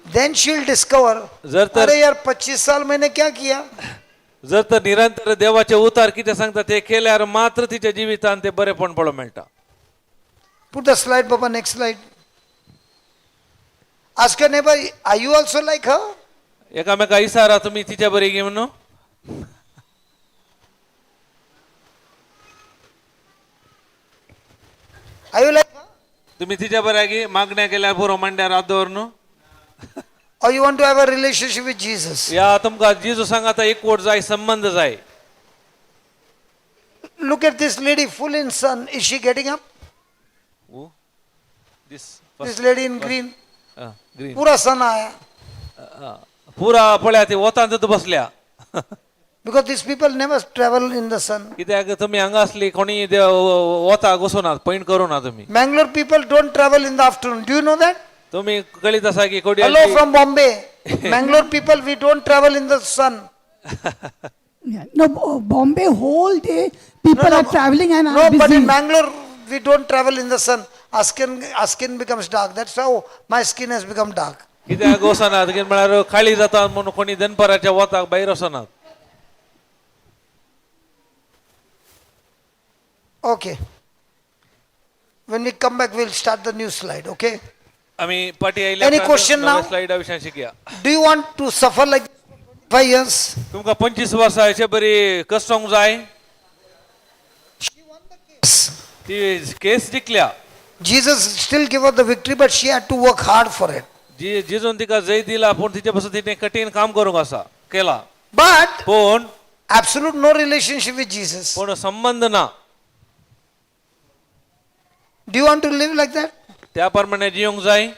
then she'll discover, जर तर अरे यार 25 साल मैंने क्या किया. जर तर निरंतर देवाचे उतार किती सांगता ते केल्यावर मात्र तिच्या जिवितांत ते बरेपण पळो मेळटा. Put the slide, Baba, next slide. Ask your neighbor, are you also like her? एकामेका इसारा तुम्ही तिच्या बरी गे म्हणून. Are you like her? तुम्ही तिच्या बऱ्या गे मागण्या केल्या पुरो मांड्यार आदवरनु. Or you want to have a relationship with Jesus? या तुमका जिजू सांगाता एकवट जाय संबंध जाय. Look at this lady full in sun. Is she getting up? This lady in green. Green पूरा sun आया. पुरा पळ्या ते वतांत बसल्या. Because these people never travel in the sun. कित्याक तुम्ही हांगा असली कोणी वता घुसोनात पैण करूना तुम्ही. Bangalore people don't travel in the afternoon. Do you know that? तुम्ही कळीत असा की कोडी Hello from Bombay. Bangalore people, we don't travel in the sun. Yeah. No, Bombay whole day people are traveling and No, are but busy. in Bangalore we don't travel in the sun. Our skin becomes dark. That's how my skin has become dark. कित्याक वसनात की म्हळ्यार खाली जातात म्हणून कोणी दनपराच्या वताक भायर वसनात. Okay. When we come back, we'll start the new slide. Okay. आम्ही पाठी आयल्या Any question now? स्लाइडा विषयी शिकया. Do you want to suffer like 5 years? तुमका 25 वर्षाचे बरी कष्ट जाय. ती केस जिंकल्या. Jesus still gave her the victory, but she had to work hard for it. जिजून तिका जय दिला पण तिच्यापासून तिने कठीण काम करूंक असा केला. But पण absolute no relationship with Jesus. पण संबंध ना. Do you want to live like that? त्याप्रमाणे जियोंक जाय.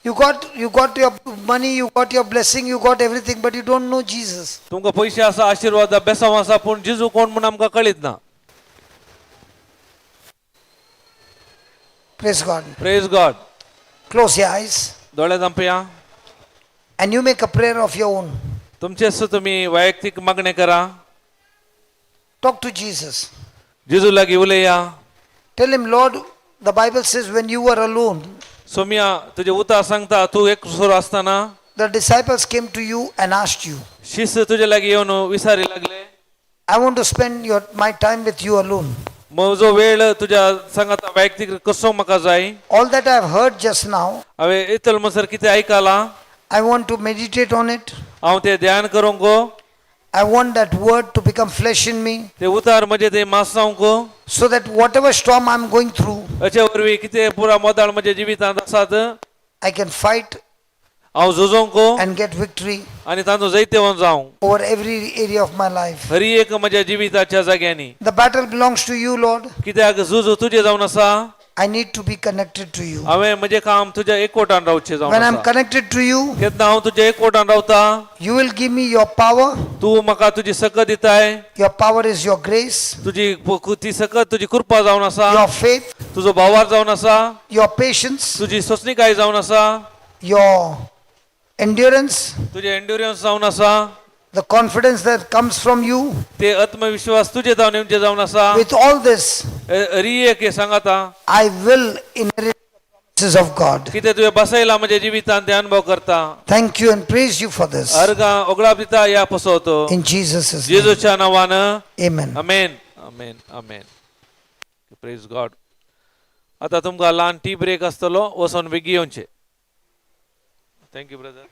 You got your money, you got your blessing, you got everything, but you don't know Jesus. तुमका पैसे असा आशीर्वाद बेसाव असा पण जिजू कोण म्हणून आमका कळीत ना. Praise God. Praise God. Close your eyes डोळे दांपया. and you make a prayer of your own. तुमचेच तुम्ही वैयक्तिक मागणे करा. Talk to Jesus. जिजू लागी उलया. Tell him, Lord, the Bible says when you were alone, Saumya तुझे उतार सांगता तू एकसुर असताना the disciples came to you and asked you, शिष्य तुझे लागी येऊन विचारी लागले. I want to spend my time with you alone. मग जो वेळ तुझ्या संगत वैयक्तिक कसो म्हाका जाय. All that I have heard just now, हांवे इतल म्हणसर कितें आयकला I want to meditate on it. हांव ते ध्यान करूंक गो. I want that word to become flesh in me, ते उतार म्हणजे ते मास जावंक गो. so that whatever storm I'm going through, हाचे वरवीं कितें पुरा मोदाळ म्हज्या जिवितांत आसात I can fight हांव झुजोंक गो and get victory आनी तांचो जैतेवन जावं over every area of my life. हर एक म्हज्या जिविताच्या जाग्यांनी. The battle belongs to you, Lord. कित्याक झुज तुझे जावन आसा. I need to be connected to you. हांवें म्हजें काम तुज्या एकवटान रावचें जावन When I'm आसा. connected to you, केन्ना हांव तुज्या एकवटान रावता you will give me your power. तूं म्हाका तुजी सकत दिताय. Your power is your grace, तुजी ती सकत तुजी कृपा जावन आसा. your faith, तुजो भावार जावन आसा. your patience, तुजी सोंसणीकाय जावन आसा. your endurance, तुजे एंड्युरन्स जावन आसा. the confidence that comes from you. ते आत्मविश्वास तुजे जावन येवचे जावन आसा. With all this, हरी एक हे सांगाता I will inherit the promises of God. कितें तुवें बसयला म्हज्या जिवितांत ते अनुभव करता. Thank you and praise you for this. अर्गा ओगळाप दिता या पसवतो In Jesus' name. जेजूच्या नावान. Amen. Amen amen amen. Praise God. आता तुमकां ल्हान टी ब्रेक आसतलो वचोन बेगी येवचें. Thank you brother.